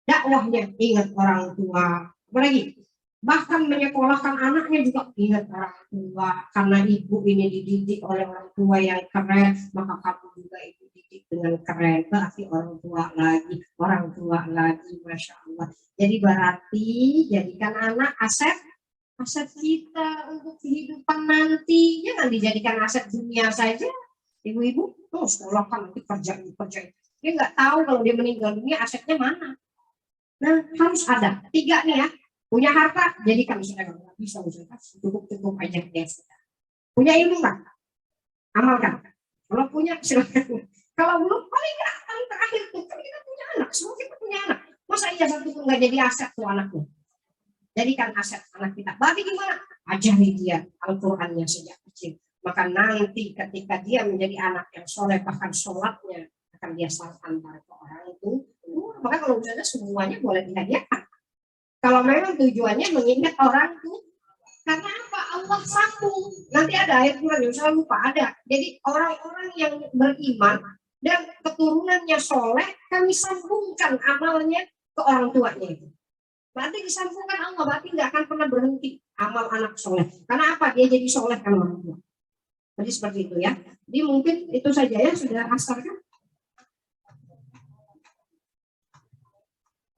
dakwahnya ingat orang tua, apalagi bahkan menyekolahkan anaknya juga ingat orang tua. Karena ibu ini dididik oleh orang tua yang keren, maka kamu juga ibu didik dengan keren. Berarti orang tua lagi, masya Allah. Jadi berarti jadikan anak aset kita untuk kehidupan nanti, jangan dijadikan aset dunia saja. Ibu-ibu, sekolah kan nanti kerja. Dia nggak tahu kalau dia meninggal dunia asetnya mana. Nah harus ada 3 nih ya. Punya harta, jadikan sedekah. Nggak bisa cukup aja dia. Punya ilmu nggak? Amalkan. Kalau punya silakan. Kalau belum, paling nggak yang terakhir tuh kan kita punya anak. Semua kita punya anak. Masa iya satu pun nggak jadi aset tuh anaknya? Jadikan aset anak kita. Berarti gimana? Ajari dia Al-Qur'annya sejak kecil. Maka nanti ketika dia menjadi anak yang soleh, bahkan sholatnya akan dia antar ke orang itu. Maka kalau misalnya semuanya boleh dihadiahkan. Kalau memang tujuannya mengingat orang itu. Karena apa? Allah sambung. Nanti ada ayat Quran yang saya lupa ada. Jadi orang-orang yang beriman dan keturunannya soleh, kami sambungkan amalnya ke orang tuanya itu. Berarti disambungkan Allah, berarti nggak akan pernah berhenti amal anak soleh. Karena apa? Dia jadi soleh kan orang tua. Jadi seperti itu ya. Jadi mungkin itu saja ya, sudah asar kan?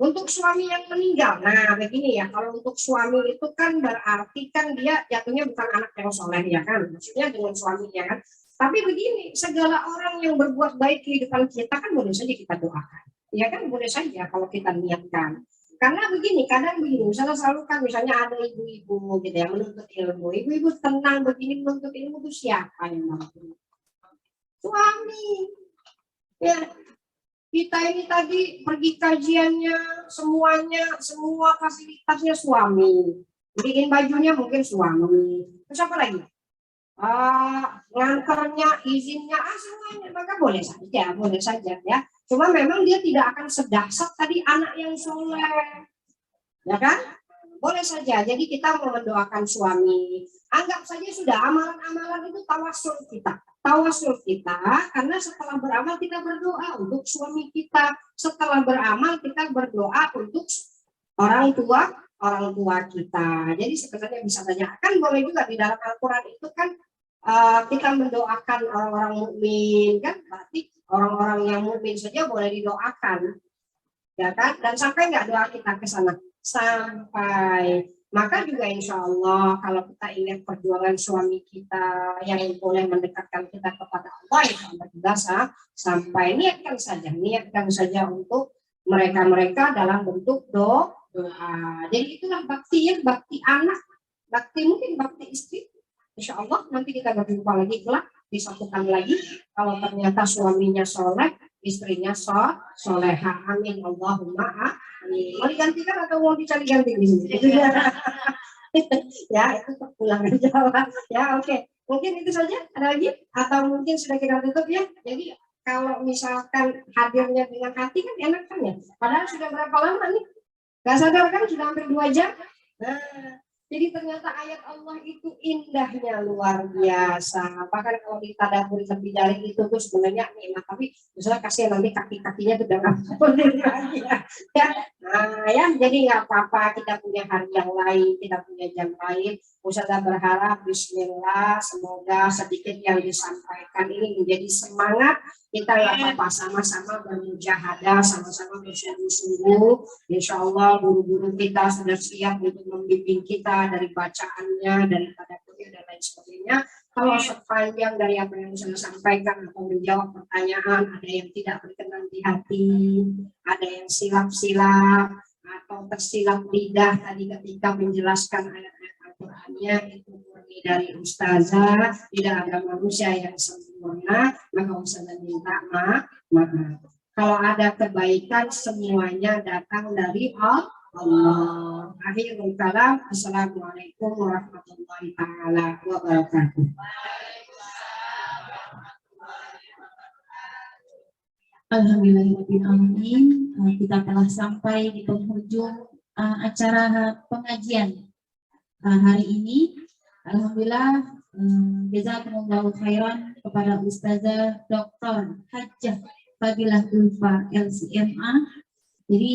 Untuk suami yang meninggal, nah begini ya, kalau untuk suami itu kan berarti kan dia jatuhnya bukan anak yang soleh ya kan, maksudnya dengan suaminya kan. Tapi begini, segala orang yang berbuat baik kehidupan kita kan boleh saja kita doakan. Ya kan boleh saja kalau kita niatkan. Karena begini, kadang begini, misalnya selalu kan misalnya ada ibu-ibu gitu ya menuntut ilmu, ibu-ibu tenang begini menuntut ilmu itu siapa yang mampu? Suami. Ya, kita ini tadi pergi kajiannya, semua fasilitasnya suami. Beliin bajunya mungkin suami. Terus apa lagi? Nganternya, izinnya, semuanya. Maka boleh saja ya. Cuma memang dia tidak akan sedahsyat tadi anak yang soleh, ya kan? Boleh saja. Jadi kita mau mendoakan suami. Anggap saja sudah amalan-amalan itu tawasul kita. Tawasul kita karena setelah beramal kita berdoa untuk suami kita. Setelah beramal kita berdoa untuk orang tua kita. Jadi sebenarnya bisa saja. Kan boleh juga di dalam Al-Quran itu kan kita mendoakan orang-orang mukmin kan, berarti orang-orang yang mukmin saja boleh didoakan, ya kan? Dan sampai nggak doa kita ke sana? Sampai. Maka juga insya Allah kalau kita ingat perjuangan suami kita yang boleh mendekatkan kita kepada Allah yang amat biasa, sampai niatkan saja untuk mereka dalam bentuk doa. Jadi itulah bakti anak, bakti mungkin bakti istri. Insya Allah nanti kita berjumpa lagi kelak, disatukan lagi. Kalau ternyata suaminya soleh, istrinya soleha. Amin. Allahumma amin. Mau digantikan atau mau dicari ganti di sini? Ya, itu kepulangan jawab. Ya, oke. Mungkin itu saja. Ada lagi? Atau mungkin sudah kita tutup ya. Jadi kalau misalkan hadirnya dengan hati kan enak kan ya. Padahal sudah berapa lama nih? Gak sadar kan sudah hampir 2 jam? Nah, jadi ternyata ayat Allah itu indahnya luar biasa. Bahkan kalau ditadaburi lebih dari itu tuh sebenarnya nikmat. Tapi misalnya kasih nanti kaki-kakinya tuh udah lagi ya. Nah ya, jadi nggak apa-apa, kita punya hari yang lain, kita punya jam lain. Ustazah berharap bismillah semoga sedikit yang disampaikan ini menjadi semangat kita ya Bapak sama-sama bermujahadah, sama-sama bersungguh-sungguh. Insya Allah guru-guru kita sudah siap untuk membimbing kita dari bacaannya, dari tadaburnya dan lain sebagainya. Kalau sepanjang dari apa yang saya sampaikan atau menjawab pertanyaan, ada yang tidak berkenan di hati, ada yang silap-silap atau tersilap lidah tadi ketika menjelaskan ayat-ayat Al-Qur'annya, itu murni dari ustazah, tidak ada manusia yang sempurna, maka ustazah minta maaf. Kalau ada kebaikan semuanya datang dari Allah. Akhirul kalam. Assalamualaikum warahmatullahi taala wabarakatuh. Alhamdulillahirrahmanirrahim. Kita telah sampai di penghujung acara pengajian hari ini. Alhamdulillah, jazakumullahu khairan kepada Ustazah Dr. Hajjah Fadilah Ulfa LCMA. Jadi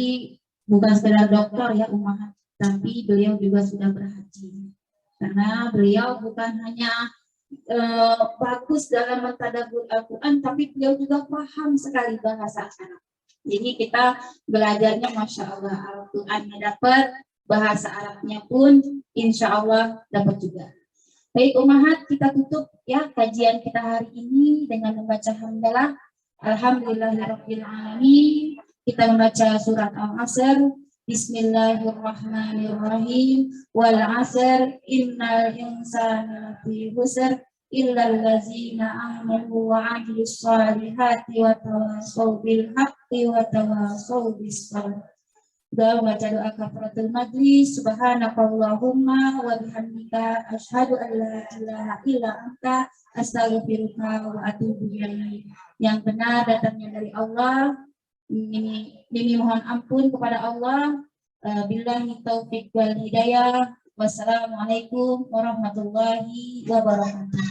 bukan sekedar dokter ya Ummahat, tapi beliau juga sudah berhaji. Karena beliau bukan hanya bagus dalam mentadabbur Al-Quran, tapi beliau juga paham sekali bahasa Arab. Jadi kita belajarnya Masya Allah, Al-Qurannya dapat, bahasa Arabnya pun insya Allah dapat juga. Baik Ummahat, kita tutup ya kajian kita hari ini dengan membaca hamdalah. Alhamdulillahirrahmanirrahim. Kita membaca surat Al-Asr. Bismillahirrahmanirrahim. Wal 'asr innal insana lafi khusr illal ladzina amanu wa 'amilus solihati wa tawassaw bil haqqi wa tawassaw bis sabr. Doa membaca doa kafaratul majlis. Subhanakallahumma wa bihamdika asyhadu an la ilaha illa anta astaghfiruka wa atubu ilaik. Yang benar datangnya dari Allah. Mimi mohon ampun kepada Allah. Billahi taufik wal hidayah. Wassalamualaikum warahmatullahi wabarakatuh.